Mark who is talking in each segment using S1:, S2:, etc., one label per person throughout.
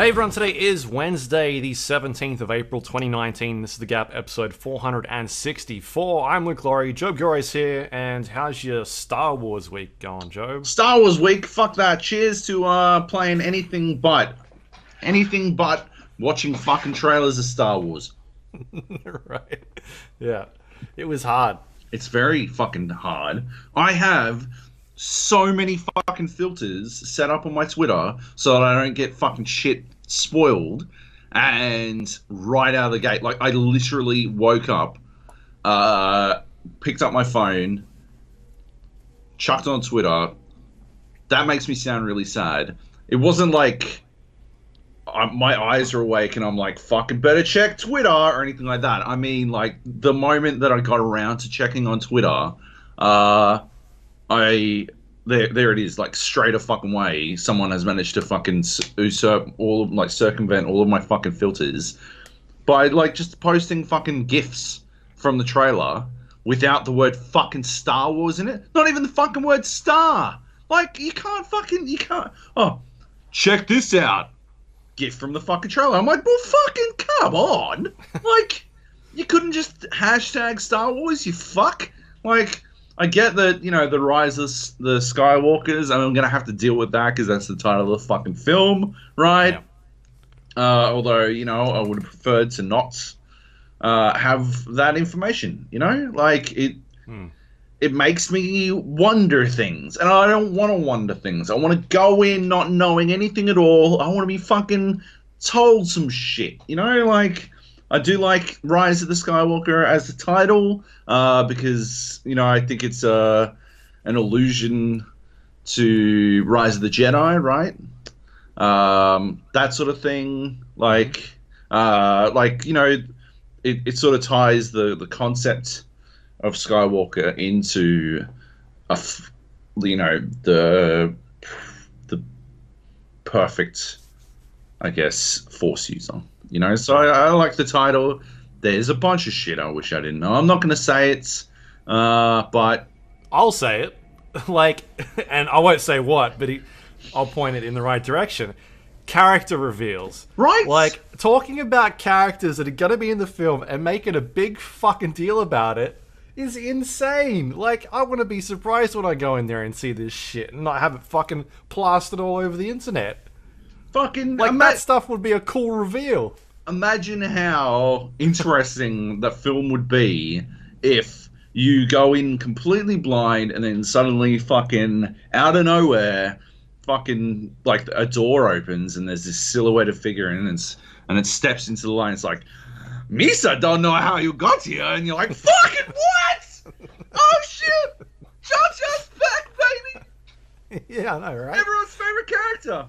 S1: Hey everyone, today is Wednesday, the 17th of April, 2019. This is The Gap, episode 464. I'm Luke Lawrie, Joab Gilroy's here, and how's your Star Wars week going, Joab?
S2: Star Wars week, fuck that. Cheers to playing anything but watching fucking trailers of Star Wars.
S1: Right. Yeah. It was hard.
S2: It's very fucking hard. I have so many fucking filters set up on my Twitter so that I don't get fucking shit spoiled. And right out of the gate, like I literally woke up, picked up my phone, chucked on Twitter. That makes me sound really sad. It wasn't like my eyes are awake and I'm like, fucking better check Twitter or anything like that. I mean, like, the moment that I got around to checking on Twitter, there it is, like, straight a fucking way, someone has managed to fucking circumvent all of my fucking filters by, like, just posting fucking GIFs from the trailer without the word fucking Star Wars in it. Not even the fucking word star. Like, you can't, oh, check this out. GIF from the fucking trailer. I'm like, well, fucking come on. Like, you couldn't just hashtag Star Wars, you fuck. Like, I get that, you know, the rise of the Skywalkers, and I'm going to have to deal with that because that's the title of the fucking film, right? Yeah. Although, you know, I would have preferred to not have that information, you know? Like, it makes me wonder things, and I don't want to wonder things. I want to go in not knowing anything at all. I want to be fucking told some shit, you know? Like, I do like Rise of the Skywalker as the title, because, you know, I think it's an allusion to Rise of the Jedi, right? That sort of thing. Like, you know, it sort of ties the concept of Skywalker into you know, the perfect, I guess, Force user. You know, so I like the title. There's a bunch of shit I wish I didn't know. I'm not going to say it, but
S1: I'll say it. Like, and I won't say what, but I'll point it in the right direction. Character reveals.
S2: Right?
S1: Like, talking about characters that are going to be in the film and making a big fucking deal about it is insane. Like, I want to be surprised when I go in there and see this shit and not have it fucking plastered all over the internet.
S2: Fucking
S1: like, that stuff would be a cool reveal.
S2: Imagine how interesting that film would be if you go in completely blind and then suddenly fucking out of nowhere, fucking, like, a door opens and there's this silhouetted figure and it steps into the line. It's like, Misa don't know how you got here, and you're like, fucking what? Oh shit! Jar Jar's back, baby!
S1: Yeah, I know, right?
S2: Everyone's favorite character.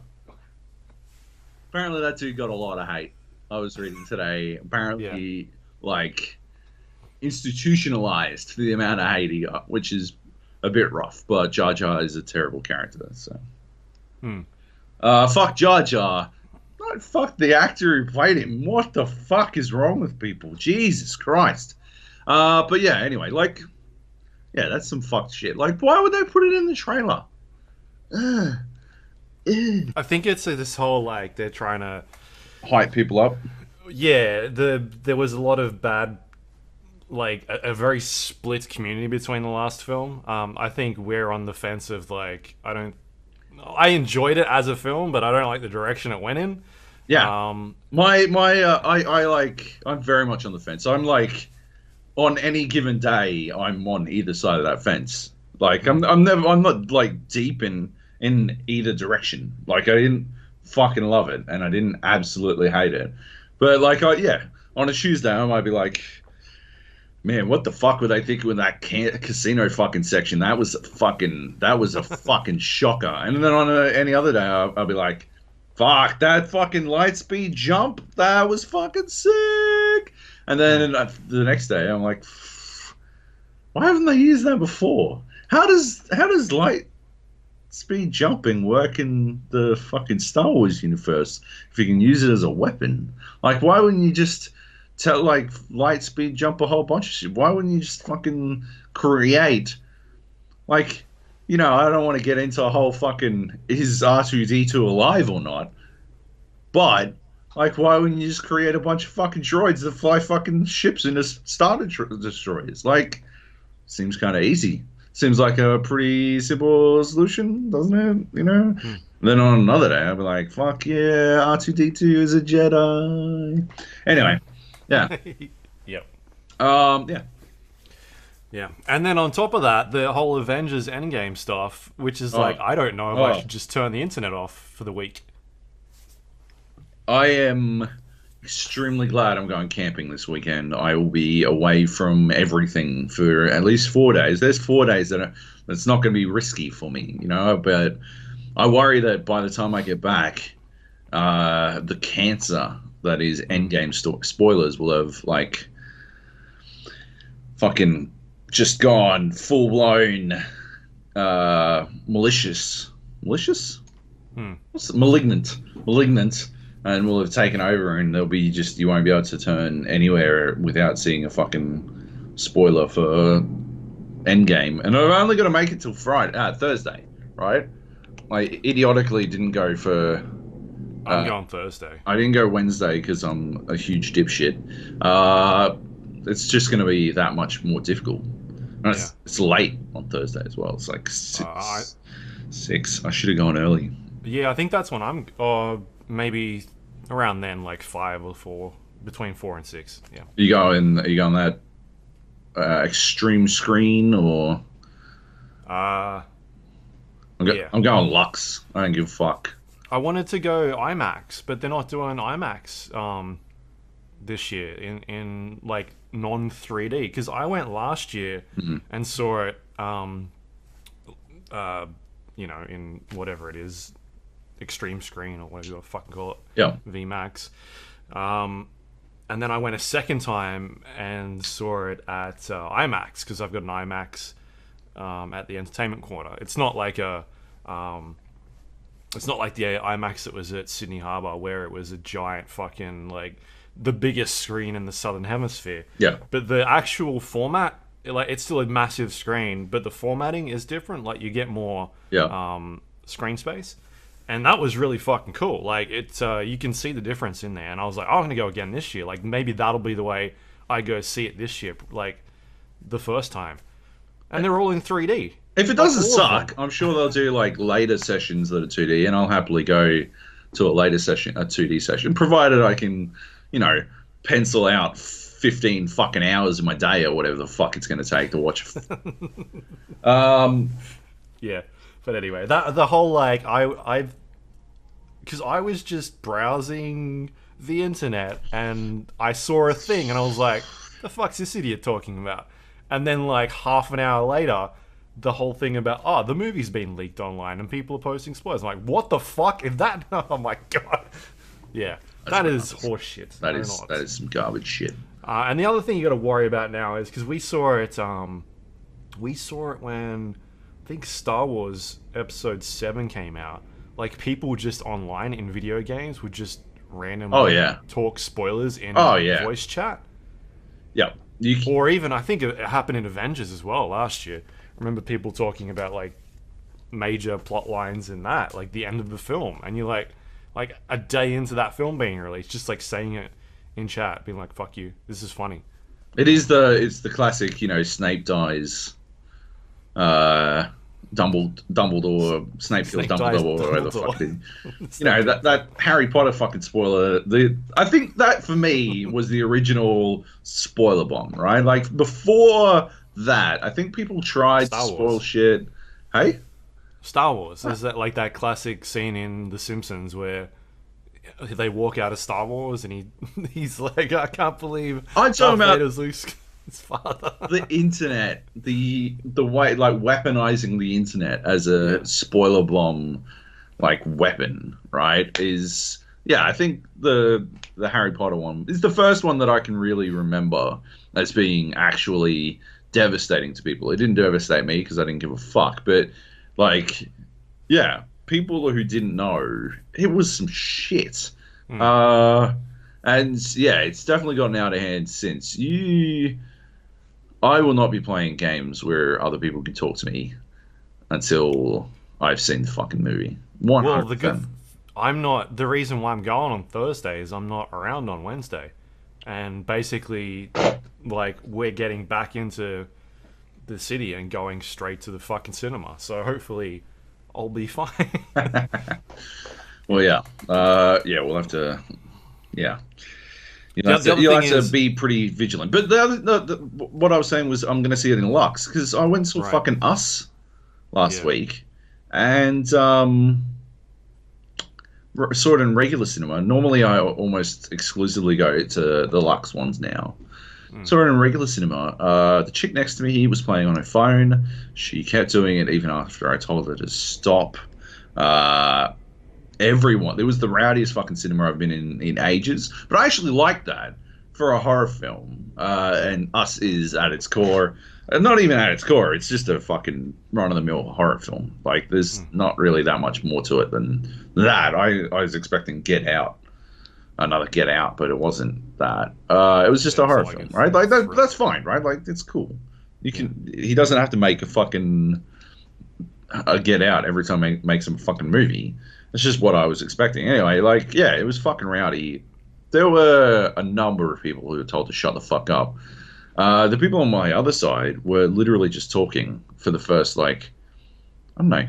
S2: Apparently that dude got a lot of hate. I was reading today. Apparently, like, institutionalized for the amount of hate he got, which is a bit rough. But Jar Jar is a terrible character, so. Fuck Jar Jar. No, fuck the actor who played him. What the fuck is wrong with people? Jesus Christ. But yeah, anyway, like, yeah, that's some fucked shit. Like, why would they put it in the trailer?
S1: I think it's this whole, like, they're trying to
S2: hype people up.
S1: Yeah, there was a lot of bad, like, a very split community between the last film. I think we're on the fence of, like, I enjoyed it as a film, but I don't like the direction it went in.
S2: Yeah. I'm very much on the fence. I'm like, on any given day, I'm on either side of that fence. Like, I'm not like deep in either direction. Like, I didn't fucking love it, and I didn't absolutely hate it. But like, on a Tuesday, I might be like, man, what the fuck were they thinking with that casino fucking section? That was a fucking shocker. And then on any other day, I'll be like, fuck, that fucking light speed jump, that was fucking sick. And then the next day, I'm like, why haven't they used that before? How does light speed jumping work in the fucking Star Wars universe if you can use it as a weapon? Like, why wouldn't you just tell, like, light speed jump a whole bunch of shit? Why wouldn't you just fucking create, like, you know, I don't want to get into a whole fucking, is R2-D2 alive or not? But like, why wouldn't you just create a bunch of fucking droids that fly fucking ships into destroyers? Like, seems kind of easy. Seems like a pretty simple solution, doesn't it? You know. Then on another day, I'll be like, "Fuck yeah, R2D2 is a Jedi." Anyway, yeah.
S1: Yep.
S2: Yeah.
S1: Yeah, and then on top of that, the whole Avengers Endgame stuff, which is like, I don't know if I should just turn the internet off for the week.
S2: I am extremely glad I'm going camping this weekend. I will be away from everything for at least 4 days. There's 4 days that's not going to be risky for me, you know, but I worry that by the time I get back, the cancer that is Endgame spoilers will have, like, fucking just gone full-blown malicious. Malicious? What's malignant, and will have taken over, and there'll be just, you won't be able to turn anywhere without seeing a fucking spoiler for Endgame. And I've only got to make it till Thursday, right? I idiotically didn't go for...
S1: I'm going Thursday.
S2: I didn't go Wednesday because I'm a huge dipshit. It's just going to be that much more difficult. And it's late on Thursday as well. It's like 6. I should have gone early.
S1: Yeah, I think that's when I'm... maybe around then, like 5 or 4, between 4 and 6. Yeah.
S2: Are you going that extreme screen or? I'm going Lux. I don't give a fuck.
S1: I wanted to go IMAX, but they're not doing IMAX this year in like non 3D. Because I went last year and saw it, in whatever it is. Extreme screen or whatever you fucking call it.
S2: Yeah.
S1: VMAX. And then I went a second time and saw it at IMAX because I've got an IMAX at the entertainment corner. It's not like the IMAX that was at Sydney Harbour where it was a giant fucking, like, the biggest screen in the Southern Hemisphere.
S2: Yeah.
S1: But the actual format, like, it's still a massive screen, but the formatting is different. Like, you get more screen space. And that was really fucking cool. Like, it's you can see the difference in there. And I was like, I'm going to go again this year. Like, maybe that'll be the way I go see it this year, like, the first time. And they're all in 3D.
S2: If it doesn't suck, I'm sure they'll do, like, later sessions that are 2D, and I'll happily go to a later session, a 2D session, provided I can, pencil out 15 fucking hours of my day or whatever the fuck it's going to take to watch.
S1: Yeah. But anyway, the whole, like, because I was just browsing the internet and I saw a thing and I was like, the fuck's this idiot talking about? And then, like, half an hour later, the whole thing about, the movie's been leaked online and people are posting spoilers. I'm like, what the fuck? Is that? Oh my god. Yeah, that is horse shit.
S2: That is some garbage shit.
S1: And the other thing you got to worry about now is, because we saw it when... I think Star Wars Episode 7 came out. Like, people just online in video games would just randomly talk spoilers in voice chat.
S2: Yeah.
S1: Or even, I think it happened in Avengers as well last year. I remember people talking about, like, major plot lines in that, like the end of the film. And you're like a day into that film being released, just, like, saying it in chat, being like, fuck you, this is funny.
S2: It's the classic, Snape dies... Dumbledore, Snape kills Dumbledore, or whatever the fuck it is. That Harry Potter fucking spoiler. I think that for me was the original spoiler bomb, right? Like, before that, I think people tried to spoil shit. Hey?
S1: Star Wars. Is that like that classic scene in The Simpsons where they walk out of Star Wars and he's like, I can't believe
S2: I'm talking about
S1: Luke's father.
S2: The internet, the way, like, weaponizing the internet as a spoiler bomb, like, weapon, right? Is I think the Harry Potter one is the first one that I can really remember as being actually devastating to people. It didn't devastate me because I didn't give a fuck, but, like, people who didn't know, it was some shit. And it's definitely gotten out of hand since. I will not be playing games where other people can talk to me until I've seen the fucking movie. 100%.
S1: Well, I'm not. The reason why I'm going on Thursday is I'm not around on Wednesday, and basically, like we're getting back into the city and going straight to the fucking cinema. So hopefully, I'll be fine.
S2: Well, yeah, yeah, we'll have to, yeah.
S1: The other
S2: You'll
S1: thing
S2: have
S1: is-
S2: to be pretty vigilant. But what I was saying was I'm going to see it in Lux because I went and saw
S1: Right.
S2: fucking Us last
S1: Yeah.
S2: week, and saw it in regular cinema. Normally, I almost exclusively go to the Lux ones now. Saw it in regular cinema. The chick next to me was playing on her phone. She kept doing it even after I told her to stop. Everyone, it was the rowdiest fucking cinema I've been in ages. But I actually liked that for a horror film. And Us is at its core, not even at its core. It's just a fucking run-of-the-mill horror film. Like there's not really that much more to it than that. I was expecting Get Out. Another Get Out, but it wasn't that. It was just a horror film, right? Like that's fine, right? Like it's cool. You can. He doesn't have to make a fucking a Get Out every time he makes a fucking movie. It's just what I was expecting. Anyway, like yeah, it was fucking rowdy. There were a number of people who were told to shut the fuck up. The people on my other side were literally just talking for the first like I don't know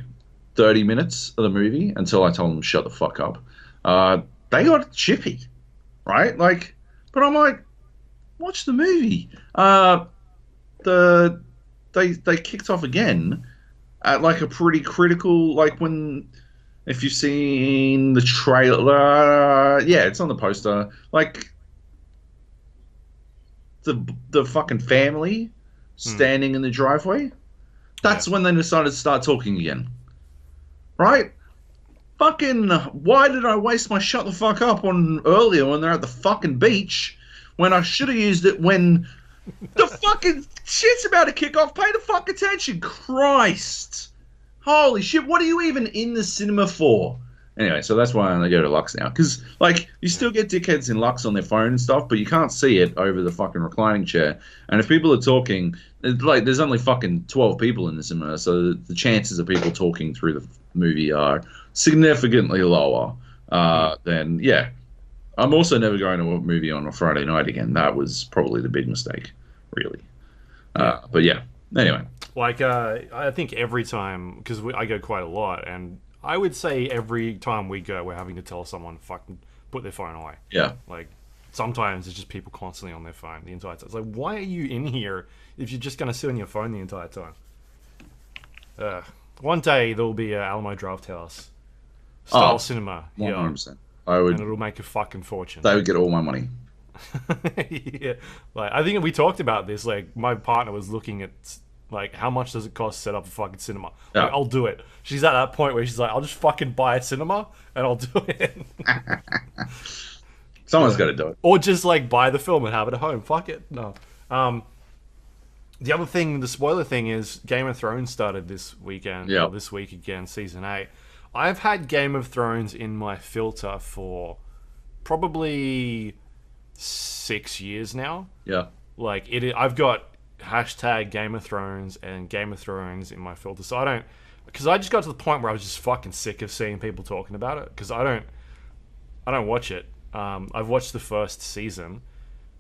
S2: 30 minutes of the movie until I told them to shut the fuck up. They got chippy, right? Like, but I'm like, watch the movie. They kicked off again at like a pretty critical, like when if you've seen the trailer, yeah, it's on the poster. Like the fucking family standing in the driveway. That's when they decided to start talking again, right? Fucking, why did I waste my shut the fuck up on earlier when they're at the fucking beach when I should have used it when the fucking shit's about to kick off? Pay the fuck attention. Christ. Holy shit, what are you even in the cinema for? Anyway, so that's why I only go to Lux now. Because, like, you still get dickheads in Lux on their phone and stuff, but you can't see it over the fucking reclining chair. And if people are talking, like, there's only fucking 12 people in the cinema, so the chances of people talking through the movie are significantly lower than, yeah. I'm also never going to a movie on a Friday night again. That was probably the big mistake, really. But yeah, anyway.
S1: Like, I think every time, because I go quite a lot, and I would say every time we go, we're having to tell someone fucking put their phone away.
S2: Yeah.
S1: Like, sometimes it's just people constantly on their phone the entire time. It's like, why are you in here if you're just going to sit on your phone the entire time? One day there will be an Alamo Drafthouse style cinema here,
S2: 100%. I would.
S1: and it'll make a fucking fortune.
S2: They would get all my money.
S1: Yeah, like I think we talked about this. Like my partner was looking at like how much does it cost to set up a fucking cinema.
S2: Yeah.
S1: Like, I'll do it. She's at that point where she's like, I'll just fucking buy a cinema and I'll do it.
S2: Someone's got to do it.
S1: Or just like buy the film and have it at home. Fuck it. No. The other thing, the spoiler thing is Game of Thrones started this weekend.
S2: Yeah.
S1: Or this week again, season 8. I've had Game of Thrones in my filter for probably 6 years now.
S2: Yeah.
S1: Like I've got hashtag Game of Thrones and Game of Thrones in my filter. So I don't, because I just got to the point where I was just fucking sick of seeing people talking about it. Because I don't watch it. I've watched the first season,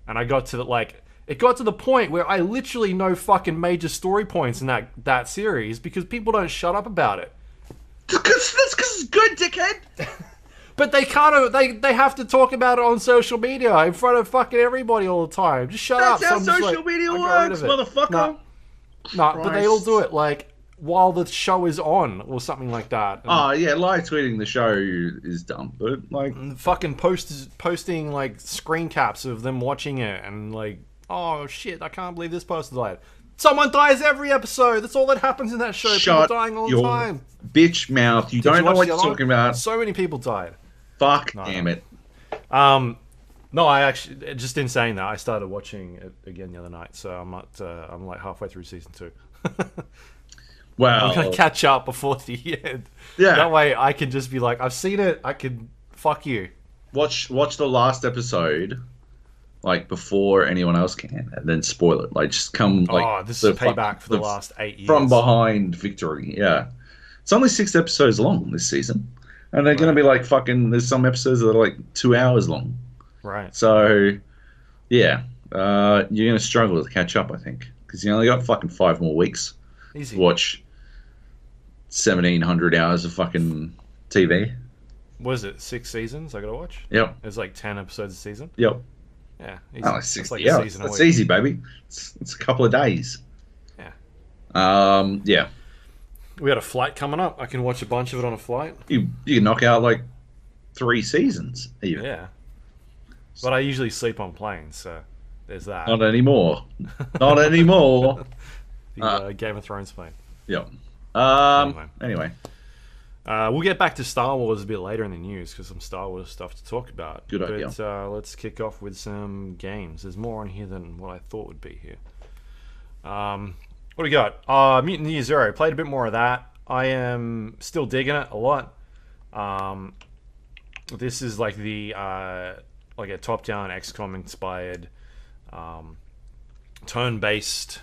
S1: and I got to it got to the point where I literally know fucking major story points in that series because people don't shut up about it.
S2: That's because it's good, dickhead.
S1: But they can't. They have to talk about it on social media in front of fucking everybody all the time. Just shut up.
S2: That's how
S1: So I'm just
S2: social media
S1: I got rid
S2: works,
S1: of it.
S2: motherfucker.
S1: No, but they all do it like while the show is on or something like that. And
S2: Oh yeah, live tweeting the show is dumb, but like,
S1: fucking posting like screen caps of them watching it and like, oh shit, I can't believe this person died. Someone dies every episode. That's all that happens in that show.
S2: shut
S1: People dying all the
S2: your
S1: time.
S2: bitch mouth. You
S1: Did
S2: don't know
S1: watch
S2: what
S1: the
S2: you're
S1: other
S2: talking
S1: one?
S2: about.
S1: So many people died.
S2: Fuck, damn it.
S1: No, I actually, just in saying that, I started watching it again the other night, so I'm like halfway through season 2.
S2: Well,
S1: I'm gonna catch up before the end.
S2: Yeah.
S1: That way I can just be like, I've seen it. I can fuck you.
S2: watch the last episode, like before anyone else can, and then spoil it. Like just come like
S1: Oh, this is payback for the last 8 years.
S2: from behind victory. Yeah, it's only 6 episodes long this season. And they're going to be like fucking. There's some episodes that are like 2 hours long.
S1: Right.
S2: So, yeah, you're going to struggle to catch up, I think, because you only got fucking 5 more weeks
S1: Easy.
S2: to watch 1,700 hours of fucking TV.
S1: What is it? 6 seasons I got to watch?
S2: Yep.
S1: There's like 10 episodes a season?
S2: Yep.
S1: Yeah. Easy.
S2: Oh, like 60
S1: like a
S2: hours.
S1: season a
S2: That's
S1: week.
S2: easy, baby. It's a couple of days.
S1: Yeah.
S2: Yeah.
S1: We got a flight coming up. I can watch a bunch of it on a flight.
S2: You can knock out like 3 seasons. Even.
S1: Yeah. But I usually sleep on planes, so there's that.
S2: Not anymore. Not anymore.
S1: The Game of Thrones plane.
S2: Yep. Anyway.
S1: We'll get back to Star Wars a bit later in the news because some Star Wars stuff to talk about.
S2: Good idea.
S1: But let's kick off with some games. There's more on here than what I thought would be here. What do we got? Mutant Year Zero. Played a bit more of that. I am still digging it a lot. This is like like a top-down XCOM inspired turn-based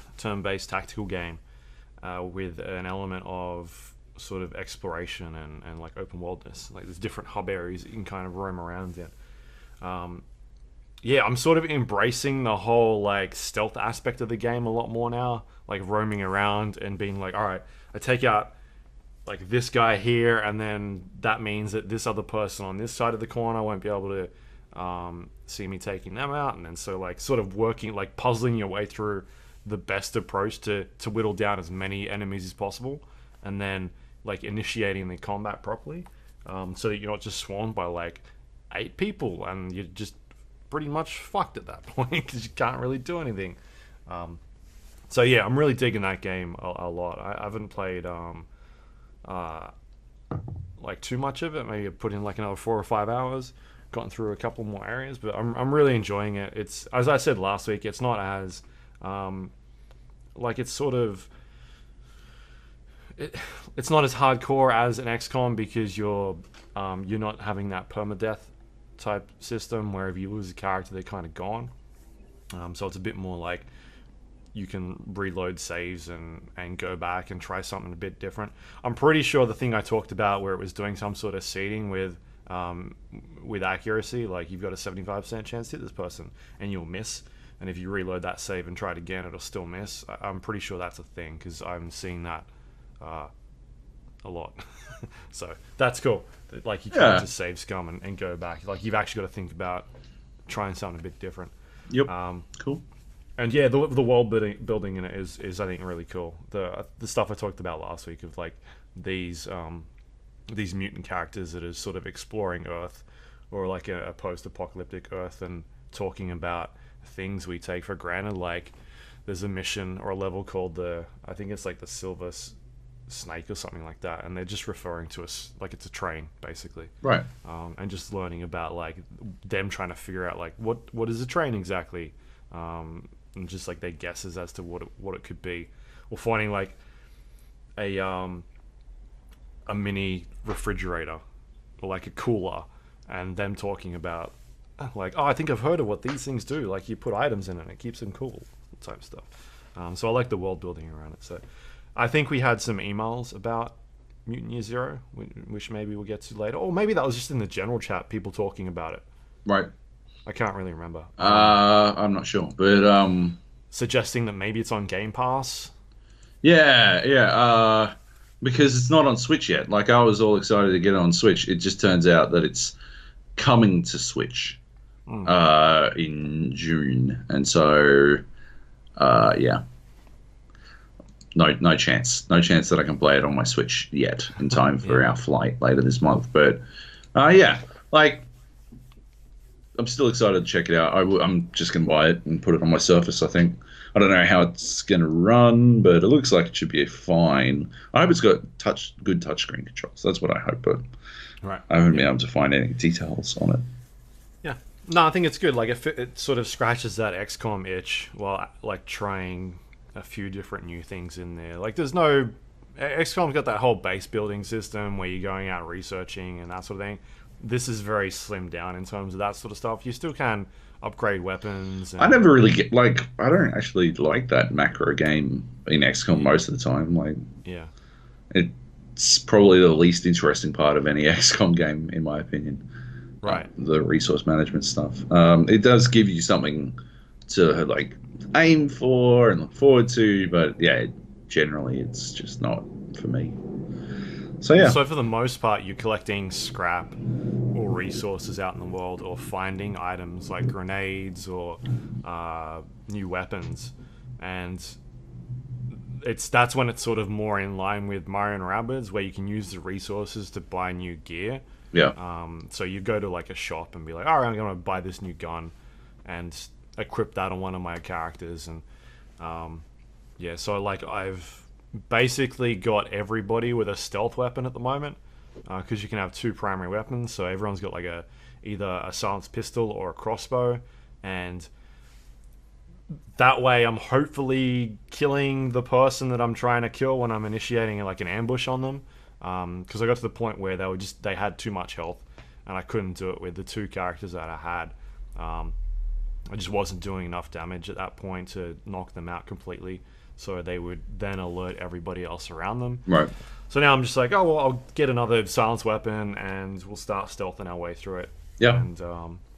S1: tactical game with an element of sort of exploration and like open worldness. Like there's different hub areas that you can kind of roam around in. Yeah, I'm sort of embracing the whole like stealth aspect of the game a lot more now. Like roaming around and being like, all right, I take out like this guy here, and then that means that this other person on this side of the corner won't be able to see me taking them out. And then so like sort of working, like puzzling your way through the best approach to whittle down as many enemies as possible, and then like initiating the combat properly, so that you're not just swarmed by like 8 people and you're just pretty much fucked at that point because you can't really do anything. So yeah, I'm really digging that game a lot. I haven't played like too much of it. Maybe I've put in like another 4 or 5 hours, gotten through a couple more areas, but I'm really enjoying it. It's, as I said last week, it's not as like it's sort of it's not as hardcore as an XCOM because you're not having that permadeath type system where if you lose a character they're kind of gone. So it's a bit more like you can reload saves and go back and try something a bit different. I'm pretty sure the thing I talked about where it was doing some sort of seeding with accuracy, like you've got a 75% chance to hit this person and you'll miss, and if you reload that save and try it again it'll still miss. I'm pretty sure that's a thing because I'm seeing that a lot. So that's cool. Like you can't just save scum and go back. Like you've actually got to think about trying something a bit different.
S2: Yep. Cool.
S1: And yeah, the world building in it is I think really cool. The stuff I talked about last week of like these mutant characters that are sort of exploring Earth, or like a post-apocalyptic Earth, and talking about things we take for granted. Like there's a mission or a level called I think it's like the Silver Snake or something like that, and they're just referring to us like it's a train basically,
S2: right?
S1: And just learning about like them trying to figure out like what is a train exactly, and just like their guesses as to what it could be, or finding like a mini refrigerator or like a cooler, and them talking about like, oh, I think I've heard of what these things do, like you put items in it and it keeps them cool type stuff. So I like the world building around it. So I think we had some emails about Mutant Year Zero, which maybe we'll get to later, or maybe that was just in the general chat, people talking about it.
S2: Right.
S1: I can't really remember.
S2: I'm not sure, but
S1: suggesting that maybe it's on Game Pass.
S2: Yeah. Because it's not on Switch yet. Like I was all excited to get it on Switch. It just turns out that it's coming to Switch in June, and so yeah. No chance that I can play it on my Switch yet in time for our flight later this month. But yeah, like I'm still excited to check it out. I'm just gonna buy it and put it on my Surface. I think I don't know how it's gonna run, but it looks like it should be fine. I hope it's got good touchscreen controls. That's what I hope, but
S1: right.
S2: I haven't been able to find any details on it.
S1: Yeah, no, I think it's good. Like it sort of scratches that XCOM itch while like trying a few different new things in there. Like there's no XCOM's got that whole base building system where you're going out researching and that sort of thing. This is very slimmed down in terms of that sort of stuff. You still can upgrade weapons.
S2: I never really get I don't actually like that macro game in XCOM most of the time. Like
S1: yeah,
S2: it's probably the least interesting part of any XCOM game, in my opinion.
S1: Right.
S2: The resource management stuff. It does give you something to like aim for and look forward to, but yeah, generally it's just not for me. So yeah.
S1: So for the most part, you're collecting scrap or resources out in the world, or finding items like grenades or new weapons, and that's when it's sort of more in line with Mario and Rabbids, where you can use the resources to buy new gear.
S2: Yeah.
S1: So you go to like a shop and be like, all right, I'm going to buy this new gun and equip that on one of my characters. And yeah, so like I've basically got everybody with a stealth weapon at the moment, because you can have 2 primary weapons. So everyone's got like either a silenced pistol or a crossbow, and that way I'm hopefully killing the person that I'm trying to kill when I'm initiating like an ambush on them. Because I got to the point where they had too much health, and I couldn't do it with the 2 characters that I had. I just wasn't doing enough damage at that point to knock them out completely, so they would then alert everybody else around them.
S2: Right.
S1: So now I'm just like, oh well, I'll get another silenced weapon and we'll start stealthing our way through it.
S2: Yeah.
S1: And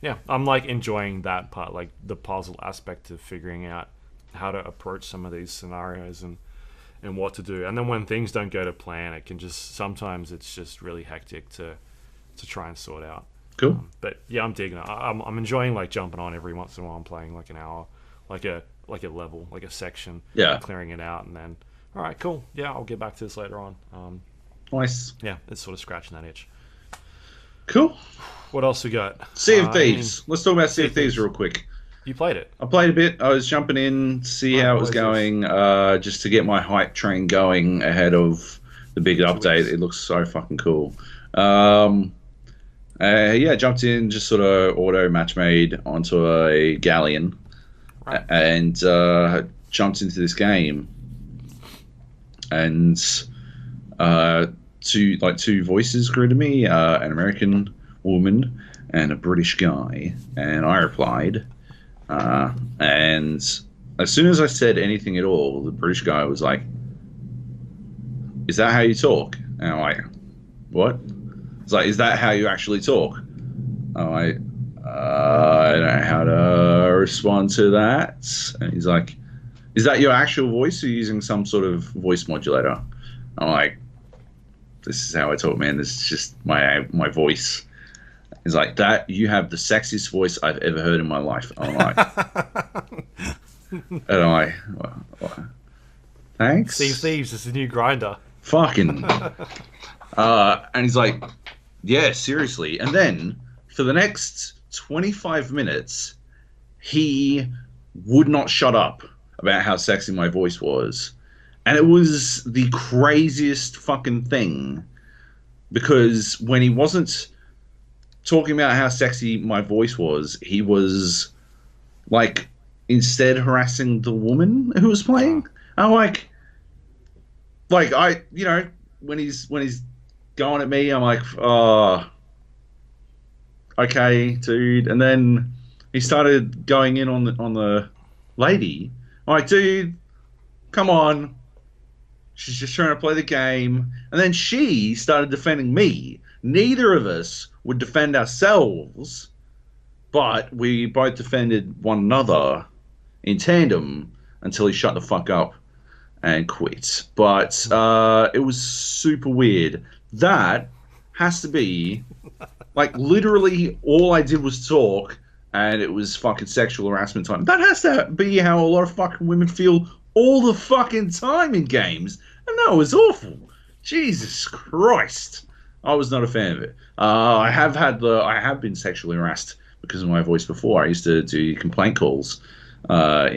S1: yeah, I'm like enjoying that part, like the puzzle aspect of figuring out how to approach some of these scenarios and what to do. And then when things don't go to plan, it can just sometimes it's just really hectic to try and sort out.
S2: Cool.
S1: But yeah, I'm digging it. I'm enjoying like jumping on every once in a while. I'm playing like an hour, like a level, like a section.
S2: Yeah.
S1: Clearing it out, and then all right, cool. Yeah, I'll get back to this later on.
S2: Nice.
S1: Yeah, it's sort of scratching that itch.
S2: Cool.
S1: What else we got?
S2: Sea of Thieves. Let's talk about Sea of Thieves real quick.
S1: You played it?
S2: I played a bit. I was jumping in to see how it was going, just to get my hype train going ahead of the big update. It looks so fucking cool. Yeah, jumped in, just sort of auto match made onto a galleon, right, and jumped into this game. And two voices greeted me, an American woman and a British guy, and I replied. And as soon as I said anything at all, the British guy was like, "Is that how you talk?" And I'm like, "What?" It's like, "Is that how you actually talk?" I'm like, "I don't know how to respond to that." And he's like, "Is that your actual voice, or using some sort of voice modulator?" I'm like, "This is how I talk, man. This is just my voice." He's like, "That you have the sexiest voice I've ever heard in my life." I'm like, and I'm like, well, "Thanks."
S1: Thieves is the new grinder.
S2: Fucking. And he's like, "Yeah, seriously." And then for the next 25 minutes, he would not shut up about how sexy my voice was. And it was the craziest fucking thing, because when he wasn't talking about how sexy my voice was, he was like instead harassing the woman who was playing. I'm like I, you know, when he's going at me, I'm like, "Oh, okay, dude." And then he started going in on the lady. I'm like, "Dude, come on. She's just trying to play the game." And then she started defending me. Neither of us would defend ourselves, but we both defended one another in tandem until he shut the fuck up and quit. But it was super weird. That has to be, like, literally all I did was talk, and it was fucking sexual harassment time. That has to be how a lot of fucking women feel all the fucking time in games. And that was awful. Jesus Christ. I was not a fan of it. I have been sexually harassed because of my voice before. I used to do complaint calls for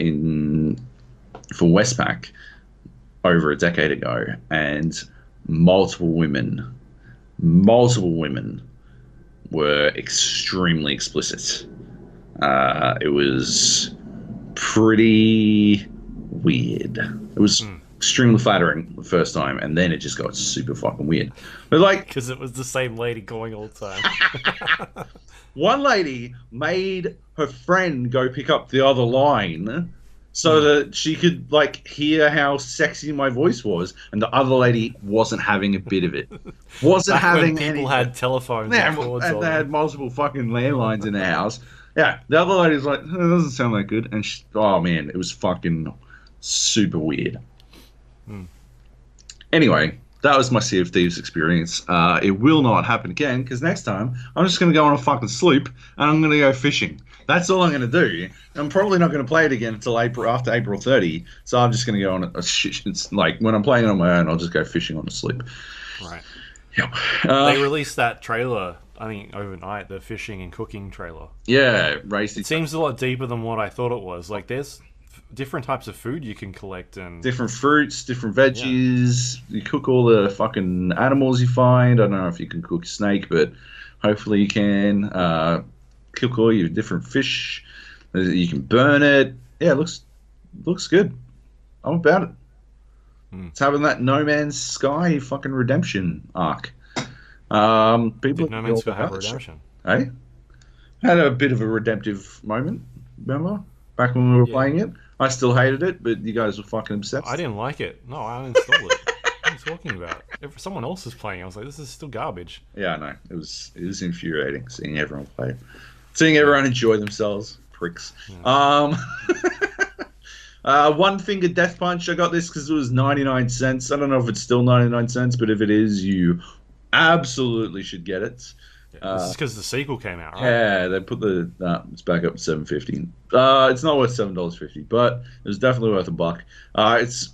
S2: Westpac over a decade ago, and multiple women were extremely explicit. It was pretty weird. It was extremely flattering the first time, and then it just got super fucking weird. But like,
S1: because it was the same lady going all the time.
S2: One lady made her friend go pick up the other line so that she could like hear how sexy my voice was, and the other lady wasn't having a bit of it. Wasn't
S1: Back
S2: having
S1: when people had telephones
S2: yeah,
S1: and cords
S2: and
S1: on
S2: they
S1: them.
S2: had multiple fucking landlines in their house. Yeah, the other lady's like, "That doesn't sound that good," and oh man, it was fucking super weird. Anyway, that was my Sea of Thieves experience. It will not happen again because next time I'm just going to go on a fucking sloop and I'm going to go fishing. That's all I'm going to do. I'm probably not going to play it again until after April 30. So I'm just going to go on it's like when I'm playing it on my own, I'll just go fishing on a sloop.
S1: Right.
S2: Yep.
S1: They released that trailer, I think, overnight, the fishing and cooking trailer.
S2: Yeah, race.
S1: It seems a lot deeper than what I thought it was. Like, there's different types of food you can collect and
S2: different fruits, different veggies. Yeah. You cook all the fucking animals you find. I don't know if you can cook a snake, but hopefully you can. Cook all your different fish. You can burn it. Yeah, it looks good. I'm about it. It's having that No Man's Sky fucking redemption arc. People
S1: did No Man's Sky have redemption?
S2: Hey, had a bit of a redemptive moment. Remember back when we were playing it? I still hated it, but you guys were fucking obsessed.
S1: I didn't like it. No, I uninstalled it. What are you talking about? If someone else is playing, I was like, this is still garbage.
S2: Yeah, I know. It was infuriating seeing everyone play it. Seeing everyone enjoy themselves. Pricks. Yeah. One Finger Death Punch. I got this because it was 99 cents. I don't know if it's still 99 cents, but if it is, you absolutely should get it.
S1: Yeah, this is because the sequel came out, right?
S2: Yeah, they put it's back up to $7.50. It's not worth $7.50, but it was definitely worth $1. It's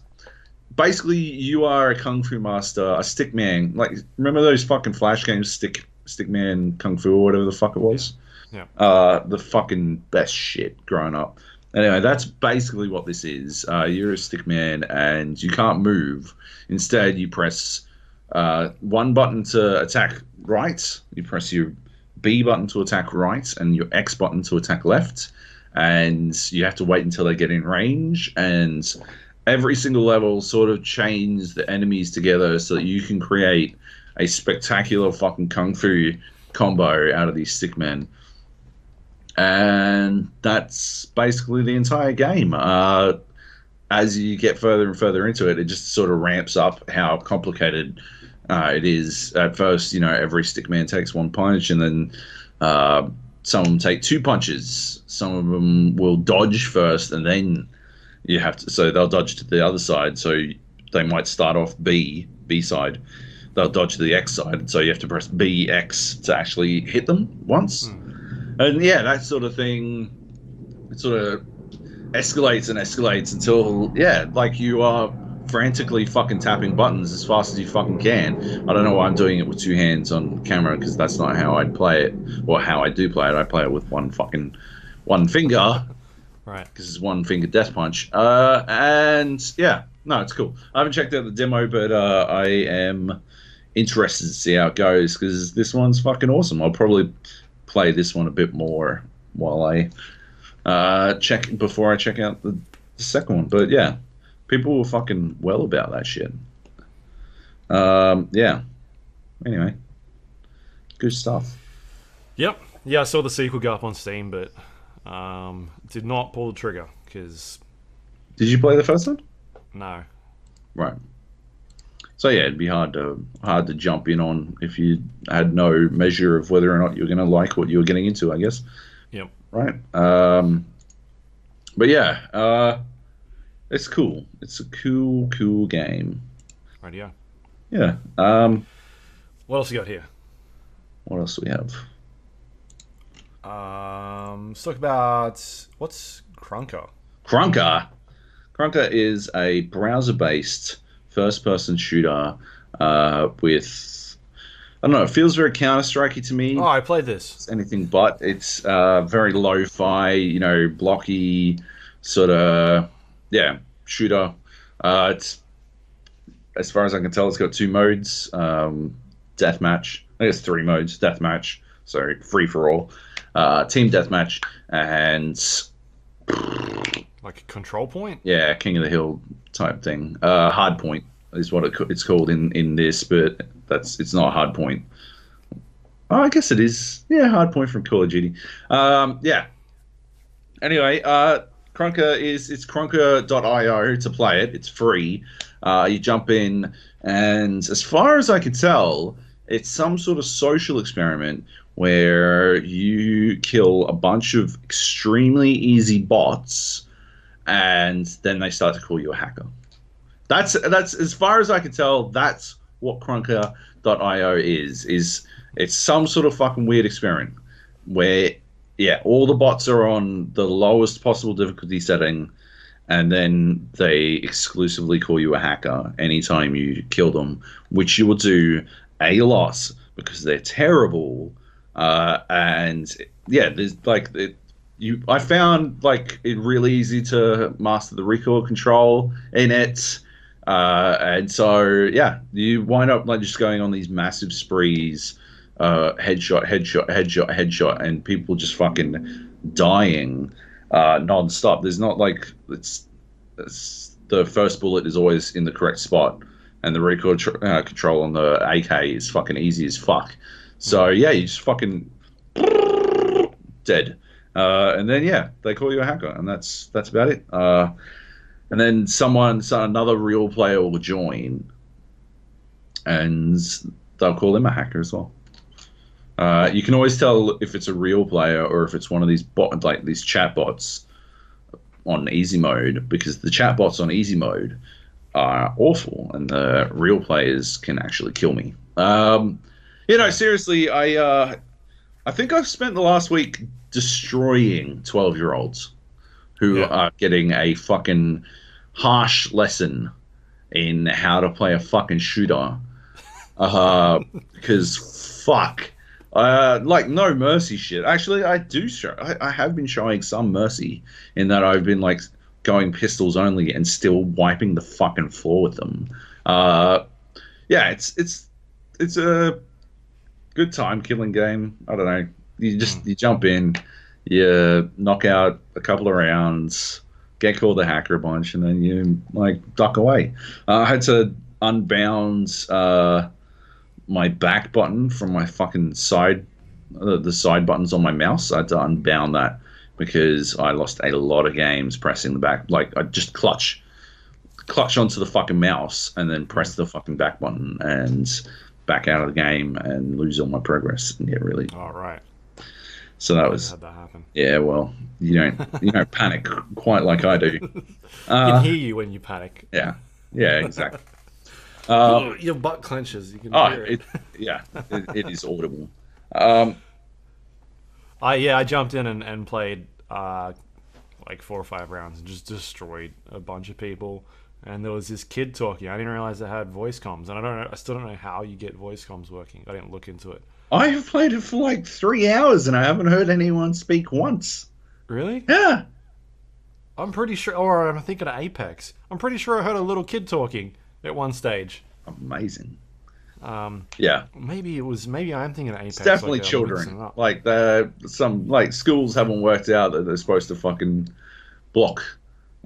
S2: basically you are a kung fu master, a stick man. Like, remember those fucking Flash games, Stickman Kung Fu or whatever the fuck it was?
S1: Yeah.
S2: The fucking best shit growing up. Anyway, that's basically what this is. You're a stick man and you can't move. Instead, you press one button to attack right. You press your B button to attack right and your X button to attack left. And you have to wait until they get in range. And every single level sort of chains the enemies together so that you can create a spectacular fucking kung fu combo out of these stick men. And that's basically the entire game. As you get further and further into it, it just sort of ramps up how complicated it is. At first, every stickman takes one punch, and then some of them take two punches. Some of them will dodge first, and then you have to. So they'll dodge to the other side. So they might start off B side. They'll dodge to the X side, so you have to press B X to actually hit them once. And yeah, that sort of thing, it sort of escalates and escalates until, like you are frantically fucking tapping buttons as fast as you fucking can. I don't know why I'm doing it with two hands on camera, because that's not how I'd play it, or how I do play it. I play it with one finger,
S1: right?
S2: Because it's one finger death punch. And yeah, no, it's cool. I haven't checked out the demo, but I am interested to see how it goes, because this one's fucking awesome. I'll probably play this one a bit more while I check out the second one. But yeah, people were fucking well about that shit. Yeah. Anyway, good stuff.
S1: Yep. Yeah, I saw the sequel go up on Steam, but did not pull the trigger because.
S2: Did you play the first one?
S1: No.
S2: Right. So yeah, it'd be hard to jump in on if you had no measure of whether or not you're going to like what you were getting into, I guess.
S1: Yep.
S2: Right. But yeah, it's cool. It's a cool game.
S1: Rightio.
S2: Yeah.
S1: What else you got here?
S2: What else do we have?
S1: Let's talk about what's Krunker.
S2: Krunker is a browser-based first-person shooter with, I don't know, it feels very Counter-Strikey to me.
S1: Oh, I played this.
S2: It's anything but. It's very lo-fi, blocky, sort of, shooter. It's, as far as I can tell, it's got two modes. Deathmatch. I guess three modes. Deathmatch. Sorry, free-for-all. Team Deathmatch. And
S1: like a control point?
S2: Yeah, King of the Hill type thing. Hard point is what it's called in this, but it's not hard point. Oh, I guess it is. Yeah, hard point from Call of Duty. Yeah. Anyway, Krunker it's Krunker.io to play it. It's free. You jump in, and as far as I can tell, it's some sort of social experiment where you kill a bunch of extremely easy bots, and then they start to call you a hacker. That's as far as I can tell. That's what Krunker.io is. It's some sort of fucking weird experiment where, yeah, all the bots are on the lowest possible difficulty setting, and then they exclusively call you a hacker anytime you kill them, which you will do a lot because they're terrible. And yeah, there's like I found like it really easy to master the recoil control in it. And so, yeah, you wind up like just going on these massive sprees, headshot, and people just fucking dying non-stop. There's not like it's the first bullet is always in the correct spot, and the recoil control on the AK is fucking easy as fuck. So yeah, you just fucking dead, and then yeah, they call you a hacker, and that's about it. And then another real player will join, and they'll call him a hacker as well. You can always tell if it's a real player or if it's one of these these chat bots on easy mode, because the chat bots on easy mode are awful, and the real players can actually kill me. Seriously, I think I've spent the last week destroying 12-year-olds who are getting a fucking harsh lesson in how to play a fucking shooter. Because fuck. Like no mercy shit. Actually, I have been showing some mercy in that I've been like going pistols only and still wiping the fucking floor with them. Yeah, it's a good time killing game. I don't know. You jump in, you knock out a couple of rounds, get called a hacker a bunch, and then you like duck away. I had to unbound my back button from my fucking side, the side buttons on my mouse. I had to unbound that because I lost a lot of games pressing the back. Like I just clutch onto the fucking mouse and then press the fucking back button and back out of the game and lose all my progress and get really.
S1: All right.
S2: So that was.
S1: Had that happen.
S2: Yeah, well, you don't panic quite like I do.
S1: I can hear you when you panic.
S2: Yeah, exactly.
S1: Your butt clenches. You can hear it.
S2: It is audible.
S1: I jumped in and played like 4 or 5 rounds and just destroyed a bunch of people. And there was this kid talking. I didn't realize it had voice comms, and I still don't know how you get voice comms working. I didn't look into it.
S2: I have played it for like 3 hours and I haven't heard anyone speak once.
S1: Really?
S2: Yeah.
S1: I'm pretty sure, or I'm thinking of Apex. I'm pretty sure I heard a little kid talking at one stage.
S2: Amazing.
S1: Yeah. Maybe I'm thinking of Apex.
S2: It's definitely children. Like some like schools haven't worked out that they're supposed to fucking block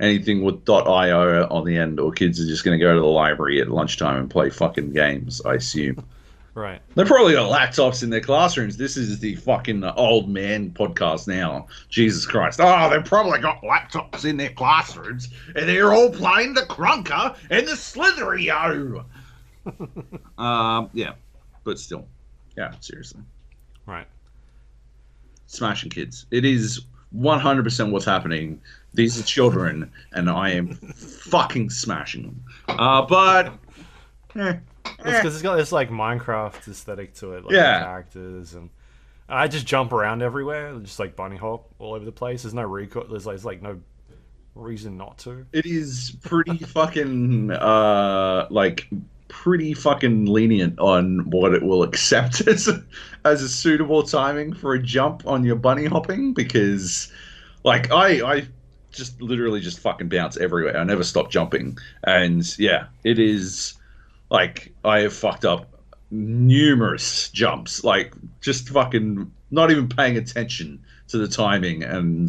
S2: anything with .io on the end, or kids are just going to go to the library at lunchtime and play fucking games, I assume.
S1: Right.
S2: They've probably got laptops in their classrooms. This is the fucking old man podcast now. Jesus Christ. Oh, they've probably got laptops in their classrooms and they're all playing the Krunker and the Slitherio. Yeah, but still. Yeah, seriously.
S1: Right.
S2: Smashing kids. It is 100% what's happening. These are children and I am fucking smashing them. But...
S1: It's because it's got this like Minecraft aesthetic to it, like the characters, and I just jump around everywhere, just like bunny hop all over the place. There's no recoil. There's like no reason not to.
S2: It is pretty fucking pretty fucking lenient on what it will accept as a suitable timing for a jump on your bunny hopping, because like I just literally just fucking bounce everywhere. I never stop jumping, and yeah, it is. Like, I have fucked up numerous jumps, like, just fucking not even paying attention to the timing, and,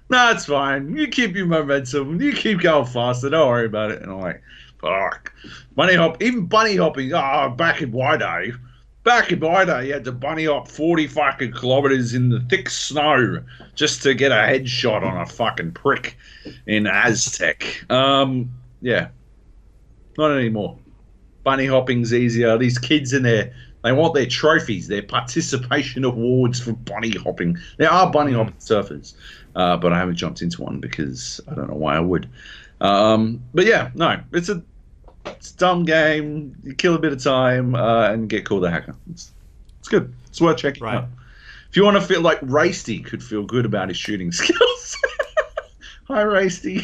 S2: nah, it's fine, you keep your momentum, you keep going faster, don't worry about it, and I'm like, fuck. Bunny hopping, back in my day, Back in my day, you had to bunny hop 40 fucking kilometers in the thick snow just to get a headshot on a fucking prick in Aztec. Yeah, not anymore. Bunny hopping's easier. These kids in there, they want their trophies, their participation awards for bunny hopping. There are bunny hopping surfers, but I haven't jumped into one because I don't know why I would. But yeah, no, it's a dumb game. You kill a bit of time and get called a hacker. It's good. It's worth checking out. If you want to feel like Rasty could feel good about his shooting skills. Hi, Rasty.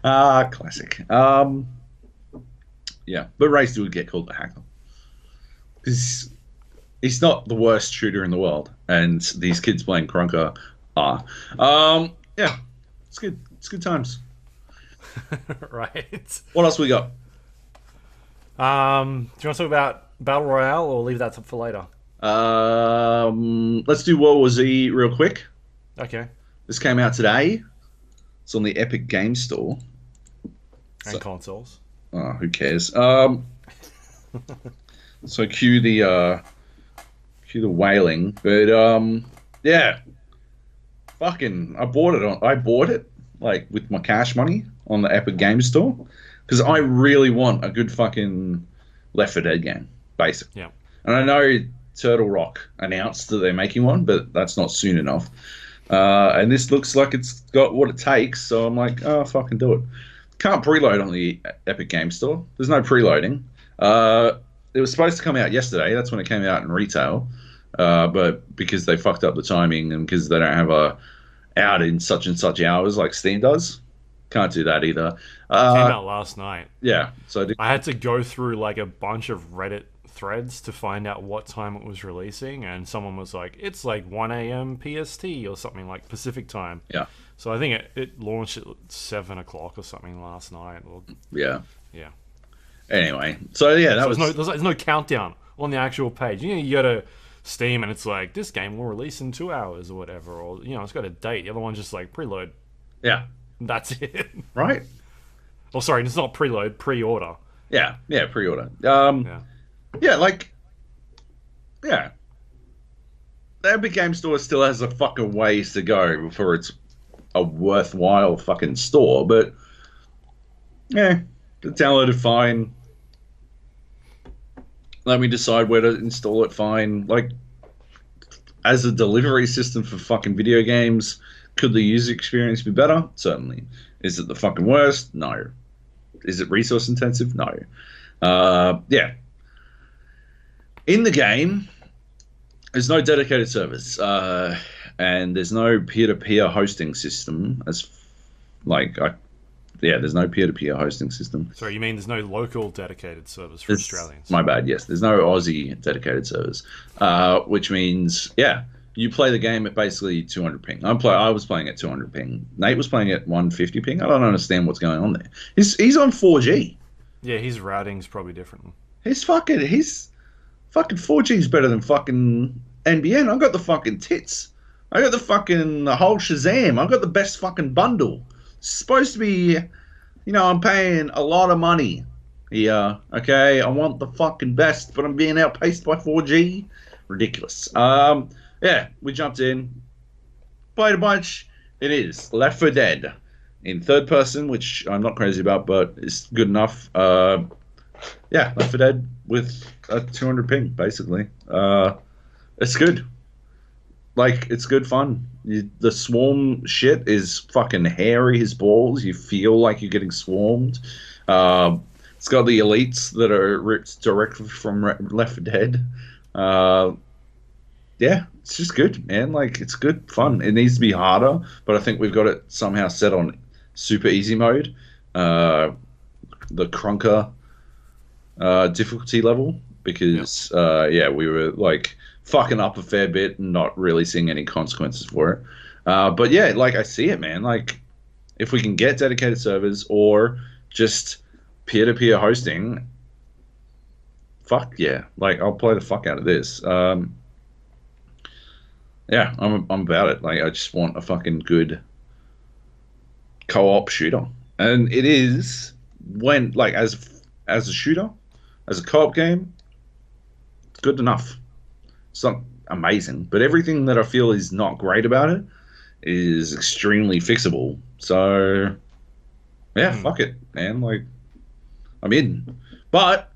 S2: Classic. Yeah, but Rasty would get called a hacker. Because he's not the worst shooter in the world, and these kids playing Krunker are. Yeah, it's good. It's good times.
S1: Right.
S2: What else we got?
S1: Do you want to talk about Battle Royale or leave that for later?
S2: Let's do World War Z real quick.
S1: Okay.
S2: This came out today. It's on the Epic Game Store.
S1: And consoles.
S2: Oh, who cares? So cue the wailing, but yeah, fucking, I bought it like with my cash money on the Epic Game Store because I really want a good fucking Left 4 Dead game, basically.
S1: Yeah.
S2: And I know Turtle Rock announced that they're making one, but that's not soon enough. And this looks like it's got what it takes, so I'm like, oh, fucking do it. Can't preload on the Epic Game Store. There's no preloading. It was supposed to come out yesterday. That's when it came out in retail. But because they fucked up the timing and because they don't have a out in such and such hours like Steam does, can't do that either.
S1: It came out last night.
S2: Yeah. So
S1: I had to go through like a bunch of Reddit threads to find out what time it was releasing, and someone was like, it's like 1 a.m. PST or something, like Pacific time.
S2: Yeah.
S1: So I think it launched at 7 o'clock or something last night. Or,
S2: yeah.
S1: Yeah.
S2: Anyway, so yeah,
S1: there's no countdown on the actual page. You know, you go to Steam and it's like, this game will release in 2 hours or whatever, or it's got a date. The other one's just like preload.
S2: Yeah.
S1: That's it.
S2: Right?
S1: Oh, sorry, it's not preload, pre-order.
S2: Yeah, pre-order.
S1: Yeah.
S2: Yeah, like, yeah. The Epic Game Store still has a fucking ways to go before it's a worthwhile fucking store, but yeah, download it fine. Let me decide where to install it fine. Like, as a delivery system for fucking video games, could the user experience be better? Certainly. Is it the fucking worst? No. Is it resource intensive? No. Yeah. In the game, there's no dedicated servers, and there's no peer-to-peer hosting system. There's no peer-to-peer hosting system.
S1: Sorry, you mean there's no local dedicated servers for Australians?
S2: My bad, yes. There's no Aussie dedicated servers, which means, yeah, you play the game at basically 200 ping. I was playing at 200 ping. Nate was playing at 150 ping. I don't understand what's going on there. He's on 4G.
S1: Yeah, his routing's probably different.
S2: His fucking 4G's better than fucking NBN. I got the fucking tits. I got the whole Shazam. I got the best fucking bundle. It's supposed to be, I'm paying a lot of money here. Okay, I want the fucking best, but I'm being outpaced by 4G. Ridiculous. Yeah, we jumped in, played a bunch. It is Left 4 Dead in third person, which I'm not crazy about, but it's good enough. Yeah, Left 4 Dead with a 200 ping, basically. It's good. Like, it's good fun. The swarm shit is fucking hairy as balls. You feel like you're getting swarmed. It's got the elites that are ripped directly from Left 4 Dead. Yeah, it's just good, man. Like, it's good fun. It needs to be harder, but I think we've got it somehow set on super easy mode. The Krunker difficulty level, because we were like fucking up a fair bit and not really seeing any consequences for it. But yeah, like, I see it, man. Like, if we can get dedicated servers or just peer-to-peer hosting, fuck yeah. Like, I'll play the fuck out of this. Yeah, I'm about it. Like, I just want a fucking good co-op shooter. And it is, when, like, as a shooter, as a co-op game, good enough. It's not amazing, but everything that I feel is not great about it is extremely fixable. So yeah, fuck it, man. Like, I'm in, but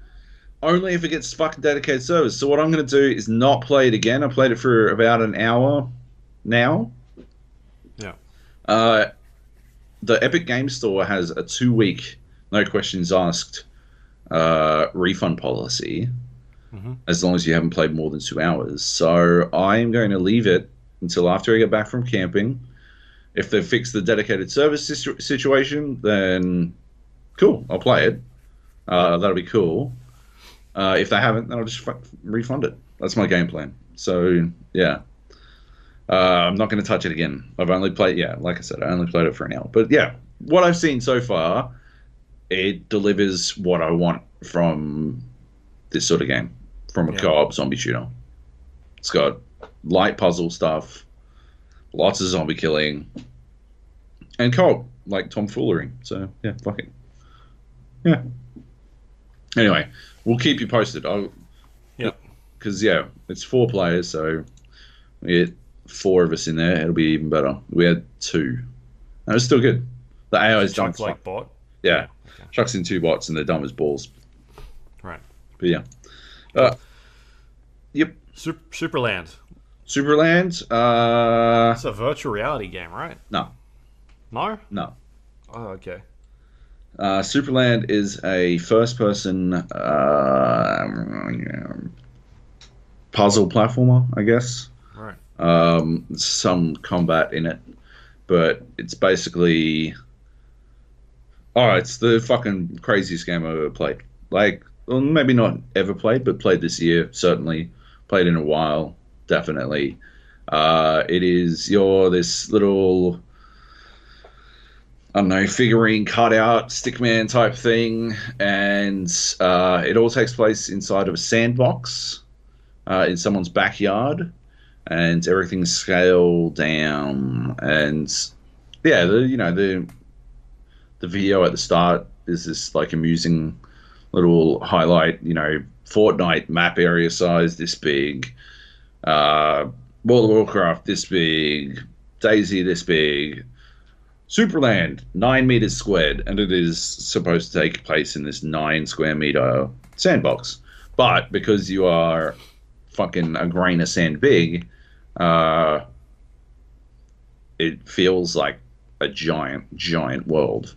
S2: only if it gets fucking dedicated service. So what I'm going to do is not play it again. I played it for about an hour now.
S1: Yeah.
S2: The Epic Game Store has a 2-week, no questions asked, refund policy, as long as you haven't played more than 2 hours. So I am going to leave it until after I get back from camping. If they fix the dedicated service situation, then cool, I'll play it. That'll be cool. If they haven't, then I'll just refund it. That's my game plan. So yeah, I'm not going to touch it again. I've only played, like I said, I only played it for an hour. But yeah, what I've seen so far, it delivers what I want from this sort of game, from a co-op zombie shooter. It's got light puzzle stuff, lots of zombie killing, and co-op, like tomfoolery. So yeah, fuck it. Yeah. Anyway, we'll keep you posted. Because it's 4 players, so we get 4 of us in there. It'll be even better. We had 2. And it's still good. The AI is done.
S1: Like bot.
S2: Yeah. Okay. Chucks in 2 bots and they're dumb as balls.
S1: Right.
S2: But yeah. Yep.
S1: Supraland.
S2: Supraland.
S1: It's a virtual reality game, right?
S2: No.
S1: No?
S2: No.
S1: Oh, okay.
S2: Supraland is a first-person puzzle platformer, I guess.
S1: Right.
S2: Some combat in it, but it's basically... it's the fucking craziest game I've ever played. Like, well, maybe not ever played, but played this year, certainly. Played in a while, definitely. You're this little... I don't know, figurine cutout, stickman type thing, and it all takes place inside of a sandbox in someone's backyard, and everything's scaled down. And yeah, the video at the start is this like amusing little highlight. Fortnite map area size this big, World of Warcraft this big, Daisy this big. Supraland, 9 meters squared, and it is supposed to take place in this 9 square meter sandbox. But because you are fucking a grain of sand big, it feels like a giant world.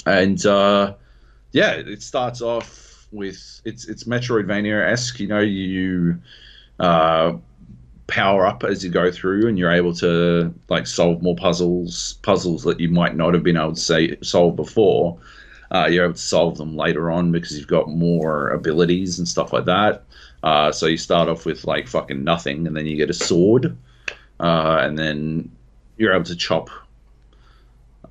S2: And it starts off with it's Metroidvania-esque. You power up as you go through, and you're able to like solve more puzzles that you might not have been able to solve before. You're able to solve them later on because you've got more abilities and stuff like that. So you start off with like fucking nothing, and then you get a sword, and then you're able to chop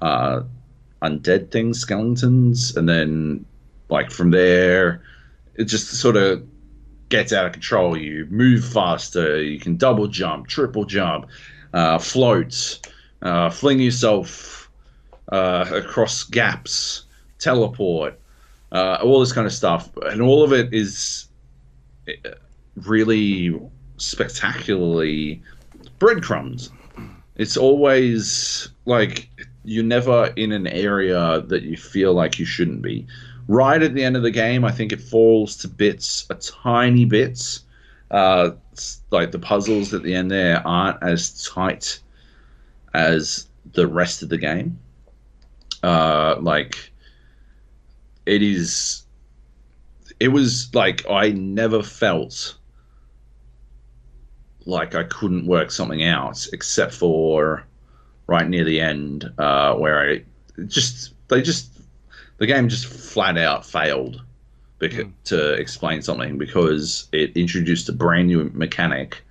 S2: undead things, skeletons, and then like from there it just sort of gets out of control. You move faster, you can double jump, triple jump, float, fling yourself across gaps, teleport, all this kind of stuff. And all of it is really spectacularly breadcrumbs. It's always like you're never in an area that you feel like you shouldn't be. Right at the end of the game, I think it falls to bits, a tiny bits. Like the puzzles at the end there aren't as tight as the rest of the game. It was like I never felt like I couldn't work something out, except for right near the end, where the game just flat out failed to explain something, because it introduced a brand new mechanic,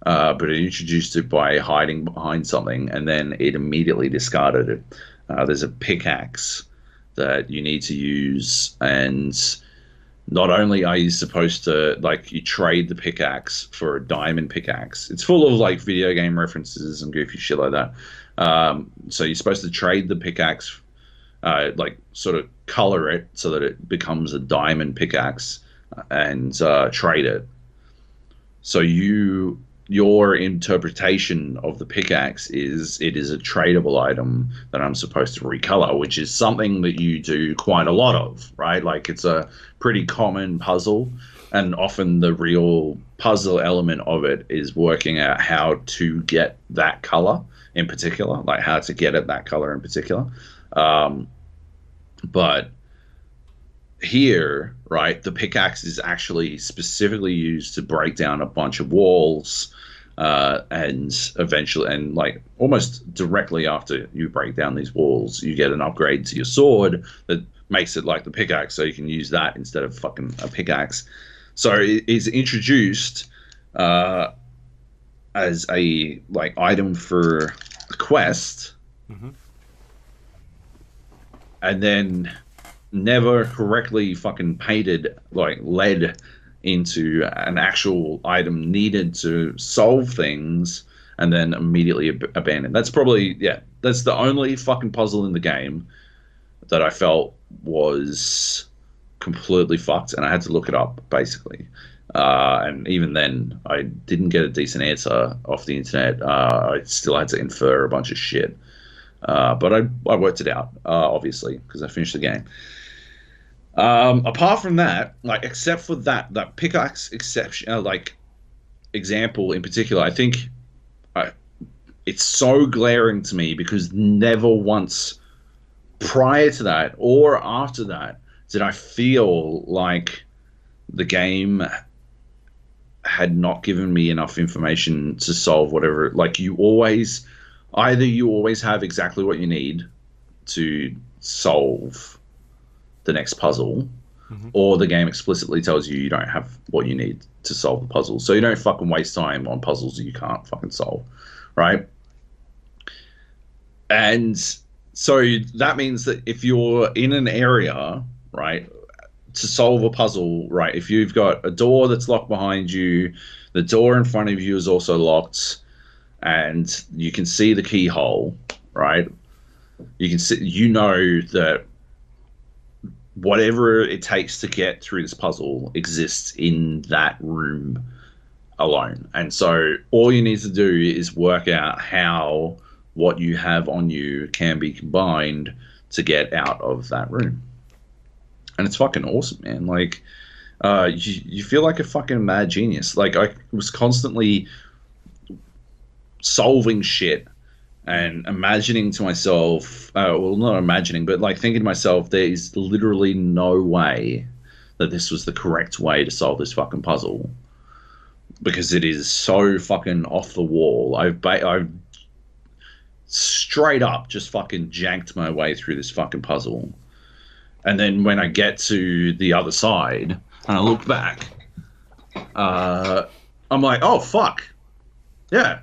S2: but it introduced it by hiding behind something, and then it immediately discarded it. There's a pickaxe that you need to use, and not only are you supposed to, like, you trade the pickaxe for a diamond pickaxe. It's full of, like, video game references and goofy shit like that. So you're supposed to trade the pickaxe, like, sort of color it so that it becomes a diamond pickaxe. and trade it. So your interpretation of the pickaxe is it is a tradable item that I'm supposed to recolor, which is something that you do quite a lot of, right? Like it's a pretty common puzzle, and often the real puzzle element of it is working out how to get that color in particular, like how to get at that color in particular. But here, right, the pickaxe is actually specifically used to break down a bunch of walls, and eventually, and like almost directly after you break down these walls, you get an upgrade to your sword that makes it like the pickaxe, so you can use that instead of fucking a pickaxe. So it is introduced as a like item for a quest, and then never correctly fucking painted, like led into an actual item needed to solve things, and then immediately abandoned. That's probably, yeah, that's the only fucking puzzle in the game that I felt was completely fucked, and I had to look it up, basically. And even then, I didn't get a decent answer off the internet. I still had to infer a bunch of shit. But I worked it out, obviously, because I finished the game. Apart from that, like, except for that pickaxe exception, like, example in particular, I think it's so glaring to me because never once prior to that or after that did I feel like the game had not given me enough information to solve whatever. Like, you always have exactly what you need to solve the next puzzle, or the game explicitly tells you don't have what you need to solve the puzzle. So you don't fucking waste time on puzzles that you can't fucking solve, right? And so that means that if you're in an area, right, to solve a puzzle, right, if you've got a door that's locked behind you, the door in front of you is also locked, and you can see the keyhole, right? You can see, you know that whatever it takes to get through this puzzle exists in that room alone. And so all you need to do is work out how what you have on you can be combined to get out of that room. And it's fucking awesome, man. Like, you feel like a fucking mad genius. Like, I was constantly solving shit and imagining to myself, well, not imagining, but like thinking to myself, there is literally no way that this was the correct way to solve this fucking puzzle, because it is so fucking off the wall. I've straight up just fucking janked my way through this fucking puzzle. And then when I get to the other side and I look back, I'm like, oh, fuck. Yeah.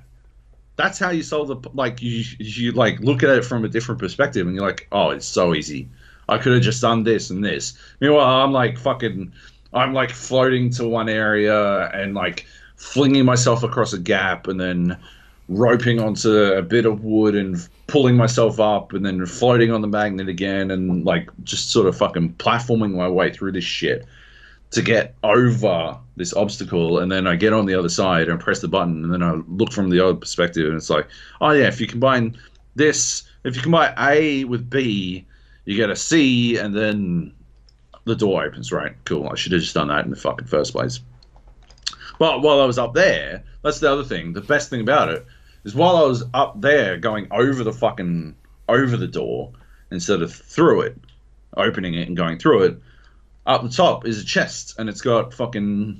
S2: That's how you solve the, like, you like look at it from a different perspective and you're like, oh, it's so easy. I could have just done this and this. Meanwhile, I'm like floating to one area and like flinging myself across a gap and then roping onto a bit of wood and pulling myself up and then floating on the magnet again and like just sort of fucking platforming my way through this shit to get over this obstacle. And then I get on the other side and press the button, and then I look from the other perspective and it's like, oh yeah, if you combine A with B, you get a C, and then the door opens, right? Cool. I should have just done that in the fucking first place. But while I was up there, that's the other thing. The best thing about it is while I was up there going over the door instead of through it, opening it and going through it, up the top is a chest, and it's got fucking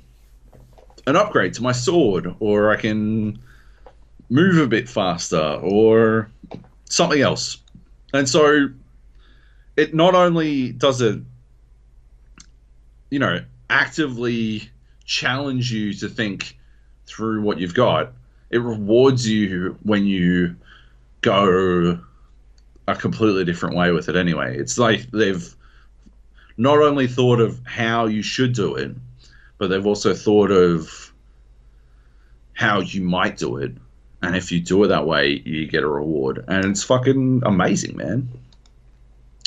S2: an upgrade to my sword, or I can move a bit faster, or something else. And so it not only does it, actively challenge you to think through what you've got, it rewards you when you go a completely different way with it anyway. It's like they've not only thought of how you should do it, but they've also thought of how you might do it. And if you do it that way, you get a reward. And it's fucking amazing, man.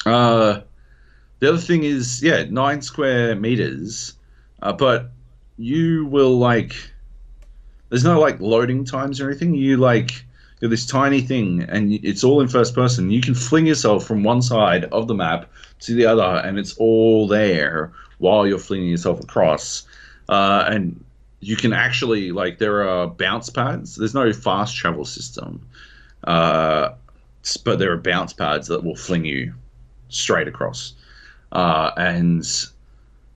S2: The other thing is, 9 square meters But you will like. There's no like loading times or anything. You're this tiny thing, and it's all in first person. You can fling yourself from one side of the map to the other, and it's all there while you're flinging yourself across. And you can actually like there are bounce pads. There's no fast travel system, but there are bounce pads that will fling you straight across. And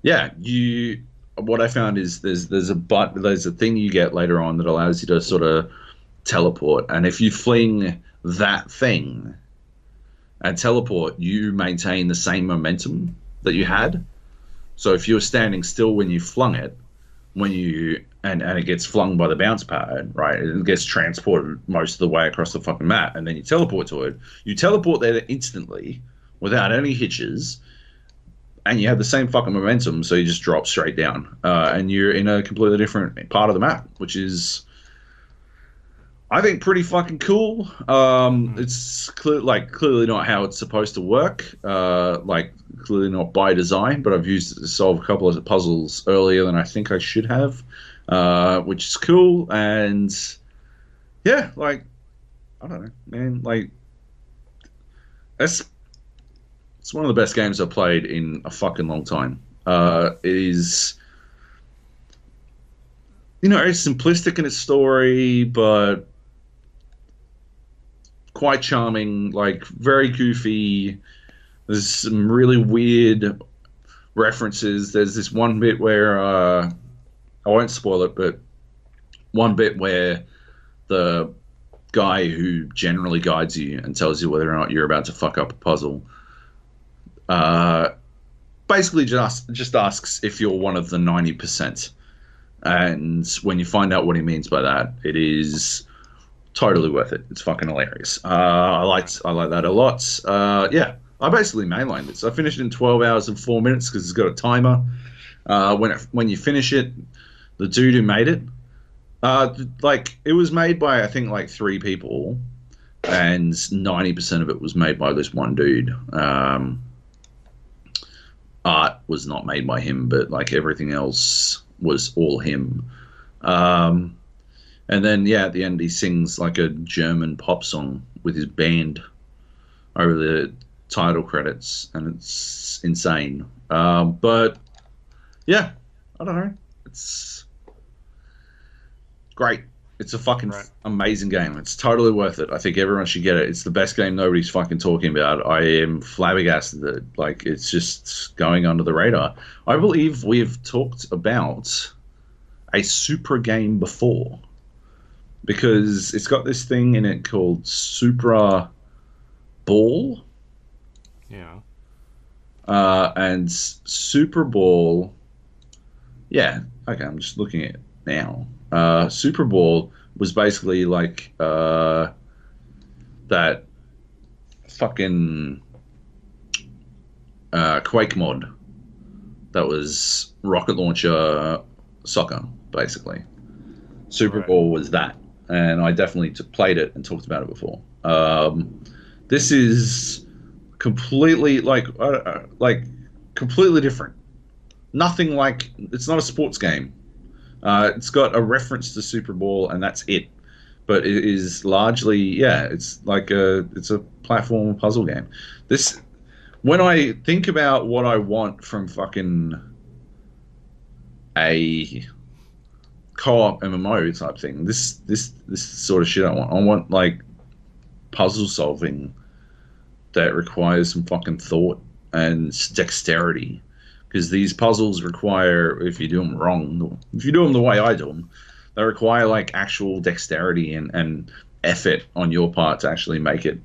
S2: yeah, you. What I found is there's a thing you get later on that allows you to sort of teleport, and if you fling that thing and teleport, you maintain the same momentum that you had. So if you were standing still when you flung it, when you and it gets flung by the bounce pad, right? It gets transported most of the way across the fucking map, and then you teleport to it. You teleport there instantly without any hitches. And you have the same fucking momentum, so you just drop straight down, and you're in a completely different part of the map, which is, I think, pretty fucking cool. It's clearly not how it's supposed to work, clearly not by design. But I've used it to solve a couple of puzzles earlier than I think I should have, which is cool. And yeah, like I don't know, man, like that's. It's one of the best games I've played in a fucking long time. It is, it's simplistic in its story, but quite charming, like very goofy. There's some really weird references. There's this one bit where, I won't spoil it, but one bit where the guy who generally guides you and tells you whether or not you're about to fuck up a puzzle basically just asks if you're one of the 90%. And when you find out what he means by that, it is totally worth it. It's fucking hilarious. I like that a lot. Yeah, I basically mainlined it. So I finished it in 12 hours and 4 minutes because it's got a timer. When you finish it, the dude who made it, it was made by I think like 3 people, and 90% of it was made by this one dude. Art was not made by him, but like everything else was all him. And then at the end he sings like a German pop song with his band over the title credits, and it's insane. But yeah, I don't know. It's great. It's a fucking amazing game. It's totally worth it. I think everyone should get it. It's the best game nobody's fucking talking about. I am flabbergasted that it's just going under the radar. I believe we've talked about a Supra game before, because it's got this thing in it called Supra Ball.
S1: Yeah.
S2: And Super Ball. Yeah. Okay, I'm just looking at it now. Super Ball was basically like that fucking Quake mod that was rocket launcher soccer, basically. Super Ball was that, and I definitely played it and talked about it before. This is completely completely different. Nothing like, it's not a sports game. It's got a reference to Super Ball, and that's it. But it is largely, it's like it's a platform puzzle game. This, when I think about what I want from fucking a co-op MMO type thing, this sort of shit I want. I want like puzzle solving that requires some fucking thought and dexterity. Because these puzzles require, if you do them wrong, if you do them the way I do them, they require like actual dexterity and effort on your part to actually make it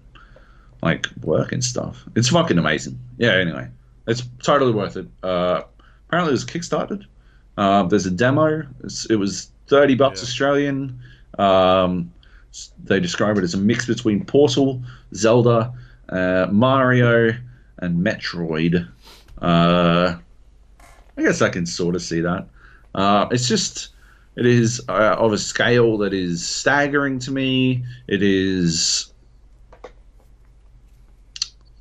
S2: like work and stuff. It's fucking amazing. Yeah, anyway, it's totally worth it. Apparently it was kickstarted. There's a demo. It was $30 Australian. They describe it as a mix between Portal, Zelda, Mario, and Metroid. I guess I can sort of see that. It is of a scale that is staggering to me. It is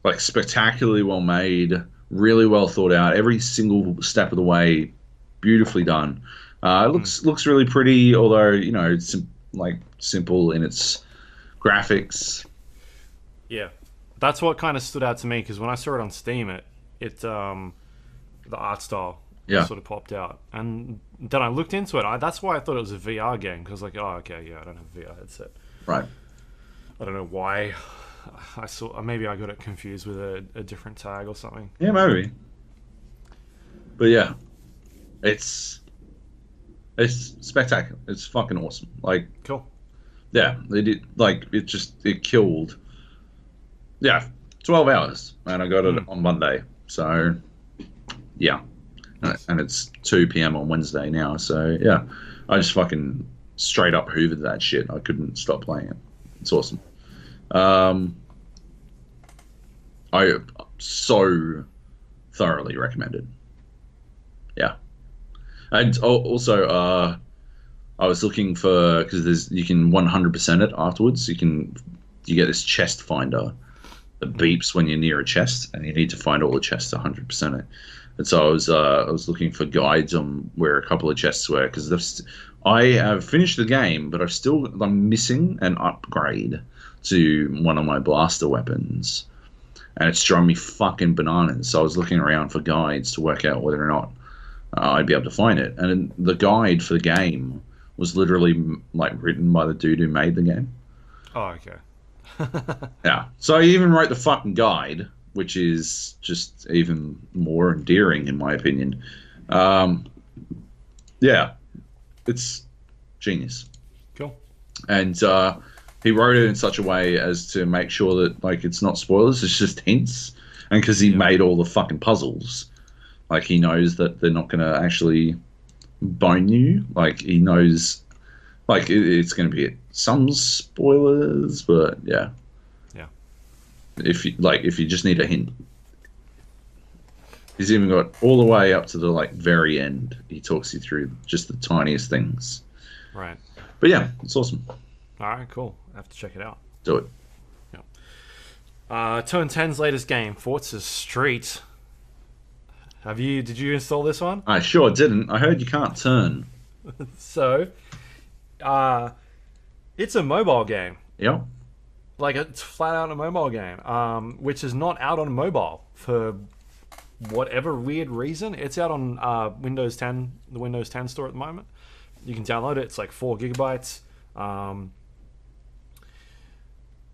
S2: like spectacularly well made, really well thought out. Every single step of the way beautifully done. It looks really pretty, although it's simple in its graphics.
S1: Yeah, that's what kind of stood out to me because when I saw it on Steam, the art style
S2: Yeah.
S1: sort of popped out, and then I looked into it. That's why I thought it was a VR game because like, oh, okay, yeah, I don't have a VR headset.
S2: Right.
S1: I don't know why. I saw maybe I got it confused with a different tag or something.
S2: Yeah, maybe. But yeah, it's spectacular. It's fucking awesome. Like,
S1: Cool.
S2: yeah, they did it killed. Yeah, 12 hours, and I got it on Monday. So, yeah, and it's 2 p.m. on Wednesday now. So yeah, I just fucking straight up hoovered that shit. I couldn't stop playing it. It's awesome. I so thoroughly recommend it. Yeah, and also I was looking for because you can 100% it afterwards. You get this chest finder that beeps when you're near a chest, and you need to find all the chests 100% it. And so I was looking for guides on where a couple of chests were because I have finished the game, but I'm missing an upgrade to one of my blaster weapons, and it's driving me fucking bananas. So I was looking around for guides to work out whether or not I'd be able to find it. And the guide for the game was literally like written by the dude who made the game.
S1: Oh, okay.
S2: Yeah. So he even wrote the fucking guide, which is just even more endearing in my opinion. Yeah, it's genius.
S1: Cool.
S2: And he wrote it in such a way as to make sure that like it's not spoilers, it's just hints. And because he made all the fucking puzzles, like he knows that they're not going to actually bone you. Like he knows, like it's going to be some spoilers, but yeah.
S1: Yeah.
S2: If you just need a hint, he's even got all the way up to the like very end. He talks you through just the tiniest things.
S1: Right.
S2: But yeah, it's awesome.
S1: All right. Cool. I have to check it out.
S2: Do it.
S1: Yeah. Turn 10's latest game, Forza Street. Did you install this one?
S2: I sure didn't. I heard you can't turn.
S1: So, it's a mobile game.
S2: Yep.
S1: Like it's flat out a mobile game, which is not out on mobile for whatever weird reason. It's out on Windows 10, the Windows 10 store at the moment. You can download it. It's like 4 gigabytes.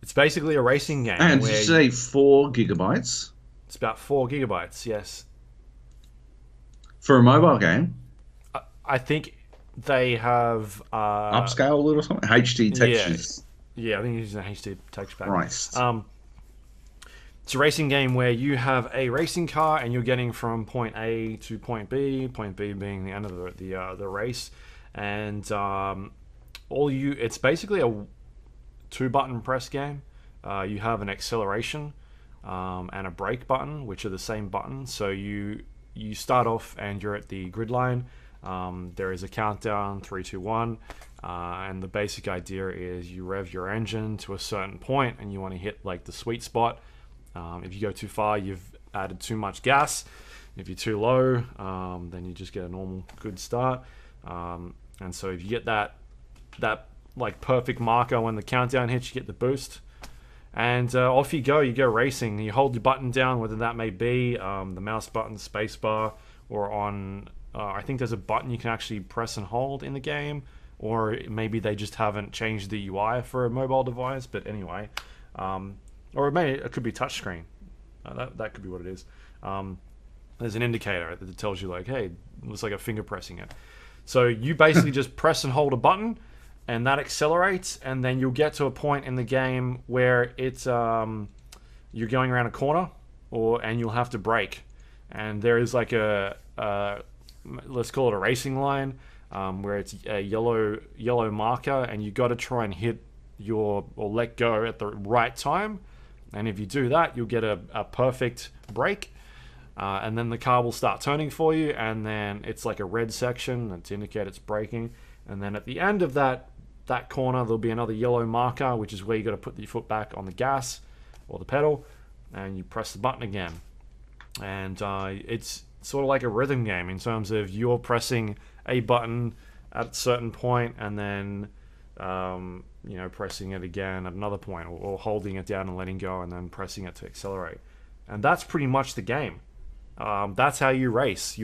S1: It's basically a racing game.
S2: And did you say 4 gigabytes?
S1: It's about 4 gigabytes, yes.
S2: For a mobile game?
S1: I think they have...
S2: upscaled it or something? HD textures?
S1: Yeah, I think it's using a HD texture pack.
S2: Christ.
S1: It's a racing game where you have a racing car and you're getting from point A to point B being the end of the race. And it's basically a 2-button press game. You have an acceleration and a brake button, which are the same button. So you start off and you're at the grid line. There is a countdown, 3, 2, 1, and the basic idea is you rev your engine to a certain point and you want to hit like the sweet spot. If you go too far, you've added too much gas. If you're too low, then you just get a normal good start. And so if you get that like perfect marker when the countdown hits, you get the boost. And off you go racing. You hold your button down, whether that may be the mouse button, space bar, or on... I think there's a button you can actually press and hold in the game, or maybe they just haven't changed the UI for a mobile device. But anyway, or it could be touchscreen. That could be what it is. There's an indicator that tells you like, hey, it looks like a finger pressing it. So you basically just press and hold a button, and that accelerates, and then you'll get to a point in the game where it's you're going around a corner, and you'll have to brake, and there is like a let's call it a racing line, where it's a yellow marker, and you got to try and hit or let go at the right time. And if you do that, you'll get a perfect brake, and then the car will start turning for you, and then it's like a red section to indicate it's braking. And then at the end of that corner, there'll be another yellow marker, which is where you got to put your foot back on the gas or the pedal, and you press the button again. And it's sort of like a rhythm game in terms of you're pressing a button at a certain point and then pressing it again at another point, or holding it down and letting go and then pressing it to accelerate. And that's pretty much the game. That's how you race.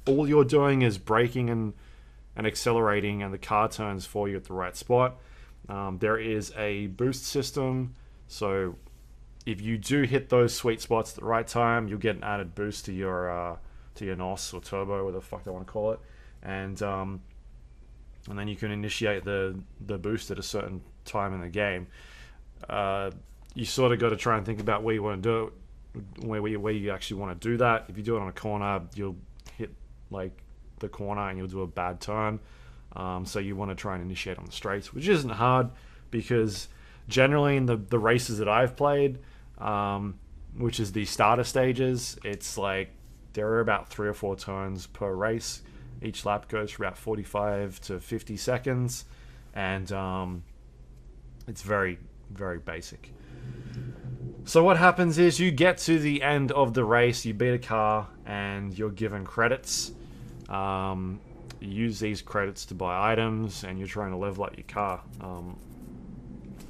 S1: All you're doing is braking and accelerating, and the car turns for you at the right spot. There is a boost system, so if you do hit those sweet spots at the right time, you'll get an added boost to your NOS or turbo, whatever the fuck they want to call it, and then you can initiate the boost at a certain time in the game. You sort of got to try and think about where you want to do it, where you actually want to do that. If you do it on a corner, you'll hit like the corner and you'll do a bad turn. So you want to try and initiate on the straights, which isn't hard because generally in the races that I've played, which is the starter stages, it's like there are about 3 or 4 turns per race. Each lap goes for about 45 to 50 seconds, and it's very, very basic. So what happens is you get to the end of the race, you beat a car, and you're given credits. You use these credits to buy items, and you're trying to level up your car.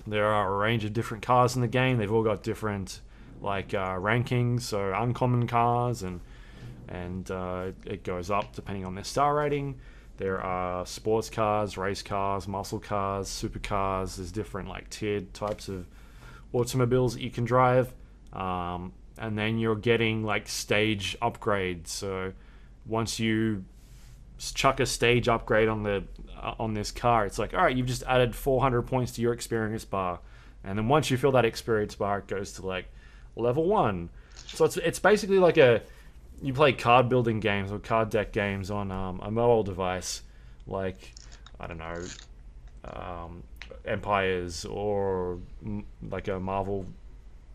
S1: There are a range of different cars in the game. They've all got different rankings, so uncommon cars, and it goes up depending on their star rating. There are sports cars, race cars, muscle cars, supercars. There's different tiered types of automobiles that you can drive, and then you're getting stage upgrades. So once you chuck a stage upgrade on this car, it's like, all right, you've just added 400 points to your experience bar, and then once you fill that experience bar, it goes to level 1. So it's basically you play card building games or card deck games on a mobile device, I don't know, Empires, or a Marvel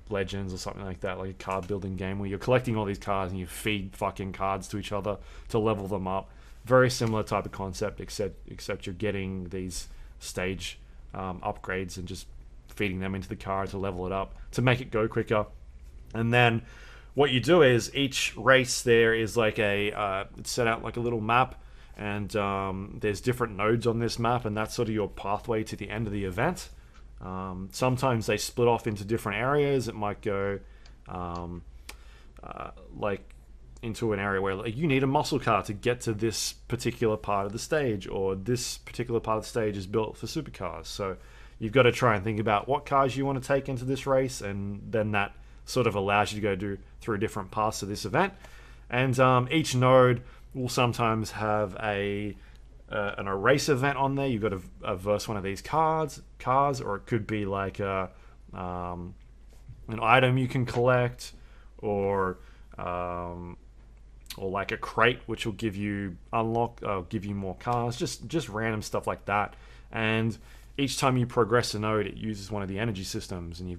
S1: Legends or something like that, like a card building game where you're collecting all these cards and you feed fucking cards to each other to level them up. Very similar type of concept, except you're getting these stage upgrades and just feeding them into the car to level it up to make it go quicker. And then what you do is each race there is it's set out like a little map, and there's different nodes on this map, and that's sort of your pathway to the end of the event. Sometimes they split off into different areas. It might go into an area where you need a muscle car to get to this particular part of the stage, or this particular part of the stage is built for supercars. So you've got to try and think about what cars you want to take into this race, and then that sort of allows you to go through different parts of this event. And each node will sometimes have an race event on there. You've got to verse one of these cars, or it could be an item you can collect, or a crate which will give you more cars, just random stuff like that. And each time you progress a node, it uses one of the energy systems, and I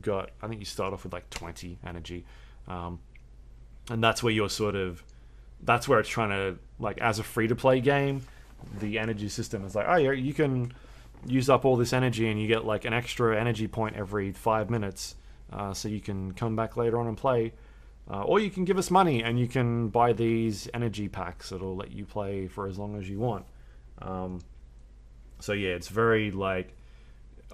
S1: think you start off with 20 energy, and that's where that's where it's trying to, as a free-to-play game, the energy system is oh yeah, you can use up all this energy and you get an extra energy point every 5 minutes, so you can come back later on and play, or you can give us money and you can buy these energy packs that'll let you play for as long as you want. So yeah, it's very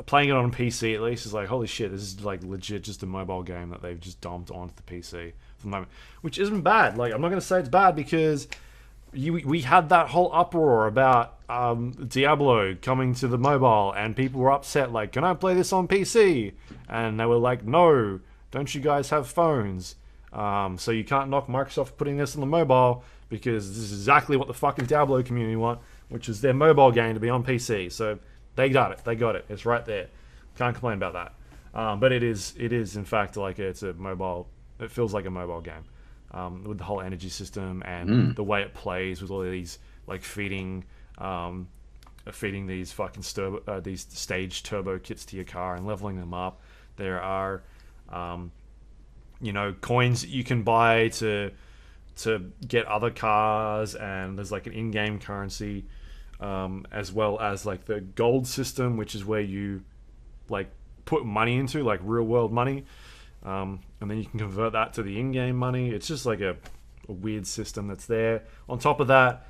S1: playing it on PC at least is holy shit, this is legit just a mobile game that they've just dumped onto the PC for the moment, which isn't bad. I'm not going to say it's bad, because we had that whole uproar about Diablo coming to the mobile, and people were upset can I play this on PC? And they were no, don't you guys have phones? So you can't knock Microsoft for putting this on the mobile, because this is exactly what the fucking Diablo community want, which is their mobile game to be on PC. So they got it. It's right there. Can't complain about that. But it is in fact it's a mobile. It feels like a mobile game, with the whole energy system and the way it plays with all of these feeding these fucking these stage turbo kits to your car and leveling them up. There are coins that you can buy to get other cars, and there's an in-game currency, as well as the gold system, which is where you put money into real world money, and then you can convert that to the in-game money. It's just a a weird system that's there. On top of that,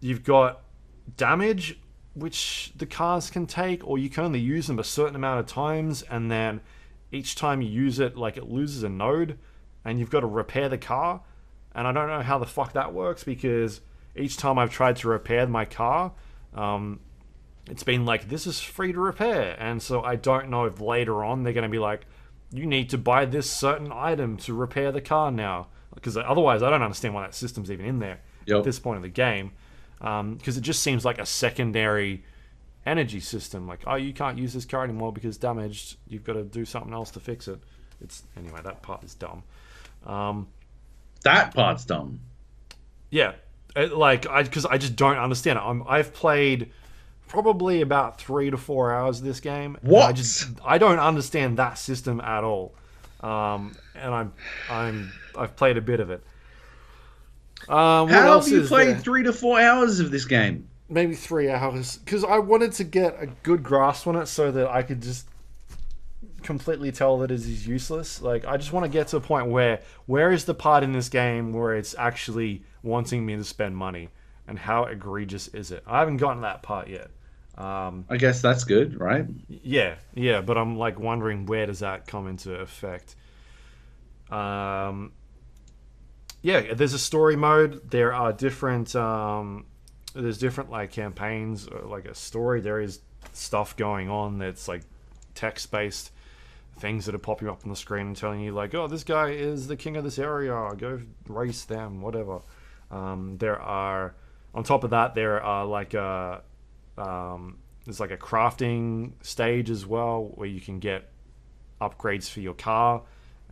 S1: you've got damage, which the cars can take, or you can only use them a certain amount of times, and then each time you use it, like, it loses a node, and you've got to repair the car. And I don't know how the fuck that works, because each time I've tried to repair my car, it's been like, this is free to repair. And so I don't know if later on they're going to be like, you need to buy this certain item to repair the car now. Because otherwise I don't understand why that system's even in there at this point in the game. Because it just seems like a secondary energy system. Like, oh, you can't use this car anymore because damaged. You've got to do something else to fix it. Anyway, that part is dumb.
S2: That part's dumb.
S1: Yeah. Because I just don't understand it. I've played probably about 3 to 4 hours of this game.
S2: What?
S1: I don't understand that system at all. And I've played a bit of it.
S2: How have you played 3 to 4 hours of this game?
S1: Maybe 3 hours, because I wanted to get a good grasp on it so that I could just completely tell that it is useless. Like, I just want to get to a point where is the part in this game where it's actually wanting me to spend money, and how egregious is it? I haven't gotten to that part yet.
S2: I guess that's good, right?
S1: Yeah, but I'm like wondering, where does that come into effect? Yeah, there's a story mode. There are different there's different like campaigns, or like a story. There is stuff going on that's like text based, things that are popping up on the screen and telling you like, oh, this guy is the king of this area, go race them, whatever. There are, on top of that, there are like there's like a crafting stage as well, where you can get upgrades for your car,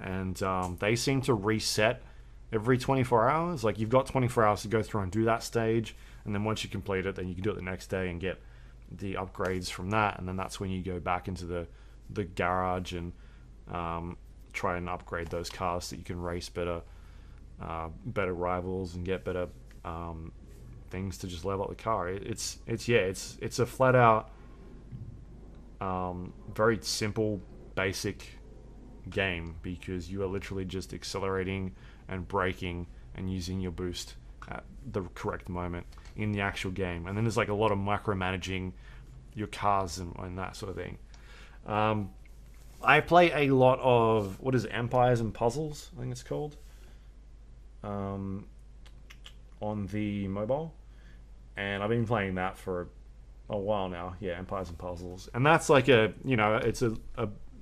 S1: and they seem to reset every 24 hours. Like, you've got 24 hours to go through and do that stage, and then once you complete it, then you can do it the next day and get the upgrades from that, and then that's when you go back into the garage and try and upgrade those cars so that you can race better rivals and get better things to just level up the car. It's a flat out very simple, basic game, because you are literally just accelerating and braking and using your boost at the correct moment in the actual game. And then there's like a lot of micromanaging your cars and that sort of thing. I play a lot of, what is it, Empires and Puzzles, I think it's called, on the mobile, and I've been playing that for a while now. Yeah, Empires and Puzzles, and that's like it's a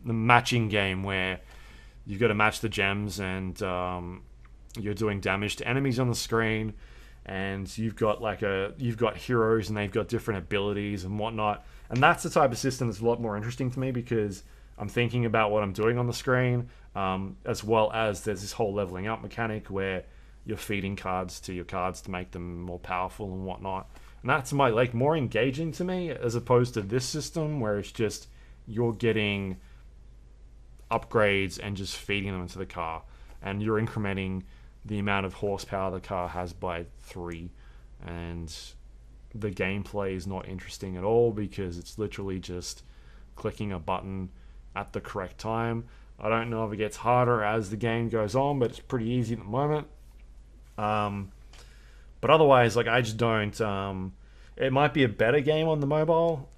S1: matching game where you've got to match the gems, and you're doing damage to enemies on the screen, and you've got heroes, and they've got different abilities and whatnot. And that's the type of system that's a lot more interesting to me, because I'm thinking about what I'm doing on the screen, as well as there's this whole leveling up mechanic where you're feeding cards to your cards to make them more powerful and whatnot. And that's more engaging to me, as opposed to this system where it's just you're getting upgrades and just feeding them into the car, and you're incrementing the amount of horsepower the car has by 3, and the gameplay is not interesting at all, because it's literally just clicking a button at the correct time. I don't know if it gets harder as the game goes on, but it's pretty easy at the moment. But otherwise, like, I just don't. It might be a better game on the mobile,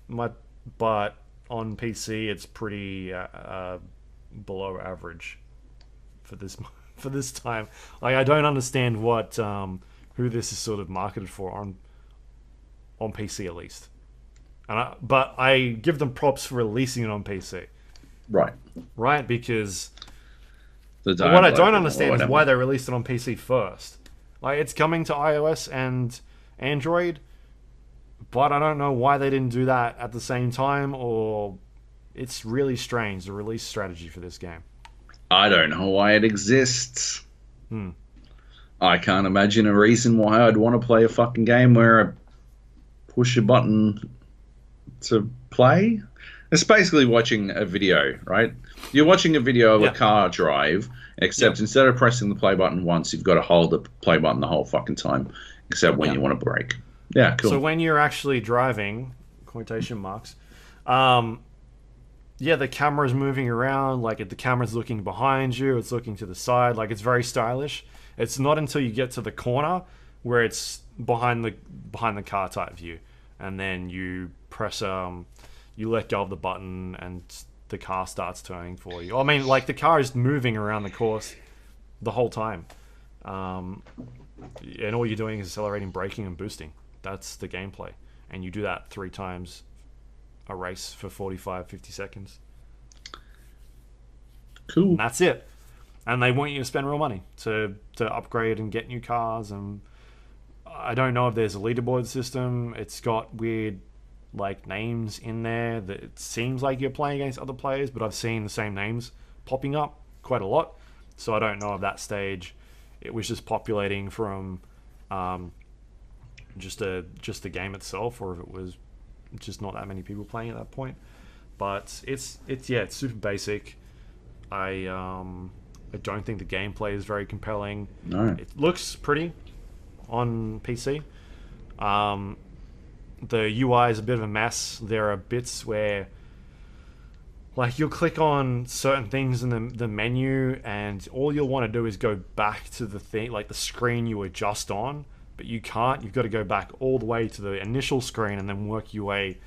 S1: but on PC it's pretty below average for this time. Like, I don't understand who this is sort of marketed for on PC at least. But I give them props for releasing it on PC. Right, because what I don't understand is why they released it on PC first. Like, it's coming to iOS and Android, but I don't know why they didn't do that at the same time, or it's really strange, the release strategy for this game.
S2: I don't know why it exists. I can't imagine a reason why I'd want to play a fucking game where I push a button to play. It's basically watching a video, right? You're watching a video of a car drive, except instead of pressing the play button once, you've got to hold the play button the whole fucking time, except when you want to brake. Yeah, cool.
S1: So when you're actually driving, quotation marks, the camera's moving around, like the camera's looking behind you, it's looking to the side, like it's very stylish. It's not until you get to the corner where it's behind the car type view, and then you press you let go of the button and the car starts turning for you. I mean, like, the car is moving around the course the whole time, and all you're doing is accelerating, braking, and boosting. That's the gameplay, and you do that 3 times a race for 45-50 seconds.
S2: Cool.
S1: And that's it. And they want you to spend real money to upgrade and get new cars. And I don't know if there's a leaderboard system. It's got weird, like, names in there that it seems like you're playing against other players, but I've seen the same names popping up quite a lot. So I don't know if that stage it was just populating from just the game itself, or if it was just not that many people playing at that point. But it's super basic. I don't think the gameplay is very compelling.
S2: No.
S1: It looks pretty on PC. The UI is a bit of a mess. There are bits where, like, you'll click on certain things in the menu, and all you'll want to do is go back to the thing, like the screen you were just on, but you can't. You've got to go back all the way to the initial screen and then work your way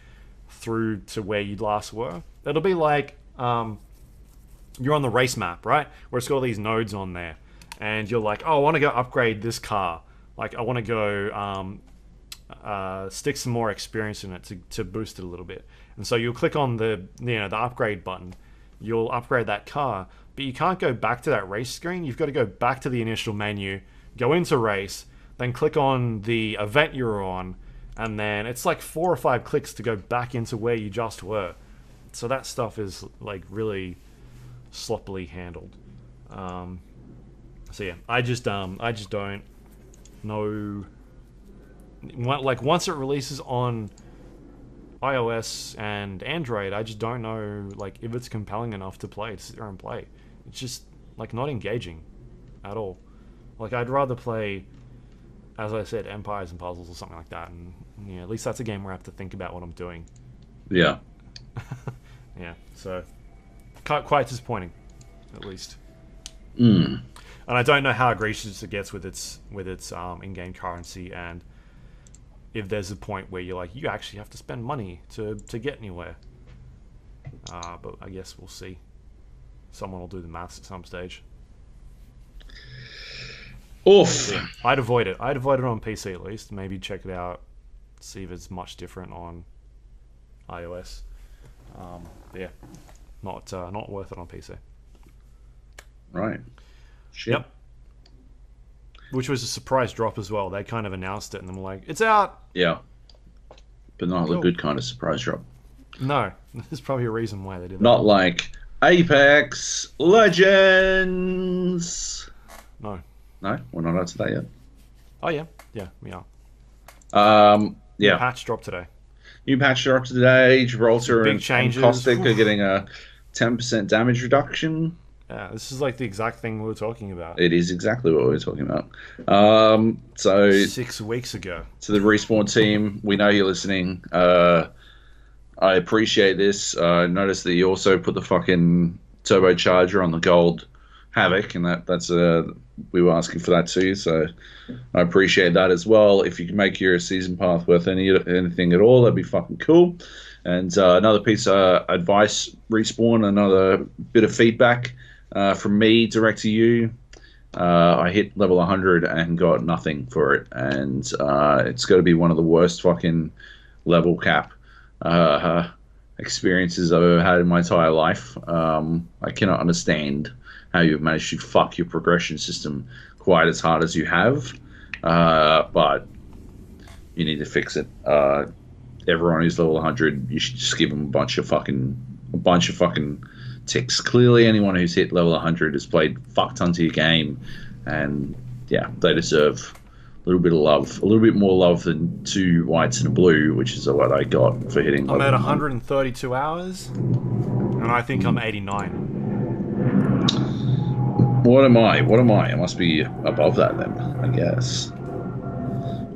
S1: through to where you last were. It'll be like you're on the race map, right? Where it's got all these nodes on there, and you're like, oh, I want to go upgrade this car. Like, I want to go stick some more experience in it to boost it a little bit. And so you'll click on the upgrade button. You'll upgrade that car, but you can't go back to that race screen. You've got to go back to the initial menu, go into race, then click on the event you're on, and then it's like 4 or 5 clicks to go back into where you just were. So that stuff is, like, really sloppily handled. So yeah, I just don't know. Like, once it releases on iOS and Android, I just don't know, like, if it's compelling enough to sit there and play. It's just, like, not engaging at all. Like, I'd rather play, as I said, Empires and Puzzles or something like that, and at least that's a game where I have to think about what I'm doing.
S2: Yeah.
S1: Yeah, so quite disappointing, at least.
S2: Mm.
S1: And I don't know how egregious it gets with its in-game currency, and if there's a point where you're like, you actually have to spend money to get anywhere. But I guess we'll see. Someone will do the maths at some stage.
S2: Oof.
S1: Yeah, I'd avoid it. I'd avoid it on PC at least. Maybe check it out, see if it's much different on iOS. Yeah, not worth it on PC.
S2: Right. Shit.
S1: Yep. Which was a surprise drop as well. They kind of announced it and then were like, it's out!
S2: Yeah. But not
S1: Cool.
S2: a good kind of surprise drop.
S1: No. There's probably a reason why they did that.
S2: Not like Apex Legends.
S1: No.
S2: No, we're not up to that yet.
S1: Oh, yeah. Yeah, we are.
S2: Yeah.
S1: Patch dropped today.
S2: New patch dropped today. Gibraltar
S1: Big
S2: and
S1: changes.
S2: Caustic are getting a 10% damage reduction.
S1: Yeah, this is like the exact thing we were talking about.
S2: It is exactly what we were talking about. So
S1: 6 weeks ago.
S2: to the Respawn team, we know you're listening. I appreciate this. I noticed that you also put the fucking turbocharger on the gold Havoc, and that's we were asking for that too. So I appreciate that as well. If you can make your season path worth anything at all, that'd be fucking cool. And another piece of advice, Respawn, another bit of feedback from me direct to you. I hit level 100 and got nothing for it, and it's got to be one of the worst fucking level cap experiences I've ever had in my entire life. I cannot understand how you've managed to fuck your progression system quite as hard as you have, but you need to fix it. Everyone who's level 100, you should just give them a bunch of fucking ticks. Clearly, anyone who's hit level 100 has played fuck tons of your game, and yeah, they deserve a little bit of love, a little bit more love than 2 whites and a blue, which is what I got for hitting.
S1: I'm at 132 hours, and I think I'm 89.
S2: What am I? I must be above that then, I guess.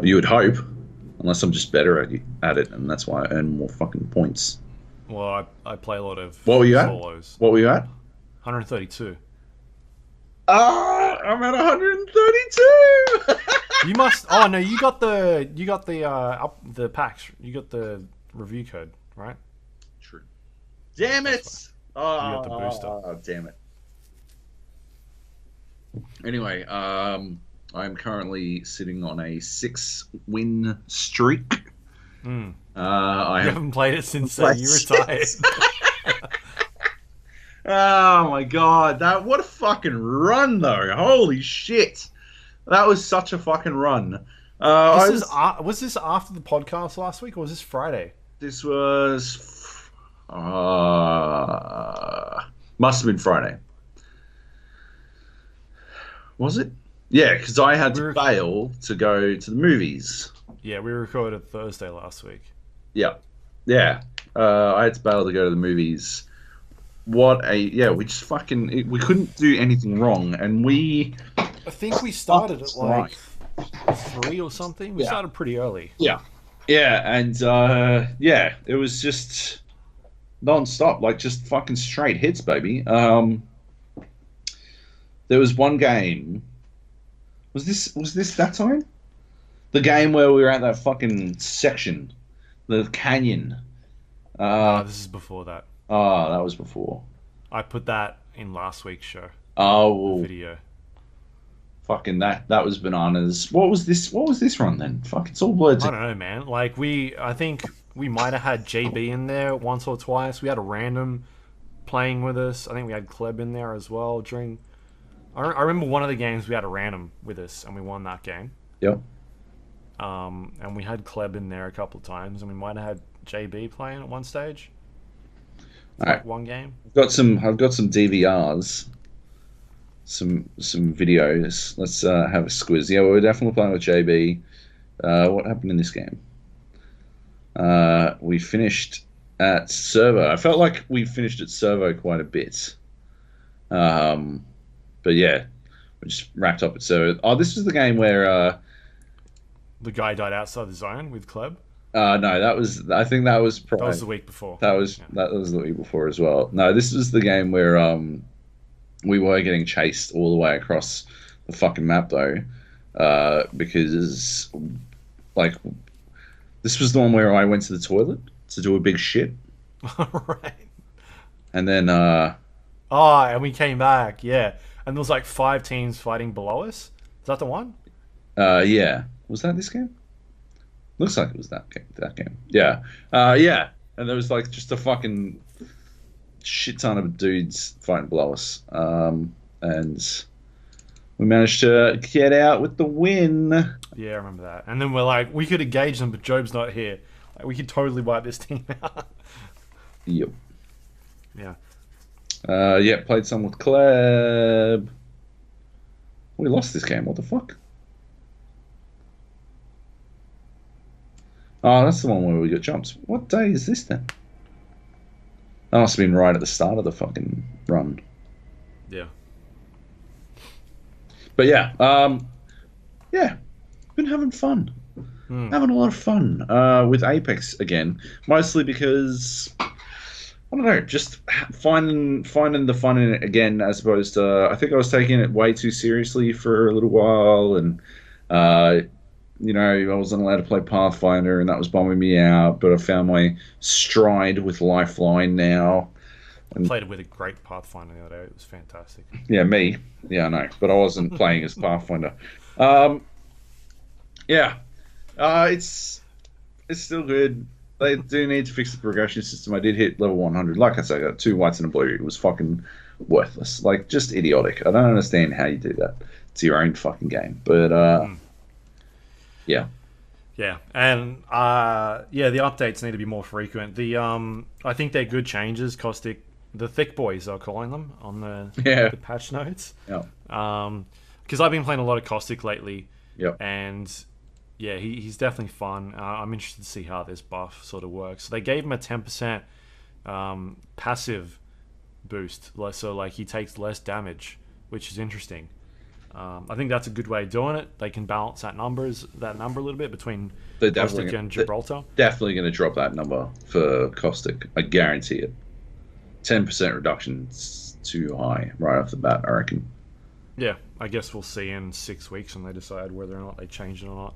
S2: You would hope, unless I'm just better at it, and that's why I earn more fucking points.
S1: Well, I play a lot of
S2: What were you at?
S1: solos.
S2: What were you at?
S1: 132.
S2: I'm at 132.
S1: You must. Oh no, you got the packs. You got the review code, right?
S2: True. Damn it! Oh,
S1: You got the booster.
S2: Damn it. Anyway, I'm currently sitting on a 6-win streak.
S1: Mm.
S2: I
S1: You haven't played it since you retired.
S2: Oh my god, what a fucking run though! Holy shit, that was such a fucking run.
S1: Was this after the podcast last week, or was this Friday?
S2: This was must have been Friday. Was it? Yeah, because I had to bail to go to the movies.
S1: Yeah, we recorded Thursday last week.
S2: Yeah. I had to bail to go to the movies. We just fucking we couldn't do anything wrong, and
S1: I think we started at like 3 or something. We started pretty early.
S2: Yeah, and it was just non-stop, like just fucking straight hits, baby. There was one game. Was this that time? The game where we were at that fucking section, the canyon.
S1: This is before that.
S2: Oh, that was before.
S1: I put that in last week's show.
S2: Oh,
S1: video.
S2: Fucking that was bananas. What was this run then? Fuck, it's all blurred.
S1: I don't know, man. Like I think we might have had JB in there once or twice. We had a random playing with us. I think we had Kleb in there as well during. I remember one of the games we had a random with us and we won that game.
S2: Yep.
S1: And we had Kleb in there a couple of times, and we might have had JB playing at one stage. Like one game.
S2: I've got some DVRs, some videos. Let's have a squiz. Yeah, we're definitely playing with JB. What happened in this game? We finished at Servo. I felt like we finished at Servo quite a bit. But yeah, we just wrapped up at Servo. Oh, this was the game where
S1: the guy died outside the zone with Kleb.
S2: No, I think that was probably...
S1: That was the week before.
S2: That was the week before as well. No, this was the game where we were getting chased all the way across the fucking map though, because like this was the one where I went to the toilet to do a big shit.
S1: Right.
S2: And then
S1: and we came back, yeah. And there was like 5 teams fighting below us. Is that the one?
S2: Yeah. Was that this game? Looks like it was that game. Yeah. Yeah. And there was like just a fucking shit ton of dudes fighting below us. And we managed to get out with the win.
S1: Yeah, I remember that. And then we're like, we could engage them, but Job's not here. Like, we could totally wipe this team out.
S2: Yep.
S1: Yeah.
S2: Played some with Kleb. We lost this game. What the fuck? Oh, that's the one where we got jumps. What day is this then? That must have been right at the start of the fucking run.
S1: Yeah.
S2: But yeah, been having fun. Having a lot of fun with Apex again. Mostly because, I don't know, just finding the fun in it again, as opposed to, I think I was taking it way too seriously for a little while, and I wasn't allowed to play Pathfinder, and that was bumming me out. But I found my stride with Lifeline now.
S1: I played with a great Pathfinder the other day. It was fantastic.
S2: Yeah, me. Yeah, I know, but I wasn't playing as Pathfinder. It's still good. They do need to fix the progression system. I did hit level 100. Like I said, I got 2 whites and a blue. It was fucking worthless. Like, just idiotic. I don't understand how you do that. It's your own fucking game. But, yeah.
S1: Yeah, and the updates need to be more frequent. I think they're good changes. Caustic, the Thicc boys are calling them on the patch notes.
S2: Yeah.
S1: Because I've been playing a lot of Caustic lately.
S2: Yeah.
S1: And yeah, he's definitely fun. I'm interested to see how this buff sort of works. So they gave him a 10% passive boost, so like he takes less damage, which is interesting. I think that's a good way of doing it. They can balance that number a little bit between Caustic and Gibraltar.
S2: Definitely going to drop that number for Caustic. I guarantee it. 10% reduction is too high right off the bat, I reckon.
S1: Yeah, I guess we'll see in 6 weeks when they decide whether or not they change it or not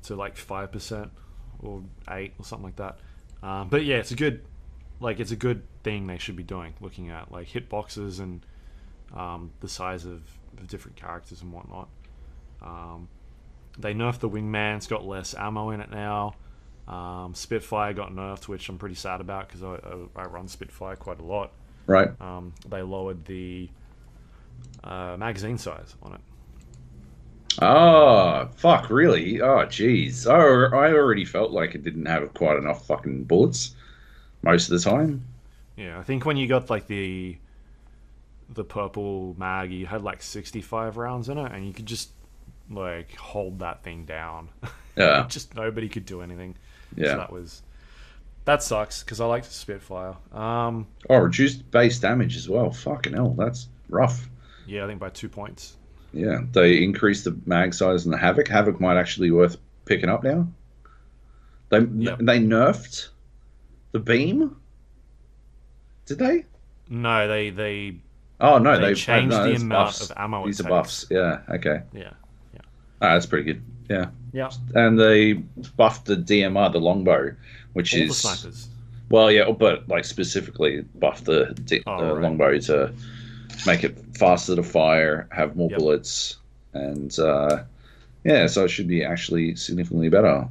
S1: to like 5% or 8 or something like that. But yeah, it's a good thing they should be doing. Looking at like hitboxes and the size of different characters and whatnot. They nerfed the wingman; it's got less ammo in it now. Spitfire got nerfed, which I'm pretty sad about because I run Spitfire quite a lot.
S2: Right.
S1: They lowered the magazine size on it.
S2: Oh, fuck, really? Oh, jeez. Oh, I already felt like it didn't have quite enough fucking bullets most of the time.
S1: Yeah, I think when you got like the purple mag, you had like 65 rounds in it, and you could just like hold that thing down.
S2: Yeah.
S1: Just nobody could do anything.
S2: Yeah.
S1: So that sucks because I liked Spitfire.
S2: Oh, reduced base damage as well. Fucking hell, that's rough.
S1: Yeah, I think by 2 points.
S2: Yeah, they increased the mag size and the Havoc. Havoc might actually be worth picking up now. They nerfed the beam. Did they?
S1: No, they
S2: Oh no,
S1: they changed the amount
S2: buffs.
S1: of ammo.
S2: These are buffs. Yeah. Okay.
S1: Yeah.
S2: That's pretty good. Yeah.
S1: Yeah.
S2: And they buffed the DMR, the longbow, which
S1: All
S2: is
S1: the snipers.
S2: well, yeah, but like specifically buffed the
S1: Right.
S2: longbow to make it faster to fire, have more bullets, and yeah, so it should be actually significantly better.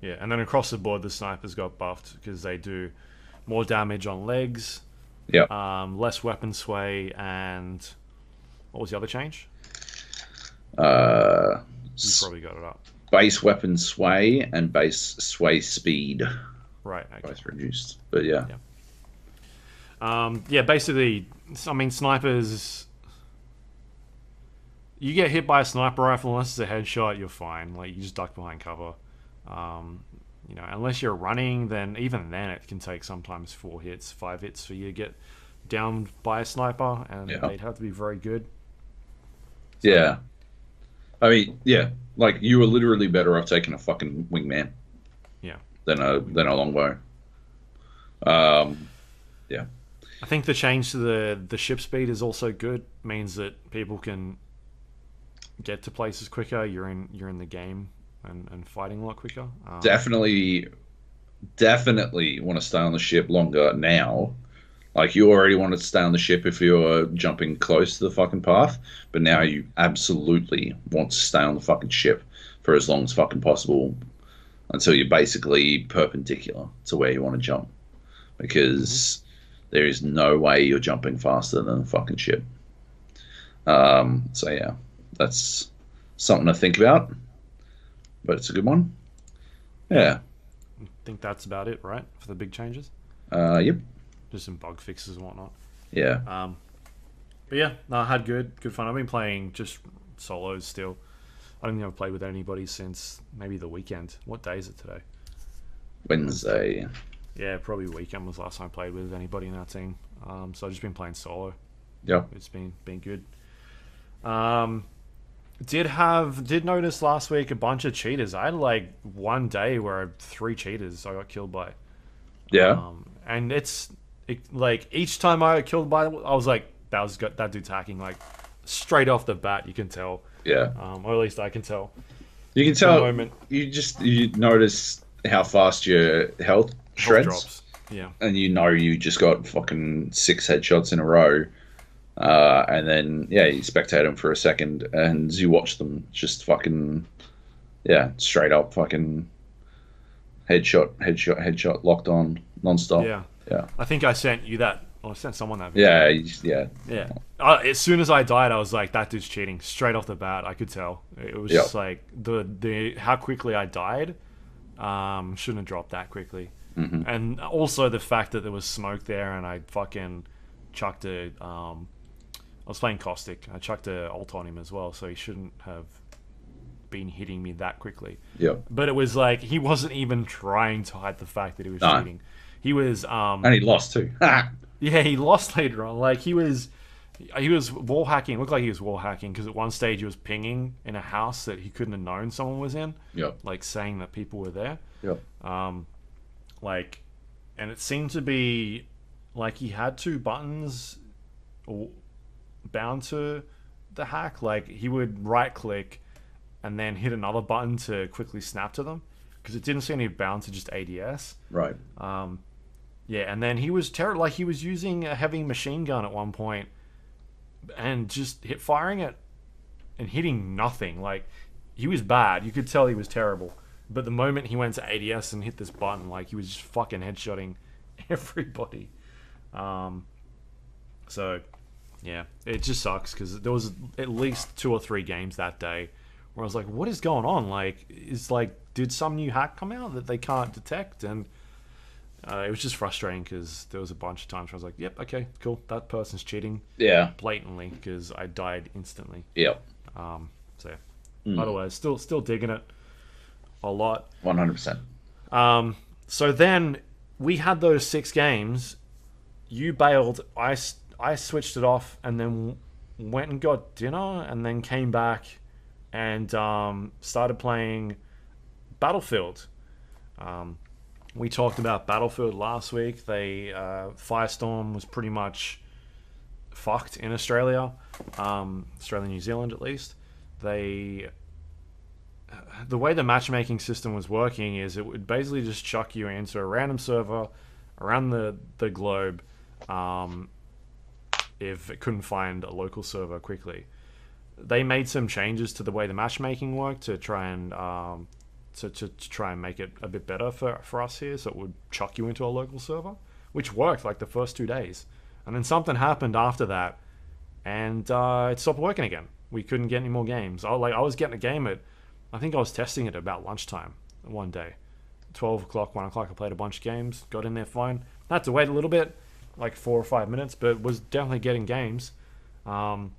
S1: Yeah, and then across the board, the snipers got buffed because they do more damage on legs.
S2: Yeah.
S1: Less weapon sway, and what was the other change? You probably got it up.
S2: Base weapon sway and base sway speed.
S1: Right. Okay.
S2: Both reduced, but yeah.
S1: Yeah, basically, I mean, snipers. You get hit by a sniper rifle, unless it's a headshot, you're fine. Like, you just duck behind cover. Unless you're running, then even then it can take sometimes 4 hits, 5 hits for you to get downed by a sniper, and they'd have to be very good. So,
S2: yeah. I mean, yeah, like you were literally better off taking a fucking wingman.
S1: Yeah.
S2: Than a longbow. Yeah.
S1: I think the change to the ship speed is also good. Means that people can get to places quicker. You're in the game and fighting a lot quicker.
S2: Definitely want to stay on the ship longer now. Like, you already wanted to stay on the ship if you were jumping close to the fucking path, but now you absolutely want to stay on the fucking ship for as long as fucking possible until you're basically perpendicular to where you want to jump, because there is no way you're jumping faster than the fucking ship. So yeah, that's something to think about, but it's a good one. Yeah.
S1: I think that's about it, right, for the big changes?
S2: Yep.
S1: Just some bug fixes and whatnot.
S2: Yeah.
S1: But yeah, no, I had good fun. I've been playing just solos still. I don't think I've played with anybody since maybe the weekend. What day is it today?
S2: Wednesday.
S1: Yeah, probably weekend was the last time I played with anybody in our team. So I've just been playing solo.
S2: Yeah.
S1: It's been good. Did notice last week a bunch of cheaters. I had like one day where I had 3 cheaters I got killed by.
S2: Yeah.
S1: And like each time I got killed by, I was like, that dude's hacking. Like straight off the bat, you can tell.
S2: Yeah.
S1: Or at least I can tell.
S2: You can tell. You notice how fast your health shreds.
S1: Drops. Yeah.
S2: And you just got fucking 6 headshots in a row. And then, you spectate them for a second and you watch them just fucking, straight up fucking headshot, locked on, non-stop.
S1: Yeah.
S2: Yeah.
S1: I think I sent you that, or I sent someone that video.
S2: Yeah.
S1: As soon as I died, I was like, that dude's cheating. Straight off the bat, I could tell. It was just like, the how quickly I died, shouldn't have dropped that quickly.
S2: Mm-hmm.
S1: And also the fact that there was smoke there and I fucking chucked I was playing Caustic. I chucked a ult on him as well, so he shouldn't have been hitting me that quickly.
S2: Yeah.
S1: But it was like he wasn't even trying to hide the fact that he was cheating. He was
S2: and he lost too.
S1: Yeah, he lost later on. Like he was wall hacking. It looked like he was wall hacking because at one stage he was pinging in a house that he couldn't have known someone was in.
S2: Yep.
S1: Like saying that people were there.
S2: Yep.
S1: And it seemed to be like he had 2 buttons bound to the hack. Like, he would right click and then hit another button to quickly snap to them because it didn't seem to bound to just ADS.
S2: Right.
S1: Yeah, and then he was terrible. Like, he was using a heavy machine gun at one point and just hit firing it and hitting nothing. Like, he was bad. You could tell he was terrible. But the moment he went to ADS and hit this button, like, he was just fucking headshotting everybody. So, yeah, it just sucks because there was at least 2 or 3 games that day where I was like, what is going on? Like, did some new hack come out that they can't detect? And it was just frustrating because there was a bunch of times where I was like, yep, okay, cool, that person's cheating.
S2: Yeah.
S1: Blatantly, because I died instantly.
S2: Yep.
S1: So, otherwise, still digging it a lot.
S2: 100%.
S1: So then we had those 6 games. You bailed. I switched it off and then went and got dinner and then came back and started playing Battlefield. We talked about Battlefield last week. Firestorm was pretty much fucked in Australia, Australia, New Zealand at least. The way the matchmaking system was working is it would basically just chuck you into a random server around the globe if it couldn't find a local server quickly. They made some changes to the way the matchmaking worked to try and to try and make it a bit better for us here, so it would chuck you into a local server, which worked like the first 2 days. And then something happened after that, and it stopped working again. We couldn't get any more games. I was getting a game I think I was testing it at about lunchtime one day. 12 o'clock, 1 o'clock, I played a bunch of games, got in there fine. I had to wait a little bit, like 4 or 5 minutes, but was definitely getting games. And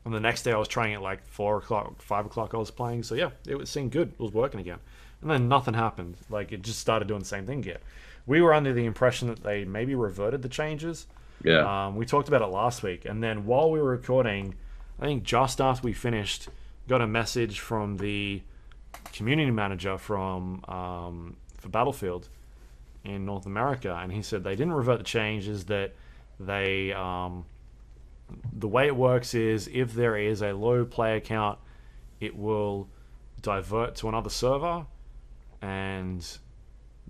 S1: the next day I was trying it like 4 o'clock, 5 o'clock I was playing. So yeah, it seemed good. It was working again. And then nothing happened. Like, it just started doing the same thing again. We were under the impression that they maybe reverted the changes.
S2: Yeah.
S1: We talked about it last week. And then while we were recording, I think just after we finished, got a message from the community manager for Battlefield in North America, and he said they didn't revert the changes, that they the way it works is if there is a low player count, it will divert to another server, and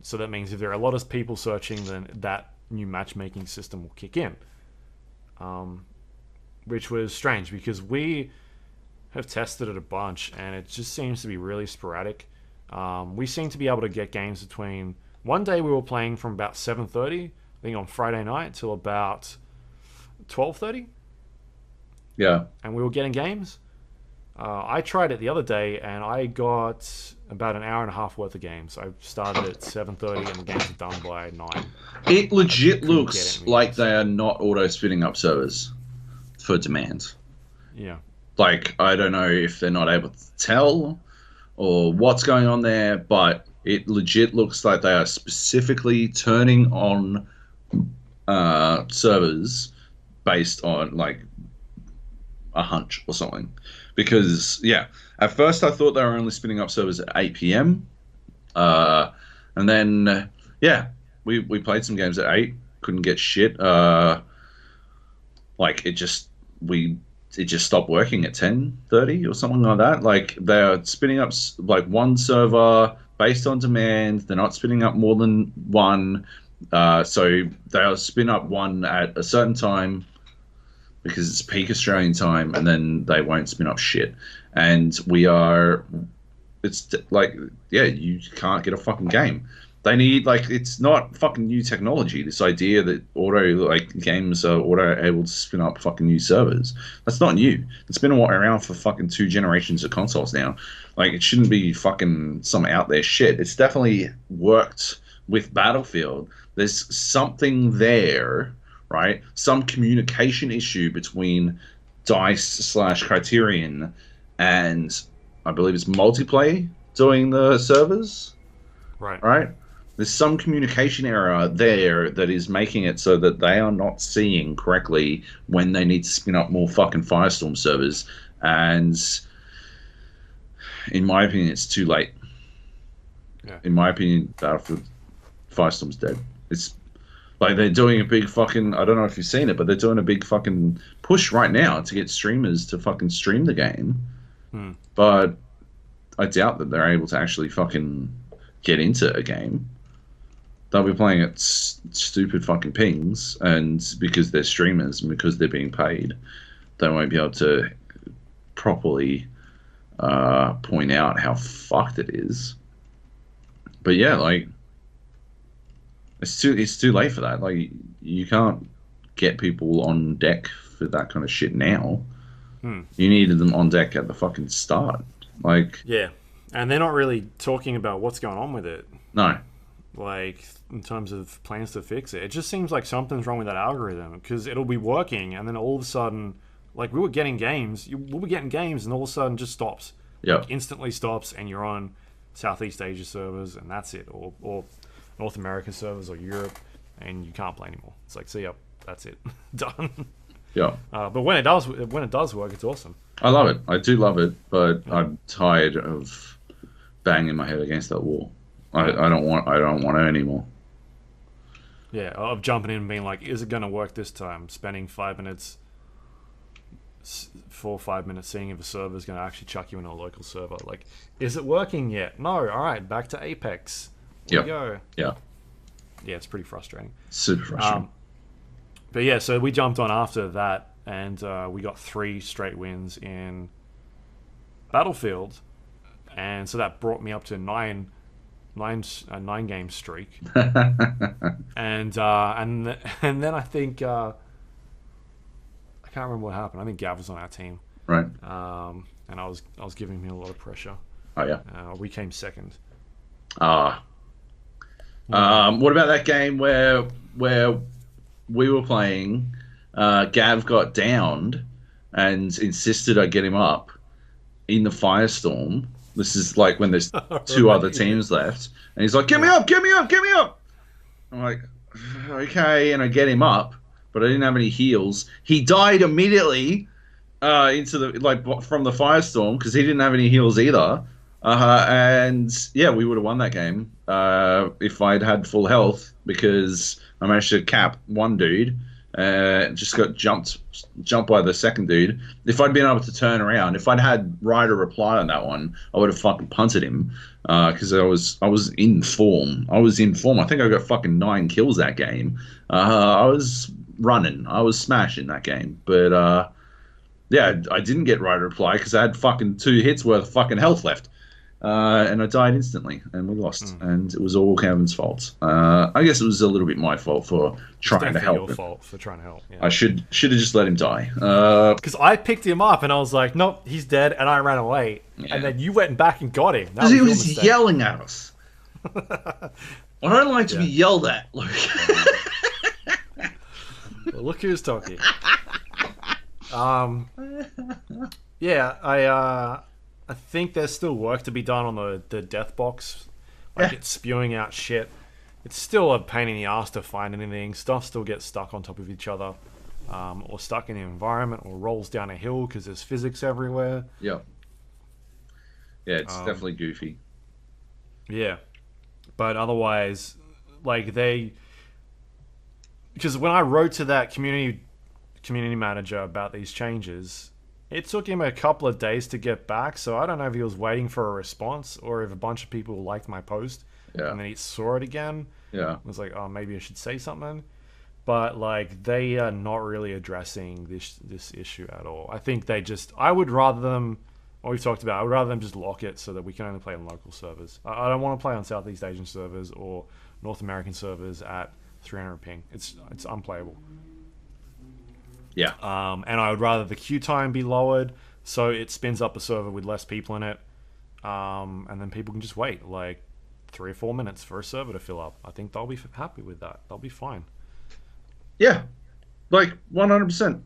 S1: so that means if there are a lot of people searching, then that new matchmaking system will kick in, which was strange because we have tested it a bunch and it just seems to be really sporadic. We seem to be able to get games between... One day we were playing from about 7:30, I think on Friday night, till about 12:30.
S2: Yeah.
S1: And we were getting games. I tried it the other day and I got about an hour and a half worth of games. I started at 7:30 and the games are done by 9.
S2: It legit looks like they are not auto-spinning up servers for demand.
S1: Yeah.
S2: Like, I don't know if they're not able to tell or what's going on there, but it legit looks like they are specifically turning on servers based on, like, a hunch or something. Because, yeah, at first I thought they were only spinning up servers at 8 p.m. And then, yeah, we played some games at 8, couldn't get shit. Like, it just stopped working at 10:30 or something like that. Like, they're spinning up like one server based on demand. They're not spinning up more than one. So they'll spin up one at a certain time because it's peak Australian time, and then they won't spin up shit. And it's like, yeah, you can't get a fucking game. They need, like, it's not fucking new technology, this idea that games are auto able to spin up fucking new servers. That's not new. It's been around for fucking 2 generations of consoles now. Like, it shouldn't be fucking some out there shit. It's definitely worked with Battlefield. There's something there, right? Some communication issue between DICE/Criterion and I believe it's Multiplay doing the servers.
S1: Right.
S2: Right? There's some communication error there that is making it so that they are not seeing correctly when they need to spin up more fucking Firestorm servers. And in my opinion, it's too late.
S1: Yeah.
S2: In my opinion, Battlefield Firestorm's dead. Like they're doing a big fucking, I don't know if you've seen it, but they're doing a big fucking push right now to get streamers to fucking stream the game. But I doubt that they're able to actually fucking get into a game. They'll be playing at stupid fucking pings, and because they're streamers and because they're being paid, they won't be able to properly point out how fucked it is. But yeah, like it's too late for that. Like you can't get people on deck for that kind of shit now. You needed them on deck at the fucking start. Like
S1: yeah, and they're not really talking about what's going on with it.
S2: No,
S1: like in terms of plans to fix it. It just seems like something's wrong with that algorithm because it'll be working, and then all of a sudden, like we'll be getting games, and all of a sudden just stops.
S2: Yeah,
S1: like, instantly stops, and you're on Southeast Asia servers, and that's it, or North American servers or Europe, and you can't play anymore. It's like, see ya, that's it, done.
S2: Yeah.
S1: But when it does work, it's awesome.
S2: I love it. I do love it, but I'm tired of banging my head against that wall. I don't want it anymore.
S1: Yeah, of jumping in and being like, is it going to work this time? Spending 4 or 5 minutes seeing if a server's going to actually chuck you in a local server. Like, is it working yet? No. All right, back to Apex. Here we go.
S2: Yeah.
S1: Yeah, it's pretty frustrating.
S2: Super frustrating.
S1: But yeah, so we jumped on after that, and we got 3 straight wins in Battlefield, and so that brought me up to a 9-game streak. and then I think I can't remember what happened. I think Gav was on our team,
S2: right?
S1: And I was giving him a lot of pressure.
S2: Oh yeah.
S1: We came second.
S2: What about that game where we were playing? Gav got downed and insisted I get him up in the firestorm. This is like when there's 2 other teams left, and he's like, "Get me up, get me up, get me up." I'm like, "Okay," and I get him up, but I didn't have any heals. He died immediately into the from the firestorm because he didn't have any heals either. And yeah, we would have won that game if I'd had full health, because I managed to cap one dude. Just got jumped by the second dude. If I'd been able to turn around, if I'd had Ryder reply on that one, I would have fucking punted him because I was in form. I think I got fucking 9 kills that game. I was running. I was smashing that game. But yeah, I didn't get Ryder reply because I had fucking 2 hits worth of fucking health left. And I died instantly, and we lost, and it was all Kevin's fault. I guess it was a little bit my fault for trying to help.
S1: Your fault for trying to help. Yeah.
S2: I should have just let him die.
S1: Because I picked him up, and I was like, "Nope, he's dead," and I ran away. Yeah. And then you went back and got him.
S2: Because he was yelling at us. I don't like to be yelled at, Luke.
S1: Well, look who's talking. Yeah, I think there's still work to be done on the death box. Like, it's spewing out shit. It's still a pain in the ass to find anything. Stuff still gets stuck on top of each other, or stuck in the environment, or rolls down a hill because there's physics everywhere.
S2: Yeah. Yeah, it's definitely goofy.
S1: Yeah. But otherwise, like, because when I wrote to that community manager about these changes, it took him a couple of days to get back, so I don't know if he was waiting for a response or if a bunch of people liked my post and then he saw it again.
S2: Yeah.
S1: I was like, oh, maybe I should say something. But, like, they are not really addressing this issue at all. I think I would rather them, what we've talked about, I would rather them just lock it so that we can only play on local servers. I don't want to play on Southeast Asian servers or North American servers at 300 ping. It's unplayable.
S2: Yeah.
S1: And I would rather the queue time be lowered so it spins up a server with less people in it. And then people can just wait like 3 or 4 minutes for a server to fill up. I think they'll be happy with that. They'll be fine.
S2: Yeah. Like 100%.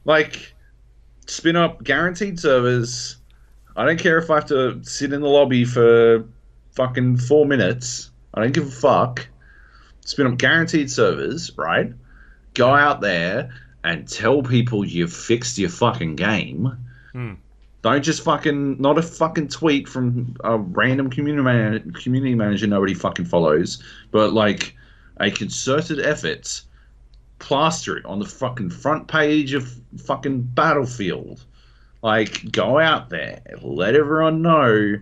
S2: Like, spin up guaranteed servers. I don't care if I have to sit in the lobby for fucking 4 minutes. I don't give a fuck. Spin up guaranteed servers, right? Go out there and tell people you've fixed your fucking game. Don't just not a fucking tweet from a random community manager nobody fucking follows, but like a concerted effort, plaster it on the fucking front page of fucking Battlefield. Like, go out there, let everyone know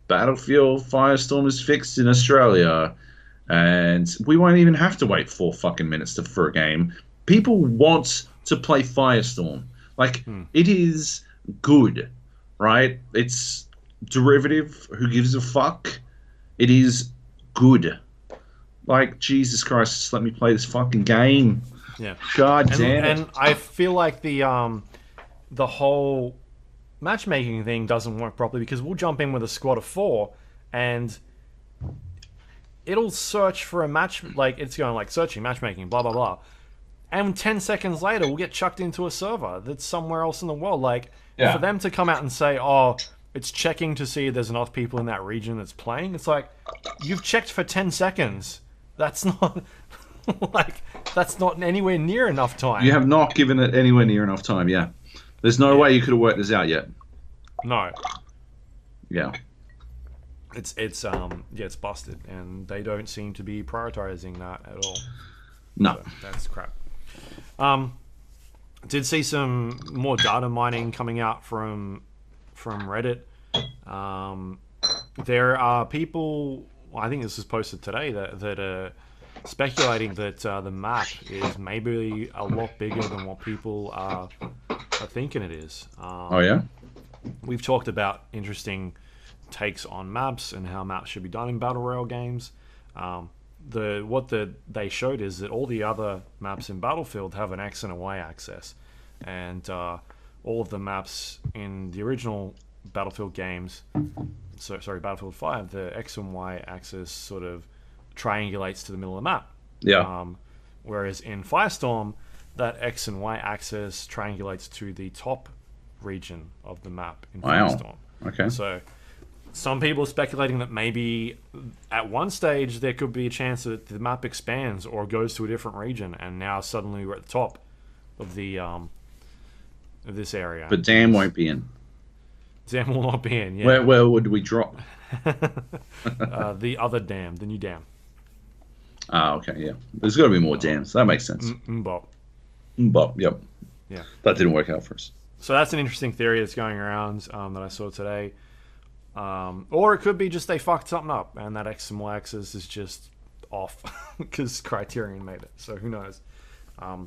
S2: Battlefield Firestorm is fixed in Australia, and we won't even have to wait 4 fucking minutes for a game. People want to play Firestorm. Like, it is good, right? It's derivative. Who gives a fuck? It is good. Like, Jesus Christ, just let me play this fucking game.
S1: Yeah.
S2: God damn it.
S1: And I feel like the whole matchmaking thing doesn't work properly because we'll jump in with a squad of 4 and it'll search for a match, like it's going like searching, matchmaking, blah blah blah, and 10 seconds later we'll get chucked into a server that's somewhere else in the world. Like, for them to come out and say, oh, it's checking to see if there's enough people in that region that's playing, it's like, you've checked for 10 seconds. That's not like, that's not anywhere near enough time.
S2: You have not given it anywhere near enough time, yeah. There's no way you could have worked this out yet.
S1: No.
S2: Yeah.
S1: It's busted, and they don't seem to be prioritizing that at all.
S2: No.
S1: So that's crap. Did see some more data mining coming out from Reddit. There are people, I think this was posted today, that are speculating that the map is maybe a lot bigger than what people are thinking it is.
S2: Oh, yeah?
S1: We've talked about interesting takes on maps and how maps should be done in Battle Royale games. They showed is that all the other maps in Battlefield have an X and a Y axis. And all of the maps in the original Battlefield games, Battlefield 5, the X and Y axis sort of triangulates to the middle of the map.
S2: Yeah.
S1: Whereas in Firestorm, that X and Y axis triangulates to the top region of the map in Firestorm.
S2: Okay.
S1: So some people are speculating that maybe at one stage there could be a chance that the map expands or goes to a different region, and now suddenly we're at the top of the of this area.
S2: But Dam won't be in.
S1: Dam will not be in. Yeah.
S2: Where would we drop?
S1: The other dam, the new dam.
S2: Ah, okay, yeah. There's got to be more dams. That makes sense.
S1: Mbop.
S2: Mbop, yep.
S1: Yeah.
S2: That didn't work out for us.
S1: So that's an interesting theory that's going around that I saw today. Or it could be just they fucked something up and that X and Y axis is just off because Criterion made it. So who knows? A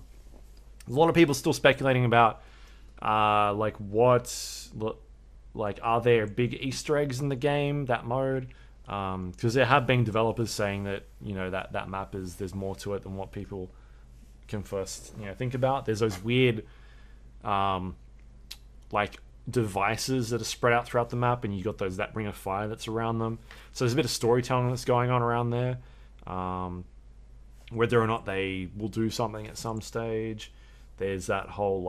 S1: lot of people still speculating about are there big Easter eggs in the game, that mode? Because there have been developers saying that, you know, that map there's more to it than what people can first, think about. There's those weird devices that are spread out throughout the map, and you got that ring of fire that's around them. So there's a bit of storytelling that's going on around there. Whether or not they will do something at some stage. There's that whole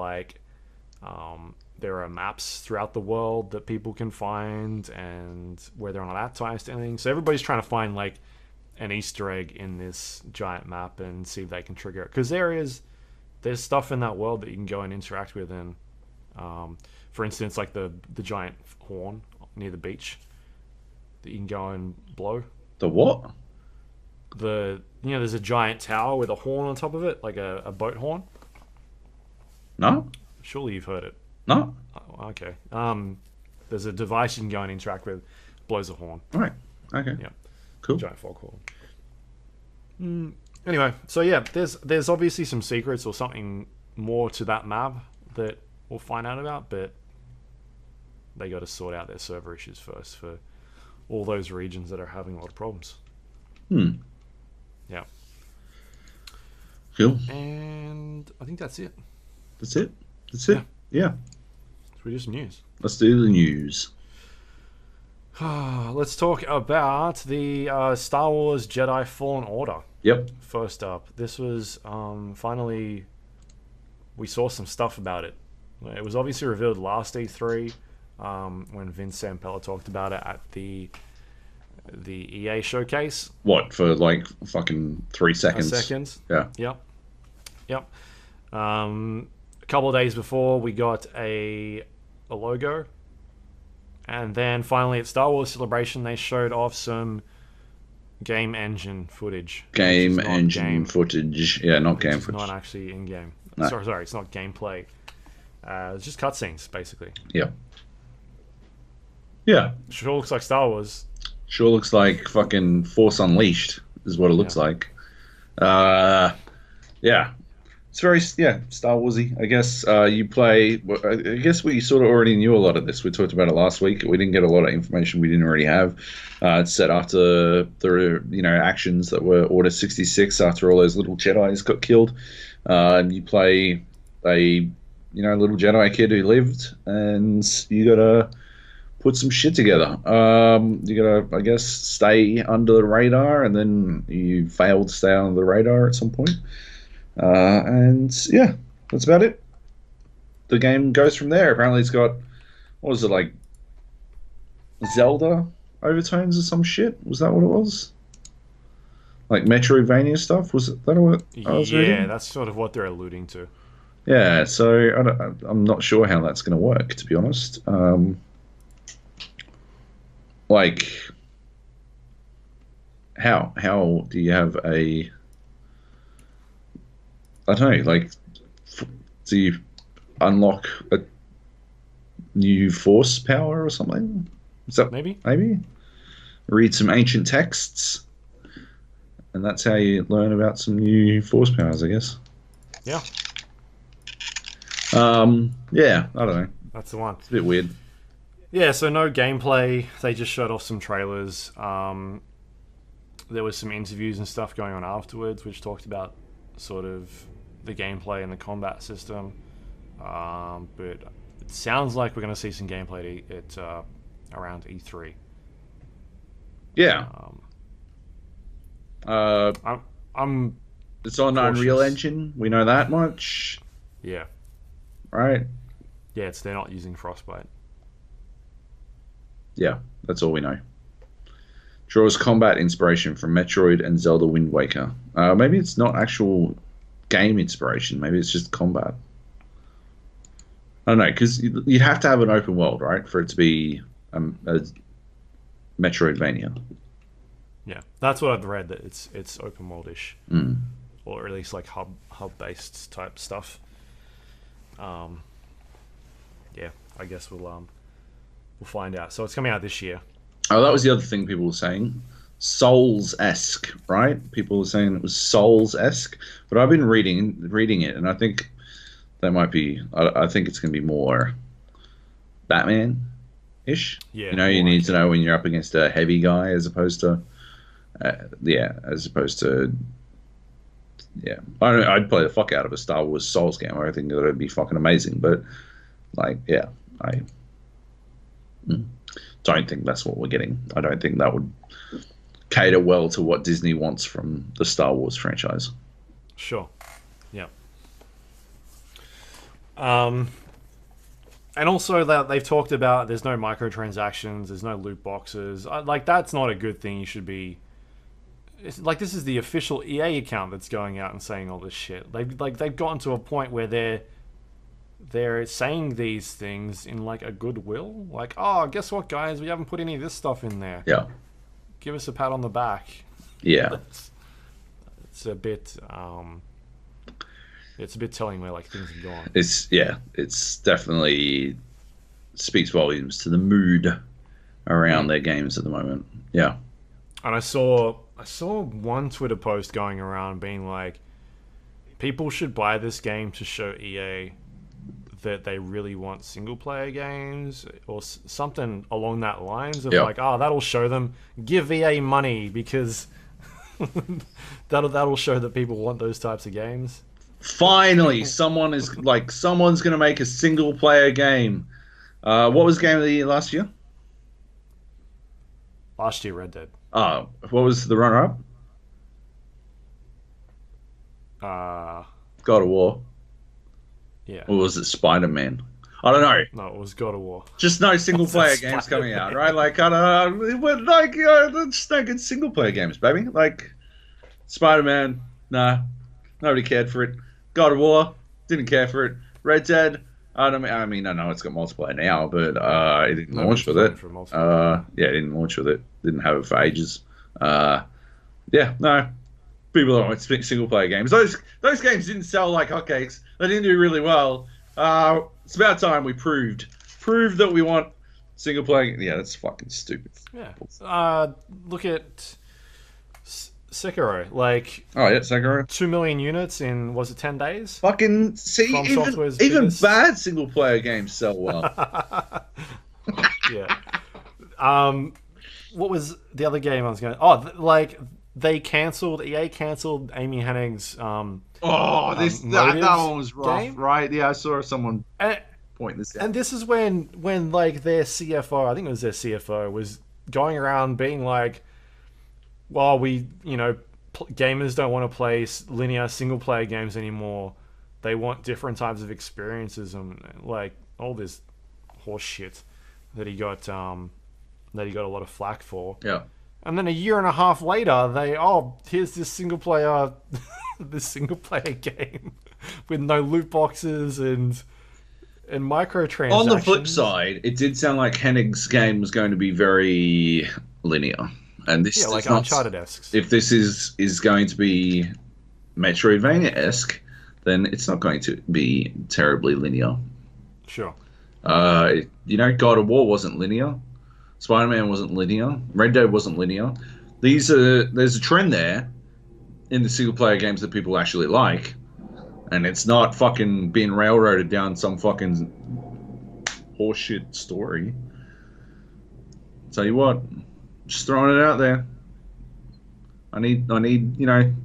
S1: there are maps throughout the world that people can find, and whether or not that ties to anything. So everybody's trying to find an Easter egg in this giant map and see if they can trigger it. Because there's stuff in that world that you can go and interact with, and for instance, like the giant horn near the beach that you can go and blow.
S2: The what?
S1: There's a giant tower with a horn on top of it, like a boat horn.
S2: No.
S1: Surely you've heard it.
S2: No.
S1: Oh, okay. There's a device you can go and interact with, blows a horn.
S2: All right. Okay.
S1: Yeah.
S2: Cool.
S1: Giant foghorn. Anyway, so yeah, there's obviously some secrets or something more to that map that we'll find out about, but they got to sort out their server issues first for all those regions that are having a lot of problems. Yeah.
S2: Cool.
S1: And I think that's it.
S2: That's it? That's it? Yeah.
S1: Should we do some news?
S2: Let's do the news.
S1: Let's talk about the Star Wars Jedi Fallen Order.
S2: Yep.
S1: First up, this was finally, we saw some stuff about it. It was obviously revealed last E3 when Vince Zampella talked about it at the EA showcase.
S2: What, for fucking 3 seconds? Yeah.
S1: Yep. A couple of days before, we got a logo. And then finally at Star Wars Celebration, they showed off some game engine footage.
S2: Game engine footage. Yeah, not game footage.
S1: It's not actually in game.
S2: No.
S1: Sorry, it's not gameplay. It's just cutscenes, basically.
S2: Yeah. Yeah.
S1: Sure looks like Star Wars.
S2: Sure looks like fucking Force Unleashed is what it looks like. Yeah. It's very, Star Warsy, I guess. You play, I guess we sort of already knew a lot of this. We talked about it last week. We didn't get a lot of information we didn't already have. It's set after the, actions that were Order 66 after all those little Jedis got killed. You play a, little Jedi kid who lived, and you gotta put some shit together. You gotta, I guess, stay under the radar, and then you fail to stay under the radar at some point. And yeah, that's about it. The game goes from there. Apparently it's got, what was it, like Zelda overtones or some shit? Was that what it was? Like Metroidvania stuff? Was that what I was reading?
S1: Yeah, that's sort of what they're alluding to.
S2: Yeah, so I'm not sure how that's going to work, to be honest. Like, how do you have a... I don't know, like, do you unlock a new force power or something? Is that
S1: maybe?
S2: Read some ancient texts, and that's how you learn about some new force powers, I guess.
S1: Yeah.
S2: Yeah, I don't know.
S1: That's the one.
S2: It's a bit weird.
S1: Yeah, so no gameplay. They just showed off some trailers. There was some interviews and stuff going on afterwards, which talked about sort of the gameplay and the combat system. But it sounds like we're going to see some gameplay at around E3.
S2: Yeah.
S1: I'm
S2: It's on
S1: cautious.
S2: Unreal Engine. We know that much.
S1: Yeah.
S2: Right?
S1: Yeah, they're not using Frostbite.
S2: Yeah, that's all we know. Draws combat inspiration from Metroid and Zelda Wind Waker. Maybe it's not actual game inspiration. Maybe it's just combat. I don't know, because you'd have to have an open world, right, for it to be a Metroidvania.
S1: Yeah, that's what I've read, that it's open world-ish.
S2: Mm.
S1: Or at least like hub-based type stuff. Yeah, I guess we'll find out. So it's coming out this year.
S2: Oh, that was the other thing people were saying. Souls-esque, right? People were saying it was Souls-esque, but I've been reading it, and I think that might be. I think it's going to be more Batman-ish.
S1: Yeah,
S2: you need to know when you're up against a heavy guy, as opposed to, yeah. I'd play the fuck out of a Star Wars Souls game. I think that would be fucking amazing, but like, yeah, I don't think that's what we're getting. I don't think that would cater well to what Disney wants from the Star Wars franchise.
S1: Sure. Yeah. And also that they've talked about there's no microtransactions, there's no loot boxes. Like, that's not a good thing. You should be... It's like, this is the official EA account that's going out and saying all this shit. They've gotten to a point where they're saying these things in like a goodwill. Like, oh, guess what, guys? We haven't put any of this stuff in there.
S2: Yeah.
S1: Give us a pat on the back.
S2: Yeah.
S1: It's a bit... it's a bit telling where like things have gone.
S2: It's definitely speaks volumes to the mood around their games at the moment. Yeah.
S1: And I saw one Twitter post going around being like, people should buy this game to show EA that they really want single player games, or something along that lines of like, oh, that'll show them, give EA money, because that'll show that people want those types of games.
S2: Finally, someone's gonna make a single player game. What was Game of the Year last year?
S1: Last year, Red Dead.
S2: What was the runner-up? God of War.
S1: Yeah.
S2: Or was it Spider-Man? I don't know.
S1: No, it was God of War.
S2: Just no single player games coming out, right? Like, I don't know. Just no good single player games, baby. Like, Spider-Man, nah, nobody cared for it. God of War, didn't care for it. Red Dead, I know it's got multiplayer now, but it didn't launch with it. Yeah, it didn't launch with it. Didn't have it for ages. Yeah, no. People don't want single player games. Those games didn't sell like hotcakes. They didn't do really well. It's about time we proved that we want single player. Yeah, that's fucking stupid.
S1: Yeah. Look at Sekiro. Like,
S2: Oh yeah, Sekiro.
S1: 2 million units in, was it 10 days?
S2: Fucking see,
S1: From Software's
S2: even
S1: biggest-
S2: bad single player games sell well.
S1: Yeah. What was the other game I was going? Like EA cancelled Amy Hennig's
S2: Oh, that one was rough,
S1: game?
S2: right? Yeah, I saw someone point this out.
S1: And this is when like their CFO, I think it was their CFO, was going around being like, well, gamers don't want to play linear single player games anymore. They want different types of experiences and like all this horse shit that he got a lot of flack for.
S2: Yeah.
S1: And then a year and a half later, here's this single player game with no loot boxes and microtransactions.
S2: On the flip side, it did sound like Hennig's game was going to be very linear, and this
S1: like
S2: is not
S1: Uncharted-esque.
S2: If this is going to be Metroidvania-esque, then it's not going to be terribly linear.
S1: Sure.
S2: God of War wasn't linear. Spider-Man wasn't linear. Red Dead wasn't linear. There's a trend there in the single-player games that people actually like, and it's not fucking being railroaded down some fucking horseshit story. Tell you what, just throwing it out there. I need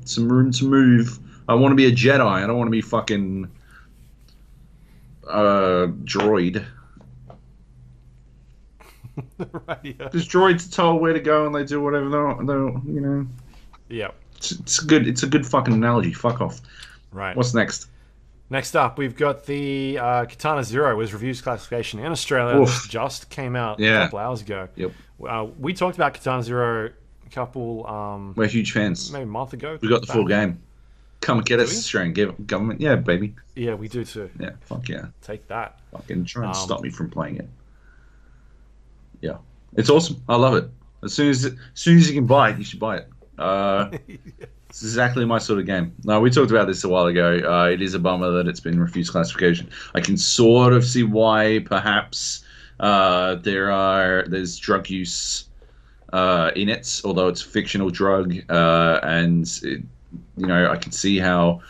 S2: some room to move. I want to be a Jedi. I don't want to be fucking droid.
S1: Right, yeah.
S2: Because droids are told where to go and they do whatever they.
S1: Yeah.
S2: It's good. It's a good fucking analogy. Fuck off.
S1: Right.
S2: What's next?
S1: Next up, we've got the Katana Zero was reviews classification in Australia. This just came out a couple hours ago.
S2: Yep.
S1: We talked about Katana Zero a couple.
S2: We're huge fans.
S1: Maybe a month ago.
S2: We got the full game. Come and get us, Australian government. Yeah, baby.
S1: Yeah, we do too.
S2: Yeah, fuck yeah.
S1: Take that.
S2: Fucking try and stop me from playing it. Yeah, it's awesome. I love it. As soon as you can buy it, you should buy it. It's exactly my sort of game. No, we talked about this a while ago. It is a bummer that it's been refused classification. I can sort of see why, perhaps there's drug use in it, although it's a fictional drug, and I can see how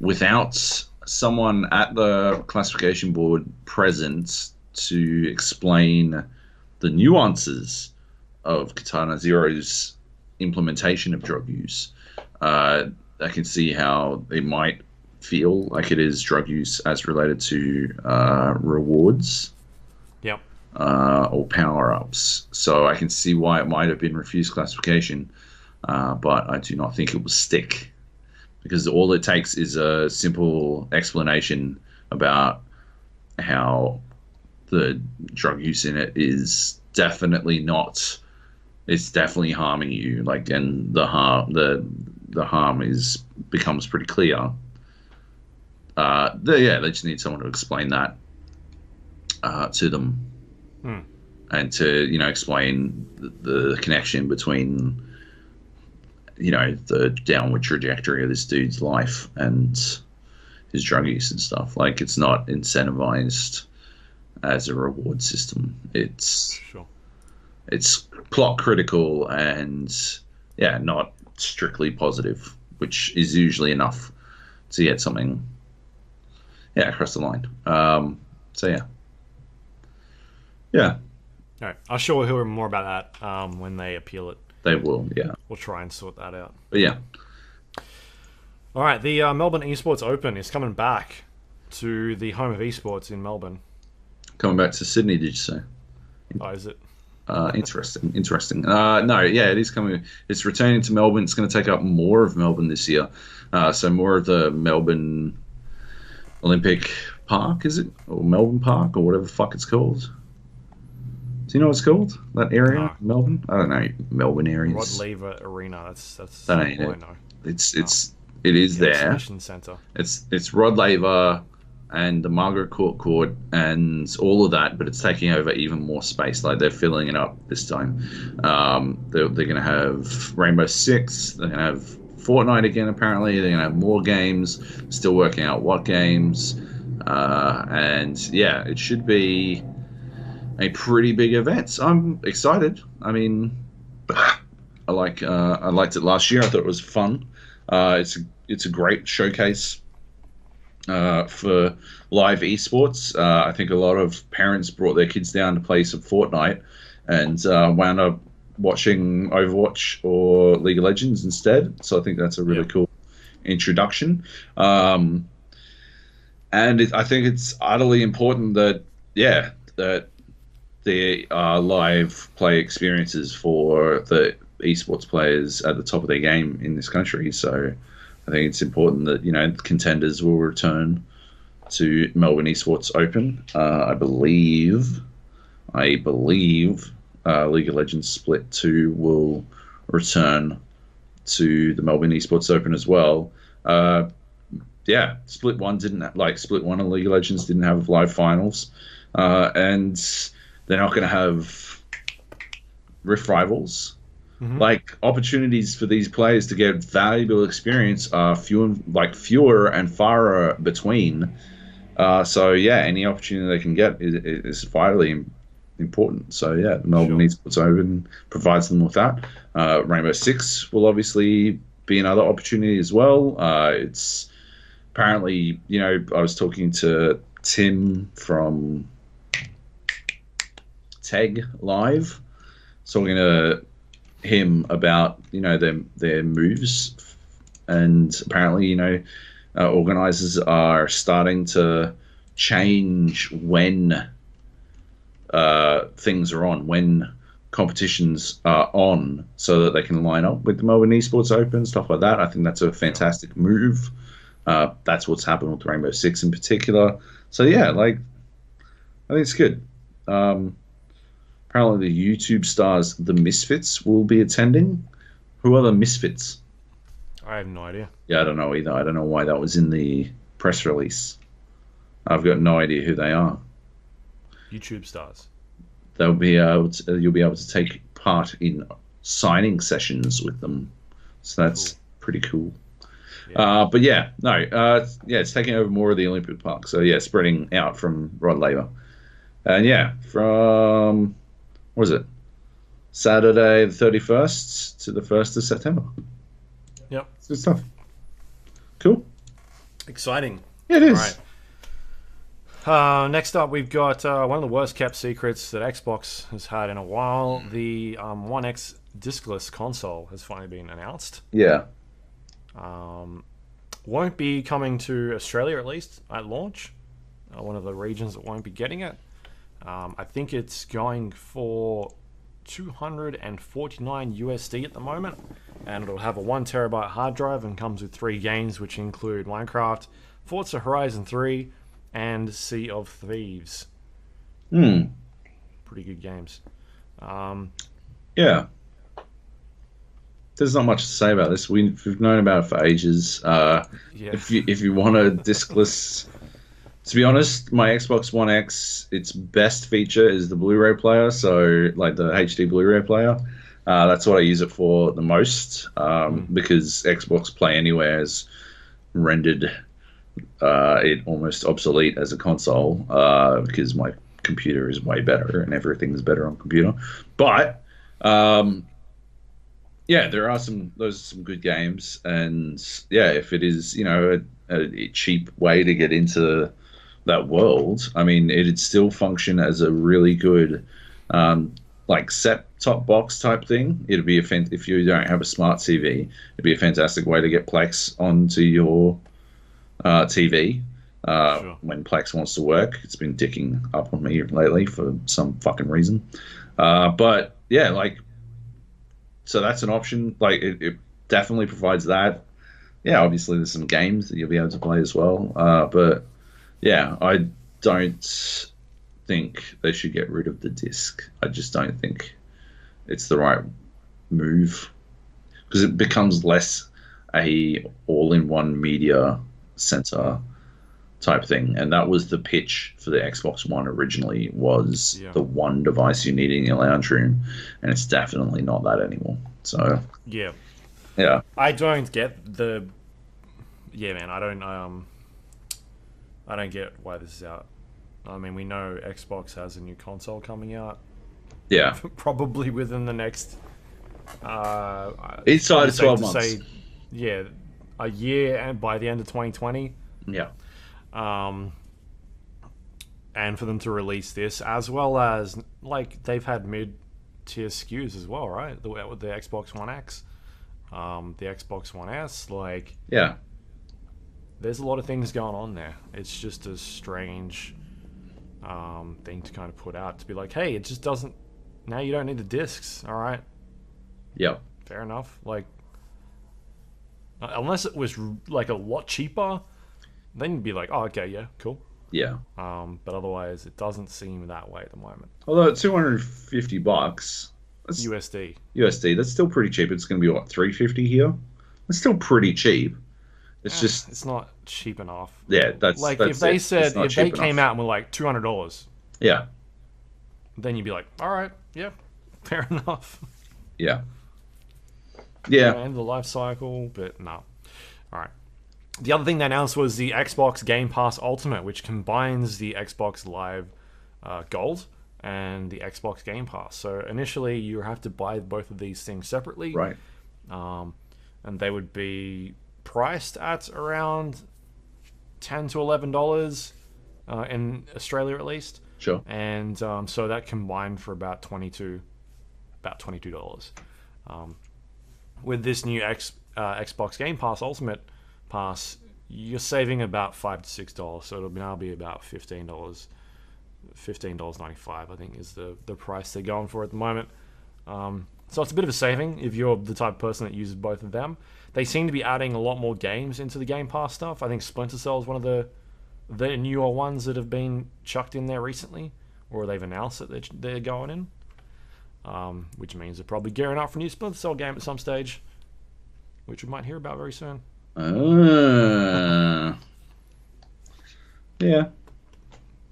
S2: without someone at the classification board present to explain the nuances of Katana Zero's implementation of drug use, I can see how they might feel like it is drug use as related to rewards.
S1: Yep.
S2: Or power-ups. So I can see why it might have been refused classification, but I do not think it will stick, because all it takes is a simple explanation about how the drug use in it is definitely not. It's definitely harming you. And the harm becomes pretty clear. They just need someone to explain that to them, and to explain the connection between the downward trajectory of this dude's life and his drug use and stuff. It's not incentivized as a reward system. It's plot critical and not strictly positive, which is usually enough to get something across the line. Yeah.
S1: All right. I'm sure we'll hear more about that when they appeal it.
S2: They will, yeah.
S1: We'll try and sort that out.
S2: But yeah.
S1: All right. The Melbourne Esports Open is coming back to the home of esports in Melbourne.
S2: Coming back to Sydney, did you say?
S1: Oh, is it?
S2: Interesting. No, yeah, it is coming. It's returning to Melbourne. It's going to take up more of Melbourne this year. So more of the Melbourne Olympic Park, is it? Or Melbourne Park, or whatever the fuck it's called. Do you know what it's called? That area? No. Melbourne? I don't know. Melbourne areas.
S1: Rod Laver Arena. That's
S2: that
S1: all
S2: ain't
S1: I
S2: it.
S1: know.
S2: It is there.
S1: Exhibition Centre.
S2: It's Rod Laver and the Margaret Court and all of that, but it's taking over even more space. Like they're filling it up this time. They're going to have Rainbow Six. They're going to have Fortnite again. Apparently, they're going to have more games. Still working out what games. And yeah, it should be a pretty big event. So I'm excited. I mean, I liked it last year. I thought it was fun. It's a great showcase for live esports. I think a lot of parents brought their kids down to play some Fortnite and wound up watching Overwatch or League of Legends instead. So I think that's a really cool introduction. And I think it's utterly important that there are live play experiences for the esports players at the top of their game in this country. So I think it's important that, contenders will return to Melbourne Esports Open. I believe League of Legends Split 2 will return to the Melbourne Esports Open as well. Split 1 Split 1 and League of Legends didn't have live finals. And they're not going to have Rift Rivals. Mm-hmm. Like, opportunities for these players to get valuable experience are fewer and far between. Any opportunity they can get is vitally important. So the Melbourne Esports Open provides them with that. Rainbow Six will obviously be another opportunity as well. It's apparently, I was talking to Tim from Tag Live, talking to him about their moves, and apparently organizers are starting to change when things are on, when competitions are on, so that they can line up with the Melbourne Esports Open, stuff like that. I think that's a fantastic move. That's what's happened with Rainbow Six in particular. So I think it's good. Apparently the YouTube stars The Misfits will be attending. Who are the Misfits?
S1: I have no idea.
S2: Yeah, I don't know either. I don't know why that was in the press release. I've got no idea who they are.
S1: YouTube stars.
S2: You'll be able to take part in signing sessions with them. So that's pretty cool. Yeah. It's taking over more of the Olympic Park. So spreading out from Rod Laver. And from... what was it? Saturday the 31st to the 1st of September.
S1: Yep.
S2: It's good stuff. Cool.
S1: Exciting.
S2: Yeah, it is.
S1: All right. Next up, we've got one of the worst kept secrets that Xbox has had in a while. The One X discless console has finally been announced.
S2: Yeah.
S1: Won't be coming to Australia, at least, at launch. One of the regions that won't be getting it. I think it's going for $249 USD at the moment, and it'll have a 1 terabyte hard drive and comes with 3 games, which include Minecraft, Forza Horizon 3, and Sea of Thieves. Pretty good games.
S2: There's not much to say about this. We've known about it for ages. If you want a discless... To be honest, my Xbox One X, its best feature is the Blu-ray player, so like the HD Blu-ray player. That's what I use it for the most, because Xbox Play Anywhere has rendered it almost obsolete as a console, because my computer is way better and everything's better on computer. But there are some good games, and if it is a cheap way to get into that world, I mean, it'd still function as a really good set-top box type thing. It'd be if you don't have a smart TV, it'd be a fantastic way to get Plex onto your TV when Plex wants to work. It's been dicking up on me lately for some fucking reason. So that's an option. Like, it definitely provides that. Yeah, obviously there's some games that you'll be able to play as well. But I don't think they should get rid of the disc. I just don't think it's the right move, because it becomes less a all-in-one media center type thing, and that was the pitch for the Xbox One originally, was
S1: Yeah.
S2: the one device you need in your lounge room, and it's definitely not that anymore. So
S1: Yeah.
S2: yeah,
S1: I don't get the. Yeah, man. I don't get why this is out. I mean, we know Xbox has a new console coming out,
S2: yeah,
S1: probably within the next.
S2: inside
S1: probably
S2: of
S1: safe
S2: 12
S1: to
S2: months.
S1: say, yeah, a year, and by the end of 2020.
S2: Yeah,
S1: And for them to release this, as well as like they've had mid-tier SKUs as well, right? The Xbox One X, the Xbox One S, like
S2: yeah,
S1: there's a lot of things going on there. It's just a strange thing to kind of put out to be like, hey, it just doesn't. Now you don't need the discs, all right?
S2: yeah,
S1: Fair enough. Like, unless it was like a lot cheaper, then you'd be like, oh, okay, yeah, cool.
S2: yeah.
S1: But otherwise, it doesn't seem that way at the moment.
S2: Although at $250, that's
S1: USD.
S2: USD, that's still pretty cheap. It's going to be what, 350 here? It's still pretty cheap. It's just
S1: It's not cheap enough.
S2: yeah. That's
S1: Like
S2: that's
S1: if they
S2: it.
S1: said
S2: It's not
S1: if they
S2: cheap
S1: came
S2: enough.
S1: out and were like $200,
S2: Yeah,
S1: then you'd be like, all right, yeah, fair enough.
S2: yeah, yeah.
S1: End of the life cycle, but no. All right. The other thing they announced was the Xbox Game Pass Ultimate, which combines the Xbox Live Gold and the Xbox Game Pass. So initially, you have to buy both of these things separately,
S2: Right.
S1: and they would be priced at around $10 to $11 in Australia, at least.
S2: Sure.
S1: And so that combined for about $22. With this new Xbox Game Pass Ultimate Pass, you're saving about $5 to $6, so it'll now be about $15.95, I think, is the price they're going for at the moment. So it's a bit of a saving if you're the type of person that uses both of them. They seem to be adding a lot more games into the Game Pass stuff. I think Splinter Cell is one of the newer ones that have been chucked in there recently, or they've announced that they're going in. Which means they're probably gearing up for a new Splinter Cell game at some stage, which we might hear about very soon.
S2: Yeah.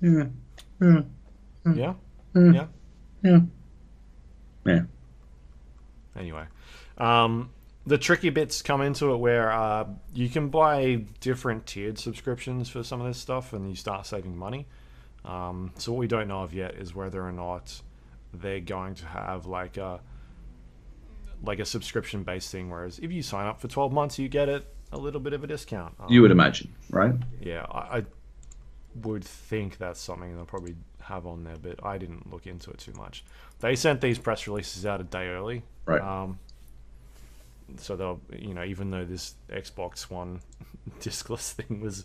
S2: Yeah. Yeah.
S1: Yeah? Yeah?
S2: Yeah. Yeah.
S1: Anyway. The tricky bits come into it where you can buy different tiered subscriptions for some of this stuff and you start saving money. So what we don't know of yet is whether or not they're going to have like a subscription based thing, whereas if you sign up for 12 months you get a little bit of a discount.
S2: You would imagine, right?
S1: Yeah, I would think that's something they'll probably have on there, but I didn't look into it too much. They sent these press releases out a day early,
S2: Right.
S1: so they'll, even though this Xbox One discless thing was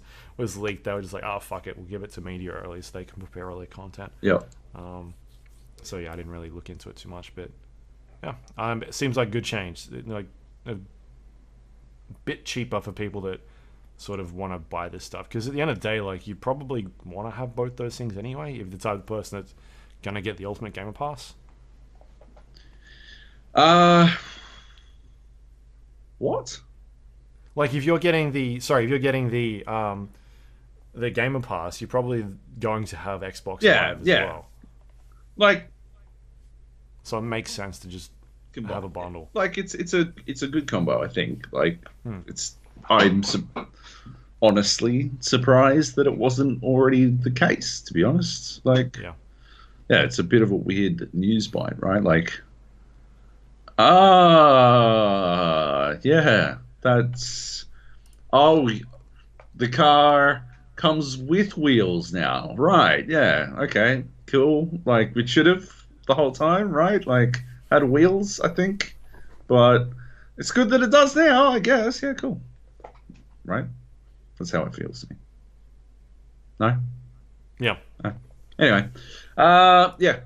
S1: leaked, they were just like, oh fuck it, we'll give it to media early so they can prepare all their content.
S2: Yeah.
S1: So yeah, I didn't really look into it too much, but yeah, it seems like good change. Like a bit cheaper for people that sort of want to buy this stuff, because at the end of the day, like, you probably want to have both those things anyway if the type of person that's gonna get the Ultimate Gamer Pass.
S2: What?
S1: Like if you're getting the Gamer Pass, you're probably going to have Xbox Live as well.
S2: Like,
S1: So it makes sense to just have a bundle.
S2: like it's a good combo, I think. Like, I'm honestly surprised that it wasn't already the case, to be honest. Like,
S1: Yeah.
S2: it's a bit of a weird news bite, right? Like, yeah, that's the car comes with wheels now, right? Yeah, okay, cool. Like, we should have the whole time, right? Like, had wheels, I think, but it's good that it does now, I guess. Yeah, cool. Right? That's how it feels to me. No?
S1: Yeah.
S2: No. Anyway, yeah,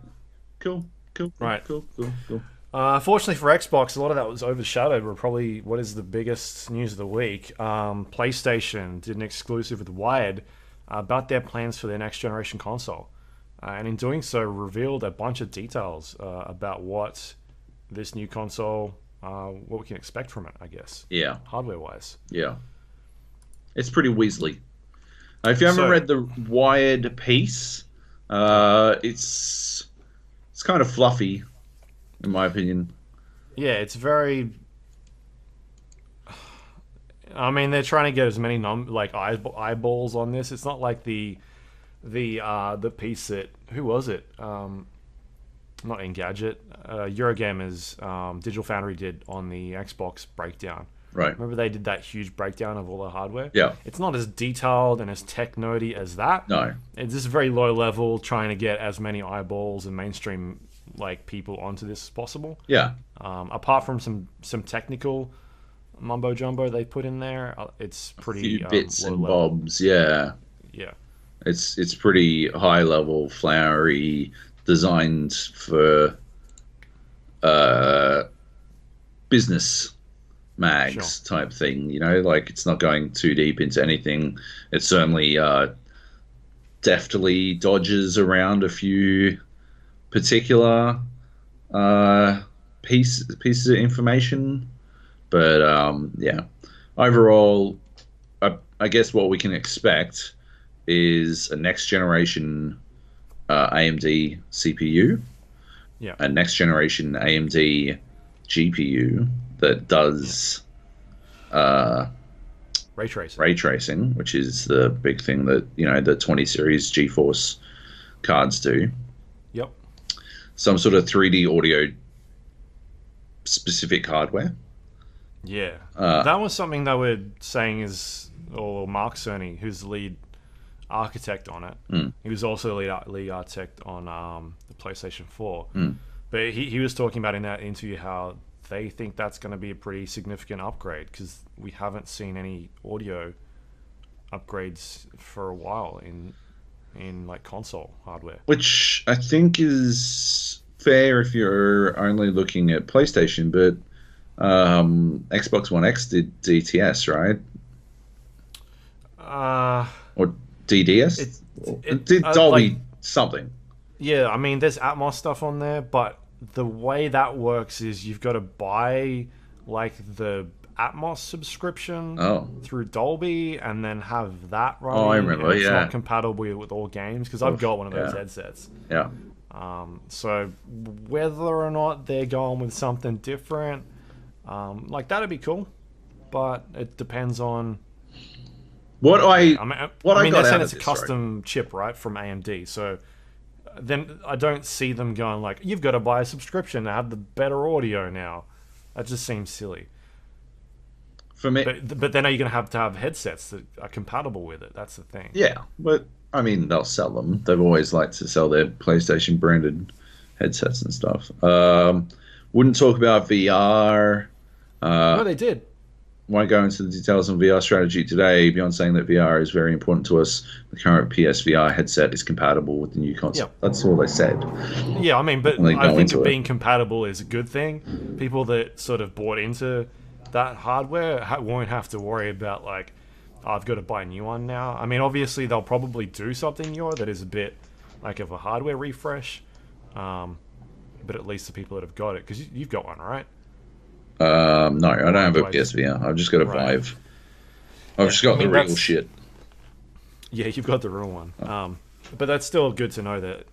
S2: cool.
S1: Right.
S2: Cool.
S1: Fortunately for Xbox, a lot of that was overshadowed. We're probably what is the biggest news of the week. PlayStation did an exclusive with Wired about their plans for their next generation console, and in doing so, revealed a bunch of details about what this new console, what we can expect from it. I guess.
S2: Yeah.
S1: Hardware wise.
S2: Yeah. It's pretty Weasley. If you haven't
S1: So
S2: read the Wired piece, it's kind of fluffy, in my opinion.
S1: yeah, it's very. I mean, they're trying to get as many eyeballs on this. It's not like the piece that who was it? Not Engadget. Eurogamer's Digital Foundry did on the Xbox breakdown.
S2: Right.
S1: Remember they did that huge breakdown of all the hardware?
S2: Yeah.
S1: It's not as detailed and as tech nerdy as that.
S2: No.
S1: It's just very low level, trying to get as many eyeballs and mainstream people onto this as possible.
S2: Yeah.
S1: Apart from some technical mumbo jumbo they put in there, it's pretty
S2: A few bits
S1: low
S2: and
S1: level.
S2: bobs. Yeah.
S1: Yeah.
S2: It's pretty high level, flowery, designed for business mags type thing. It's not going too deep into anything. It certainly deftly dodges around a few particular pieces of information. But yeah, overall, I guess what we can expect is a next generation AMD CPU, a next generation AMD GPU that does
S1: ray
S2: tracing, which is the big thing that the 20 series GeForce cards do.
S1: Yep.
S2: Some sort of 3D audio specific hardware.
S1: Yeah, that was something they were saying or Mark Cerny, who's the lead architect on it. He was also the lead architect on the PlayStation 4. But he was talking about in that interview how they think that's going to be a pretty significant upgrade because we haven't seen any audio upgrades for a while in console hardware.
S2: Which I think is fair if you're only looking at PlayStation, but Xbox One X did DTS, right? Or DDS? It did Dolby something.
S1: Yeah, I mean, there's Atmos stuff on there, but the way that works is you've got to buy the Atmos subscription through Dolby and then have that running.
S2: Oh, I remember,
S1: it's not compatible with all games because I've got one of those headsets.
S2: Yeah.
S1: So whether or not they're going with something different, that'd be cool, but it depends on.
S2: I mean,
S1: they said it's a custom chip, right, from AMD. So then I don't see them going you've got to buy a subscription to have the better audio now. That just seems silly.
S2: For me,
S1: but then are you going to have headsets that are compatible with it? That's the thing.
S2: Yeah, but I mean, they'll sell them. They've always liked to sell their PlayStation branded headsets and stuff. Wouldn't talk about VR.
S1: No, they did.
S2: Won't go into the details on VR strategy today, beyond saying that VR is very important to us. The current PSVR headset is compatible with the new console. Yep. That's all they said.
S1: Yeah, I mean, but I think being compatible is a good thing. People that sort of bought into that hardware won't have to worry about I've got to buy a new one now. I mean, obviously they'll probably do something newer that is a bit of a hardware refresh, but at least the people that have got it, because you've got one, right?
S2: No, I don't have a PSVR. I've just got a Vive. I've just got the real shit. Yeah,
S1: you've got the real one. But that's still good to know that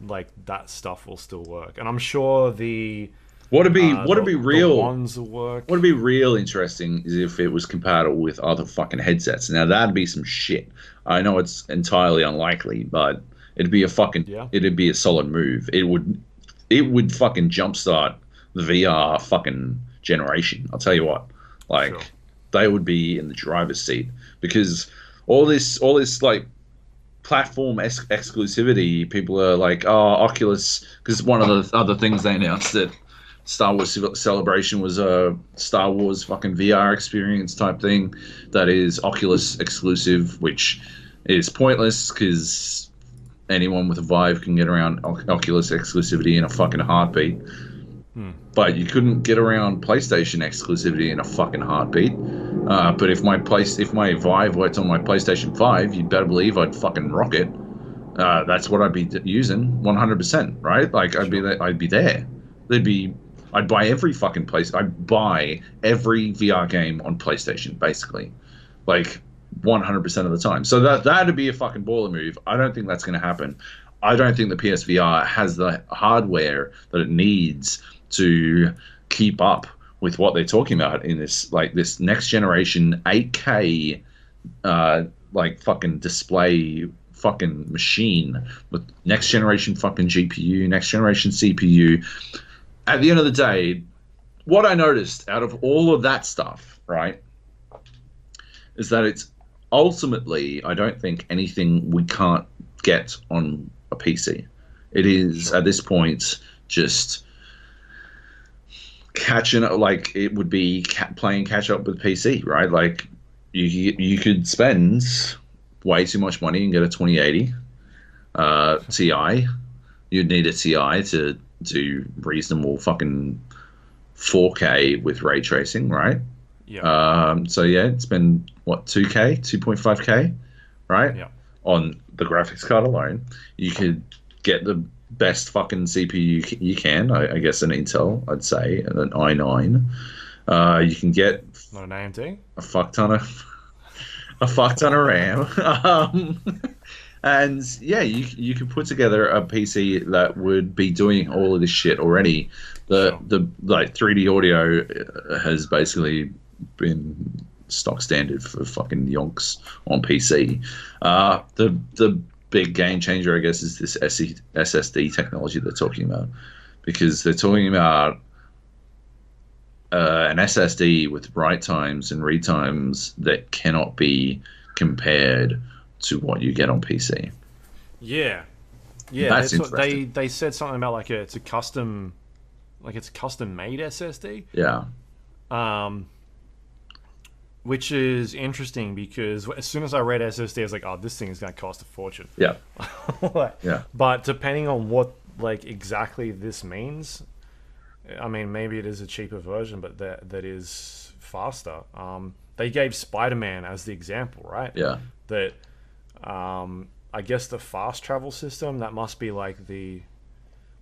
S1: that stuff will still work, and I'm sure
S2: what'd be real
S1: ones will work.
S2: What'd be real interesting is if it was compatible with other fucking headsets. Now that'd be some shit. I know it's entirely unlikely, but it'd be it'd be a solid move. It would fucking jumpstart the VR fucking generation. I'll tell you what, they would be in the driver's seat because all this platform exclusivity. People are Oculus, because one of the other things they announced that Star Wars Celebration was a Star Wars fucking VR experience type thing that is Oculus exclusive, which is pointless because anyone with a Vive can get around Oculus exclusivity in a fucking heartbeat. But you couldn't get around PlayStation exclusivity in a fucking heartbeat. But if my Vive worked on my PlayStation 5, you'd better believe I'd fucking rock it. That's what I'd be using 100%, right? I'd be there. I'd buy every fucking I'd buy every VR game on PlayStation, basically. 100% of the time. So that'd be a fucking baller move. I don't think that's going to happen. I don't think the PSVR has the hardware that it needs to keep up with what they're talking about in this next generation 8K fucking display fucking machine with next generation fucking GPU, next generation CPU. At the end of the day, what I noticed out of all of that stuff, right, is that it's ultimately, I don't think anything we can't get on a PC. It is at this point just catching, like it would be playing catch up with PC, right? Like you could spend way too much money and get a 2080 Ti. You'd need a Ti to do reasonable fucking 4K with ray tracing, right?
S1: Yeah.
S2: So yeah, it's been what, 2K, 2.5K, right?
S1: Yeah.
S2: On the graphics card alone, you could get the best fucking CPU you can. I guess an Intel, I'd say, an i9. You can get
S1: Not an AMD.
S2: a fuck ton of RAM. And yeah, you could put together a PC that would be doing all of this shit already. The like 3D audio has basically been stock standard for fucking yonks on PC. The big game changer, I guess, is this SSD technology they're talking about, because they're talking about an SSD with write times and read times that cannot be compared to what you get on PC.
S1: Yeah,
S2: That's interesting.
S1: They said something about it's a custom made SSD.
S2: Yeah.
S1: Which is interesting because as soon as I read SSD, I was like, "Oh, this thing is going to cost a fortune."
S2: Yeah. Yeah.
S1: But depending on what exactly this means, I mean, maybe it is a cheaper version, but that is faster. They gave Spider-Man as the example, right?
S2: Yeah.
S1: That I guess the fast travel system, that must be like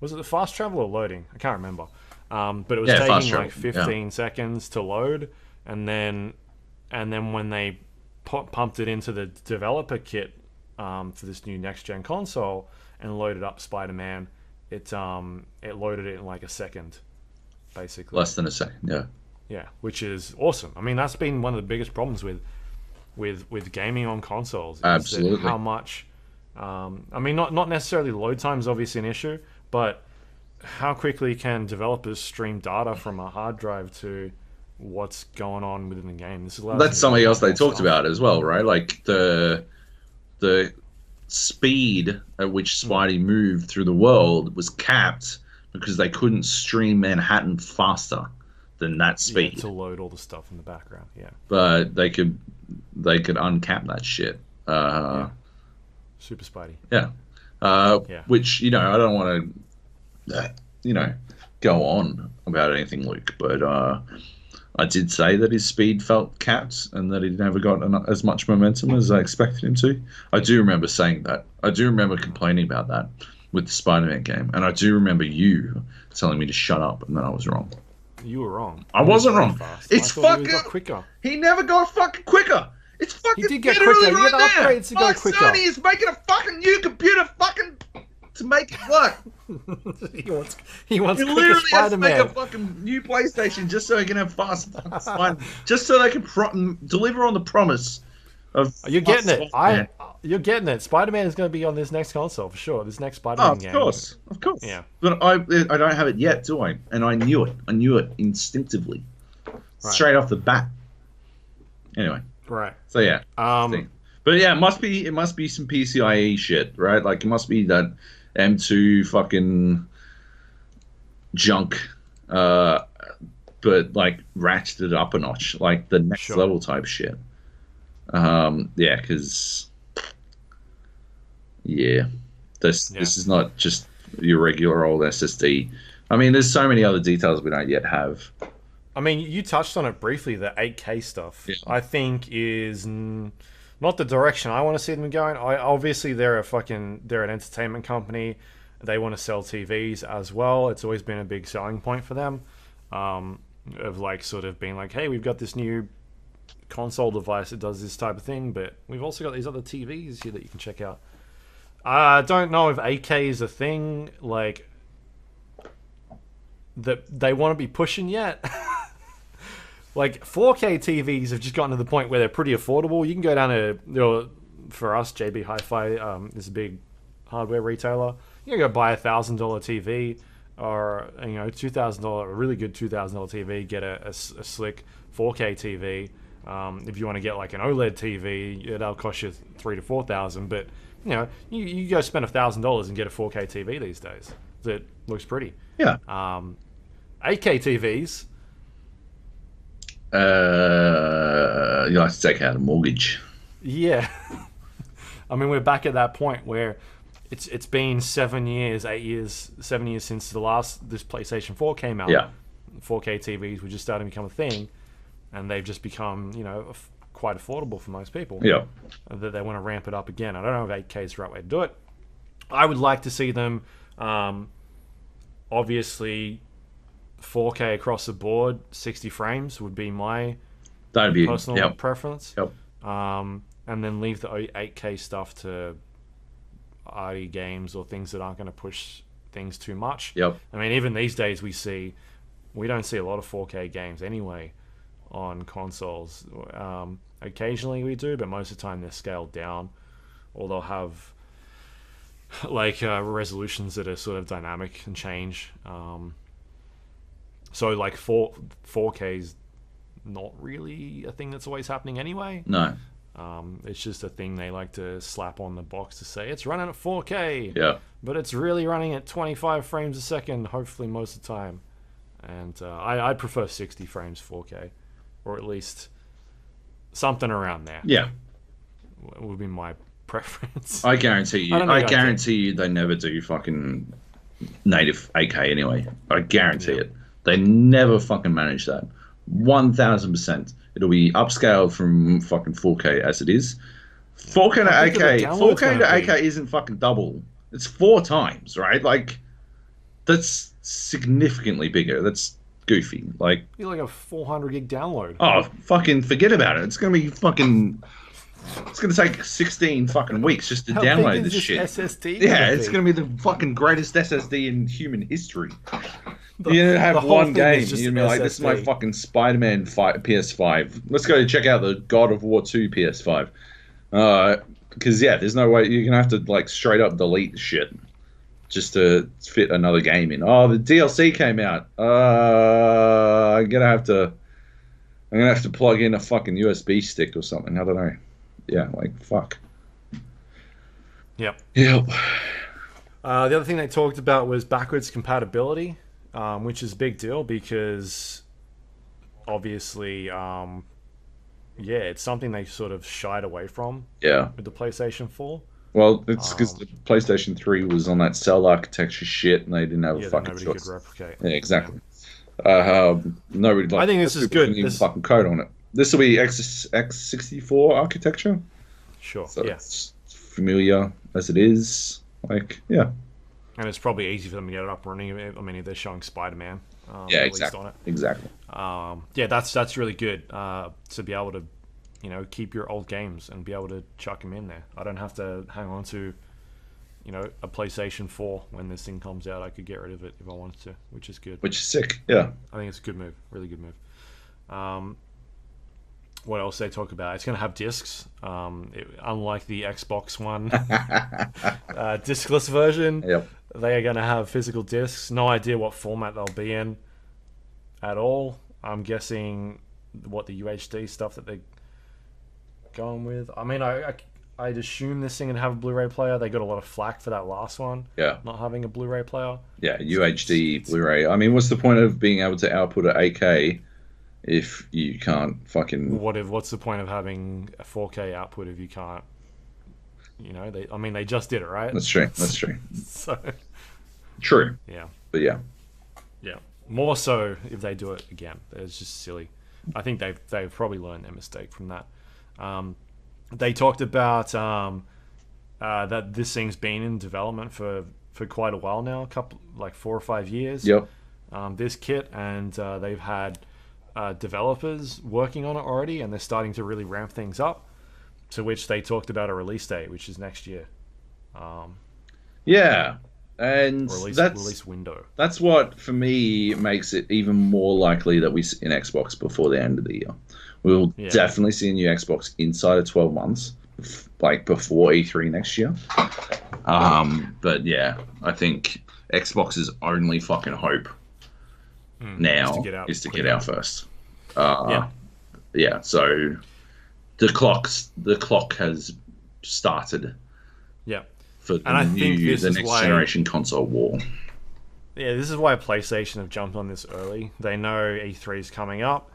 S1: was it the fast travel or loading? I can't remember. But it was taking like 15 seconds to load, and then when they pumped it into the developer kit for this new next gen console and loaded up Spider-Man, it loaded it in like a second, basically.
S2: Less than a second, yeah.
S1: Yeah, which is awesome. I mean, that's been one of the biggest problems with gaming on consoles.
S2: Absolutely.
S1: How much? I mean, not necessarily load time is obviously an issue, but how quickly can developers stream data from a hard drive to what's going on within the game?
S2: That's something else they talked about as well, right? Like the speed at which Spidey moved through the world was capped because they couldn't stream Manhattan faster than that speed
S1: to load all the stuff in the background. Yeah,
S2: but they could uncap that shit.
S1: Super Spidey.
S2: Yeah. Which, I don't want to, go on about anything, Luke, but I did say that his speed felt capped and that he never got as much momentum as I expected him to. I do remember saying that. I do remember complaining about that with the Spider-Man game, and I do remember you telling me to shut up, and then I was wrong.
S1: You were wrong.
S2: I wasn't wrong. It's fucking...
S1: He got quicker.
S2: He never got fucking quicker. It's fucking...
S1: He did get quicker. He
S2: right
S1: had upgrades to go quicker.
S2: Sony is making a fucking new computer fucking to make it work.
S1: he wants
S2: he
S1: quicker
S2: literally
S1: Spider-Man.
S2: has to make a fucking new PlayStation just so he can have fast Spider-Man. Just so they can deliver on the promise of...
S1: You're getting it. You're getting it. Spider-Man is going to be on this next console for sure. This next Spider-Man game.
S2: Of course.
S1: Yeah.
S2: But I don't have it yet, do I? And I knew it. I knew it instinctively, straight off the bat. Anyway.
S1: Right.
S2: So yeah. But yeah, it must be some PCIe shit, right? Like it must be that M2 fucking junk, but like ratcheted up a notch, like the next level type shit. Because this is not just your regular old SSD. I mean, there's so many other details we don't yet have.
S1: I mean, you touched on it briefly. The 8K stuff, I think, is not the direction I want to see them going. Obviously, they're an entertainment company. They want to sell TVs as well. It's always been a big selling point for them, of like sort of being like, hey, we've got this new console device that does this type of thing, but we've also got these other TVs here that you can check out. I don't know if 8K is a thing like that they want to be pushing yet. Like 4K TVs have just gotten to the point where they're pretty affordable. You can go down to, for us, JB Hi-Fi is a big hardware retailer. You can go buy $1,000 TV or $2,000, a really good $2,000 TV. Get a slick 4K TV. If you want to get like an OLED TV, that'll cost you $3,000 to $4,000. But you go spend $1,000 and get a 4K TV these days. That looks pretty.
S2: Yeah.
S1: 8K TVs.
S2: You have to take out a mortgage.
S1: Yeah. I mean, we're back at that point where it's been 7 years since this PlayStation 4 came out.
S2: Yeah.
S1: 4K TVs were just starting to become a thing, and they've just become, quite affordable for most people.
S2: Yeah.
S1: That they want to ramp it up again. I don't know if 8K is the right way to do it. I would like to see them, obviously, 4K across the board, 60 frames would be my personal preference.
S2: Yep.
S1: And then leave the 8K stuff to arty games or things that aren't going to push things too much.
S2: Yep.
S1: I mean, even these days we don't see a lot of 4K games anyway on consoles. Occasionally we do, but most of the time they're scaled down, or they'll have resolutions that are sort of dynamic and change. So like 4K is not really a thing that's always happening anyway.
S2: No.
S1: It's just a thing they like to slap on the box to say it's running at 4K.
S2: Yeah.
S1: But it's really running at 25 frames a second, hopefully most of the time. And I'd prefer 60 frames 4K, or at least something around there.
S2: Yeah.
S1: Would be my preference.
S2: I guarantee you they never do fucking native 8K anyway. I guarantee it. They never fucking manage that. 1000%. It'll be upscaled from fucking 4K as it is. 4K to 8K. 4K to 8K isn't fucking double. It's 4 times, right? Like, that's significantly bigger. That's goofy. Like,
S1: be like a 400 gig download.
S2: Oh, fucking forget about it. It's gonna be fucking. It's gonna take 16 fucking weeks just to download this shit.
S1: SSD?
S2: Yeah, it's gonna be the fucking greatest SSD in human history. You have one game. You're gonna be like, this is my fucking Spider-Man PS5. Let's go check out the God of War 2 PS5. Because there's no way you're gonna have to like straight up delete shit just to fit another game in. Oh, the DLC came out. I'm gonna have to plug in a fucking USB stick or something. I don't know. Yeah, like fuck.
S1: Yep.
S2: Yep.
S1: The other thing they talked about was backwards compatibility, which is a big deal because obviously, it's something they sort of shied away from.
S2: Yeah.
S1: With the PlayStation 4.
S2: Well, it's because the PlayStation 3 was on that cell architecture shit, and they didn't have a fucking choice.
S1: Nobody could replicate.
S2: Yeah, exactly. Nobody.
S1: I think this is good.
S2: This fucking code on it. This will be x64 architecture.
S1: Sure.
S2: So it's familiar as it is. Like, yeah.
S1: And it's probably easy for them to get it up running. I mean, if they're showing Spider-Man.
S2: Exactly.
S1: On it.
S2: Exactly.
S1: That's really good to be able to, keep your old games and be able to chuck them in there. I don't have to hang on to, a PlayStation 4 when this thing comes out. I could get rid of it if I wanted to, which is good.
S2: Which is sick. Yeah.
S1: I think it's a good move. Really good move. What else they talk about? It's going to have discs. Unlike the Xbox One discless version,
S2: yep.
S1: They are going to have physical discs. No idea what format they'll be in at all. I'm guessing what the UHD stuff that they're going with. I mean, I'd assume this thing would have a Blu-ray player. They got a lot of flack for that last one.
S2: Yeah.
S1: Not having a Blu-ray player.
S2: Yeah, UHD Blu-ray. I mean, what's the point of being able to output at 8K if you can't fucking...
S1: What's the point of having a 4K output if you can't... they just did it, right?
S2: That's true.
S1: So...
S2: True.
S1: Yeah.
S2: But yeah.
S1: Yeah. More so if they do it again. It's just silly. I think they've probably learned their mistake from that. They talked about that this thing's been in development for quite a while now, 4 or 5 years.
S2: Yep.
S1: This kit, and they've had developers working on it already, and they're starting to really ramp things up. To which they talked about a release date, which is next year.
S2: Yeah, and
S1: release window.
S2: That's what, for me, makes it even more likely that we see an Xbox before the end of the year. We'll definitely see a new Xbox inside of 12 months, like before E3 next year. But yeah, I think Xbox's only fucking hope now is to get out first. Yeah, so the clock has started.
S1: Yeah.
S2: For the next generation console war.
S1: Yeah, this is why PlayStation have jumped on this early. They know E3 is coming up.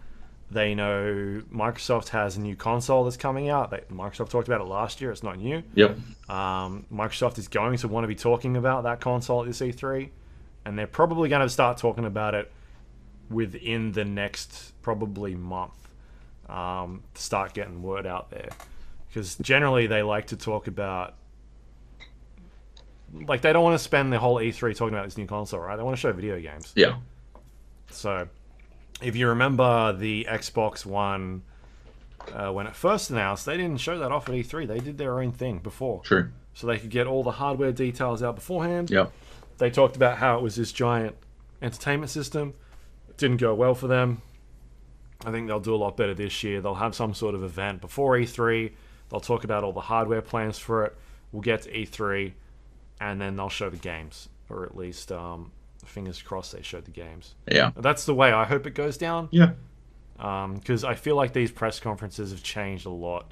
S1: They know Microsoft has a new console that's coming out. Microsoft talked about it last year. It's not new.
S2: Yep.
S1: Microsoft is going to want to be talking about that console at this E3, and they're probably going to start talking about it within the next probably month to start getting word out there. Because generally they like to talk about... Like, they don't want to spend the whole E3 talking about this new console, right? They want to show video games.
S2: Yeah.
S1: So, if you remember the Xbox One, when it first announced, they didn't show that off at E3. They did their own thing before.
S2: True.
S1: So they could get all the hardware details out beforehand.
S2: Yep.
S1: They talked about how it was this giant entertainment system. It didn't go well for them. I think they'll do a lot better this year. They'll have some sort of event before E3. They'll talk about all the hardware plans for it. We'll get to E3. And then they'll show the games, or at least fingers crossed they show the games.
S2: Yeah,
S1: that's the way I hope it goes down.
S2: Yeah,
S1: because I feel like these press conferences have changed a lot.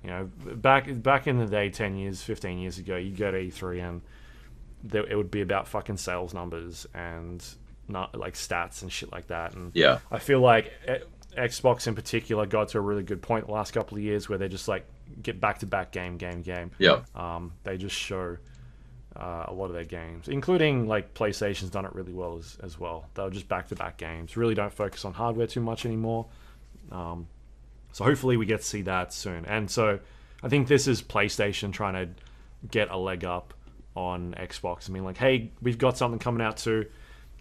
S1: You know, back in the day, 10 years, 15 years ago, you'd go to E3 and it would be about fucking sales numbers and not like stats and shit like that. And
S2: yeah,
S1: I feel like Xbox in particular got to a really good point the last couple of years where they just like get back to back game.
S2: Yeah,
S1: they just show. A lot of their games, including like PlayStation's done it really well as well. They'll just back-to-back games. Really don't focus on hardware too much anymore. So hopefully we get to see that soon. And so I think this is PlayStation trying to get a leg up on Xbox. I mean, like, hey, we've got something coming out too.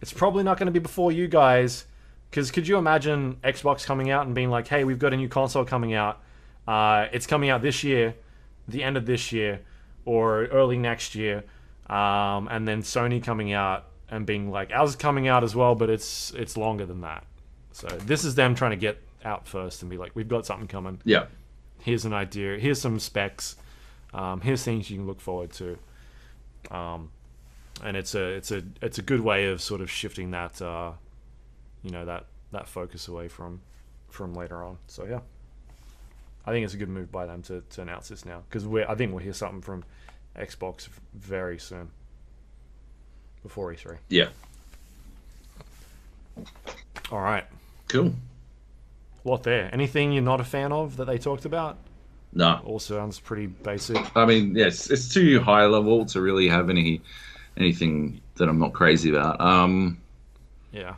S1: It's probably not going to be before you guys, because could you imagine Xbox coming out and being like, hey, we've got a new console coming out. It's coming out this year, the end of this year, or early next year. And then Sony coming out and being like, ours is coming out as well, but it's longer than that. So this is them trying to get out first and be like, we've got something coming.
S2: Yeah.
S1: Here's an idea. Here's some specs. Here's things you can look forward to. And it's a good way of sort of shifting that that focus away from later on. So yeah, I think it's a good move by them to announce this now, because I think we'll hear something from Xbox very soon before E3.
S2: Yeah.
S1: All right.
S2: Cool.
S1: What there? Anything you're not a fan of that they talked about?
S2: No.
S1: All sounds pretty basic.
S2: I mean, yes, it's too high level to really have anything that I'm not crazy about.
S1: Yeah.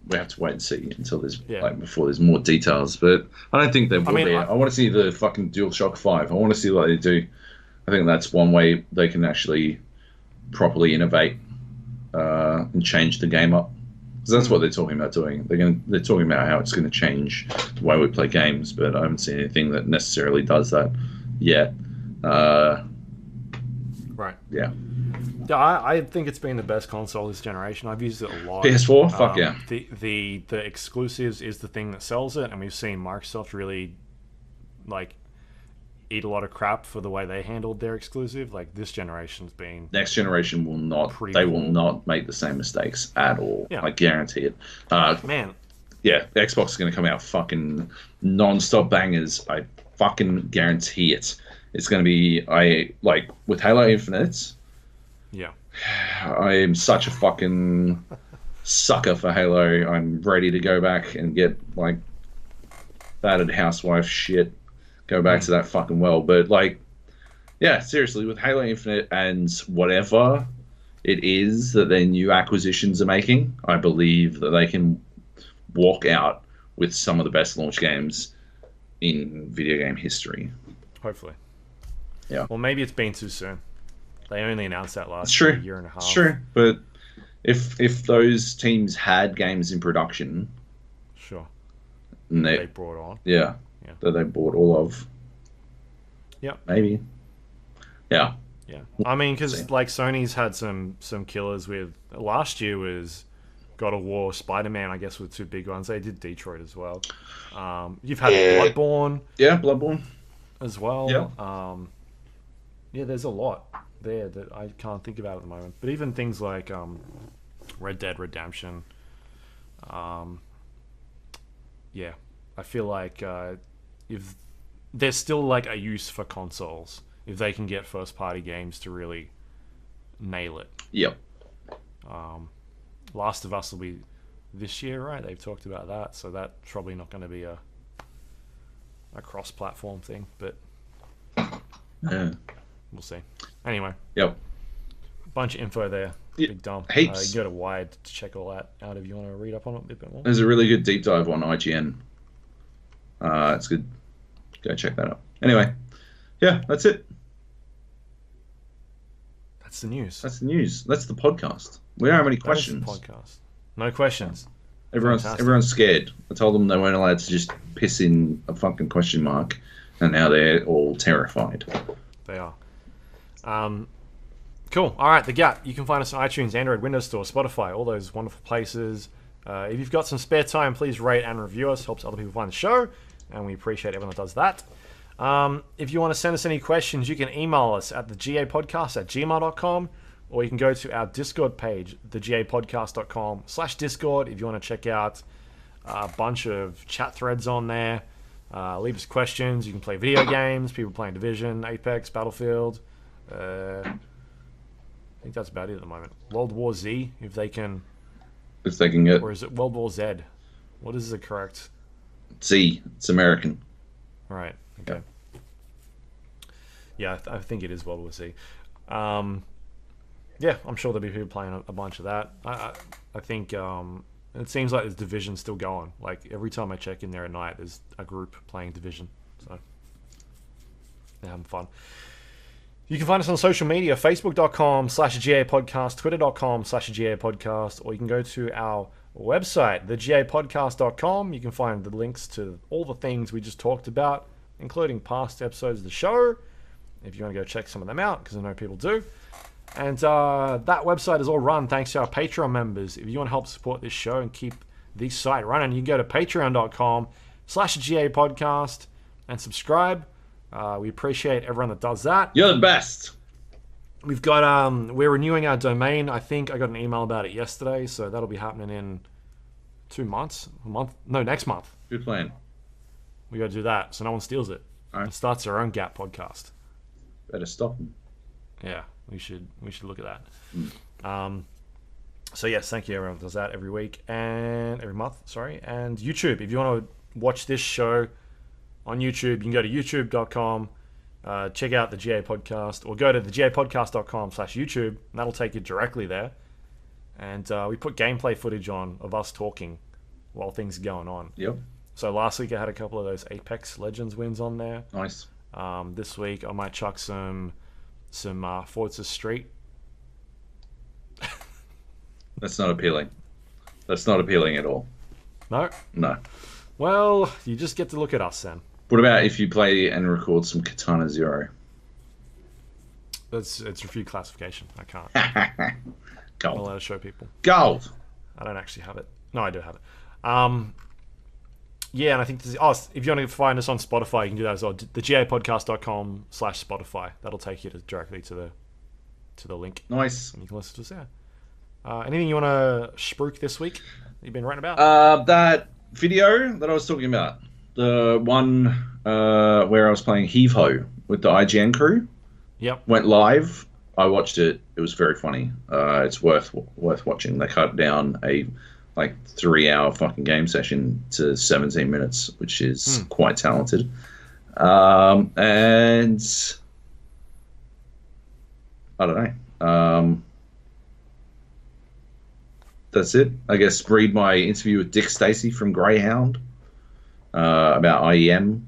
S2: We have to wait and see until there's before there's more details. But I don't think there will be. I want to see the fucking DualShock 5. I want to see what they do. I think that's one way they can actually properly innovate and change the game up. Because that's what they're talking about doing. They're talking about how it's going to change the way we play games, but I haven't seen anything that necessarily does that yet.
S1: Right.
S2: Yeah.
S1: Yeah, I think it's been the best console this generation. I've used it a lot.
S2: PS4? Fuck yeah.
S1: The exclusives is the thing that sells it, and we've seen Microsoft really eat a lot of crap for the way they handled their exclusive. Like, this generation's been... Next generation
S2: will not... They will not make the same mistakes at all. Yeah. I guarantee it.
S1: Man.
S2: Yeah, Xbox is going to come out fucking non-stop bangers. I fucking guarantee it. It's going to be... with Halo Infinite...
S1: Yeah.
S2: I am such a fucking sucker for Halo. I'm ready to go back and get, battered housewife shit. Go back to that fucking well. But, seriously, with Halo Infinite and whatever it is that their new acquisitions are making, I believe that they can walk out with some of the best launch games in video game history.
S1: Hopefully.
S2: Yeah.
S1: Well, maybe it's been too soon. They only announced that last year and a half.
S2: It's true. But if those teams had games in production...
S1: Sure. they brought on.
S2: Yeah. That they bought all of.
S1: Yep.
S2: Maybe. Yeah.
S1: Yeah. I mean, because like Sony's had some killers with last year was God of War, Spider-Man. I guess were two big ones. They did Detroit as well. You've had Bloodborne.
S2: Yeah, Bloodborne
S1: as well.
S2: Yeah.
S1: Yeah, there's a lot there that I can't think about at the moment. But even things like Red Dead Redemption. Yeah, I feel like if there's still like a use for consoles if they can get first party games to really nail it.
S2: Yep.
S1: Last of Us will be this year, right? They've talked about that, so that's probably not going to be a cross-platform thing, but
S2: yeah,
S1: we'll see. Anyway,
S2: yep.
S1: Bunch of info there.
S2: Yep.
S1: Big dump.
S2: Heaps.
S1: You go to Wired to check all that out if you want to read up on it a bit more.
S2: There's a really good deep dive on IGN. It's good. Go check that out. Anyway, yeah, that's it.
S1: That's the news.
S2: That's the news. That's the podcast. We don't have any questions.
S1: That is the podcast. No questions.
S2: Everyone's scared. I told them they weren't allowed to just piss in a fucking question mark, and now they're all terrified.
S1: They are. Cool. All right, The Gap. You can find us on iTunes, Android, Windows Store, Spotify, all those wonderful places. If you've got some spare time, please rate and review us. Helps other people find the show, and we appreciate everyone that does that. If you want to send us any questions, you can email us at thegapodcast@gmail.com, or you can go to our Discord page, thegapodcast.com/Discord, if you want to check out a bunch of chat threads on there. Leave us questions. You can play video games, people playing Division, Apex, Battlefield. I think that's about it at the moment. World War Z, if they can get. Or is it World War Z? What is the correct?
S2: Z. It's American.
S1: Right. Okay. Yeah, I think it is World War Z. Yeah, I'm sure there'll be people playing a bunch of that. I think it seems like there's Division still going. Like every time I check in there at night, there's a group playing Division. So they're having fun. You can find us on social media, facebook.com/GAPodcast, twitter.com/GAPodcast, or you can go to our website, thegapodcast.com. You can find the links to all the things we just talked about, including past episodes of the show, if you want to go check some of them out, because I know people do. And that website is all run thanks to our Patreon members. If you want to help support this show and keep this site running, you can go to patreon.com/GAPodcast and subscribe. We appreciate everyone that does that.
S2: You're the best.
S1: We've got we're renewing our domain. I think I got an email about it yesterday, so that'll be happening in 2 months. Next month.
S2: Good plan.
S1: We got to do that so no one steals it.
S2: All right.
S1: And starts our own Gap podcast.
S2: Better stop them.
S1: Yeah, we should look at that. So yes, thank you everyone that does that every week and every month. Sorry, and YouTube. If you want to watch this show on YouTube, you can go to youtube.com, check out the GA Podcast, or go to thegapodcast.com/YouTube, and that'll take you directly there. And we put gameplay footage on of us talking while things are going on.
S2: Yep.
S1: So last week I had a couple of those Apex Legends wins on there.
S2: Nice.
S1: This week I might chuck some Forza Street.
S2: That's not appealing. That's not appealing at all.
S1: No?
S2: No.
S1: Well, you just get to look at us then.
S2: What about if you play and record some Katana Zero?
S1: It's review classification. I can't.
S2: Gold.
S1: I'm allowed to show people.
S2: Gold.
S1: I don't actually have it. No, I do have it. Yeah, and I think if you want to find us on Spotify, you can do that as well. thegapodcast.com/Spotify. That'll take you directly to the link.
S2: Nice.
S1: And you can listen to us there. Anything you want to spruik this week that you've been writing about?
S2: That video that I was talking about. The one where I was playing Heave Ho with the IGN crew.
S1: Yep.
S2: Went live. I watched it. It was very funny. It's worth watching. They cut down a 3-hour fucking game session to 17 minutes, which is quite talented. And I don't know. That's it. I guess read my interview with Dick Stacey from Greyhound about IEM.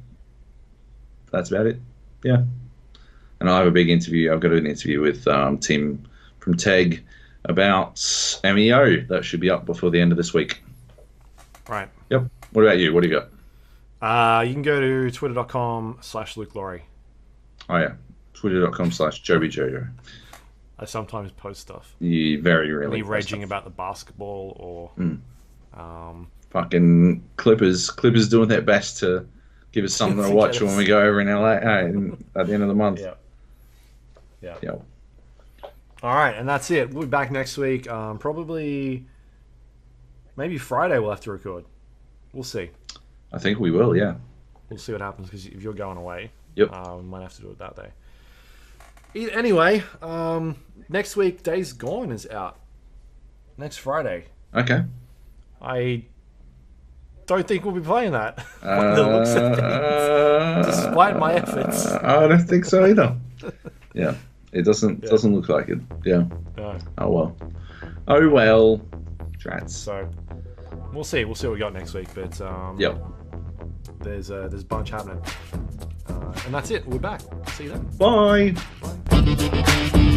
S2: That's about it. Yeah. And I'll have a big interview. I've got an interview with Tim from TEG about MEO. That should be up before the end of this week.
S1: Right.
S2: Yep. What about you? What do you got?
S1: You can go to twitter.com/Luke Lawrie.
S2: Oh yeah, twitter.com/JobyJojo.
S1: I sometimes post stuff.
S2: You very rarely.
S1: Me raging about the basketball or
S2: fucking Clippers doing their best to give us something to watch when we go over in LA at the end of the month.
S1: Yeah. All right, and that's it. We'll be back next week. Probably, maybe Friday we'll have to record. We'll see.
S2: I think we will, yeah.
S1: We'll see what happens, because if you're going away,
S2: yep.
S1: We might have to do it that day. Anyway, next week, Days Gone is out. Next Friday.
S2: Okay.
S1: I don't think we'll be playing that. By the looks of things, despite my efforts.
S2: I don't think so either. Yeah, it doesn't look like it. Yeah.
S1: No.
S2: Oh well. Trats.
S1: So we'll see. We'll see what we got next week. But
S2: yep.
S1: There's a bunch happening. And that's it. We're back. See you then.
S2: Bye.
S1: Bye.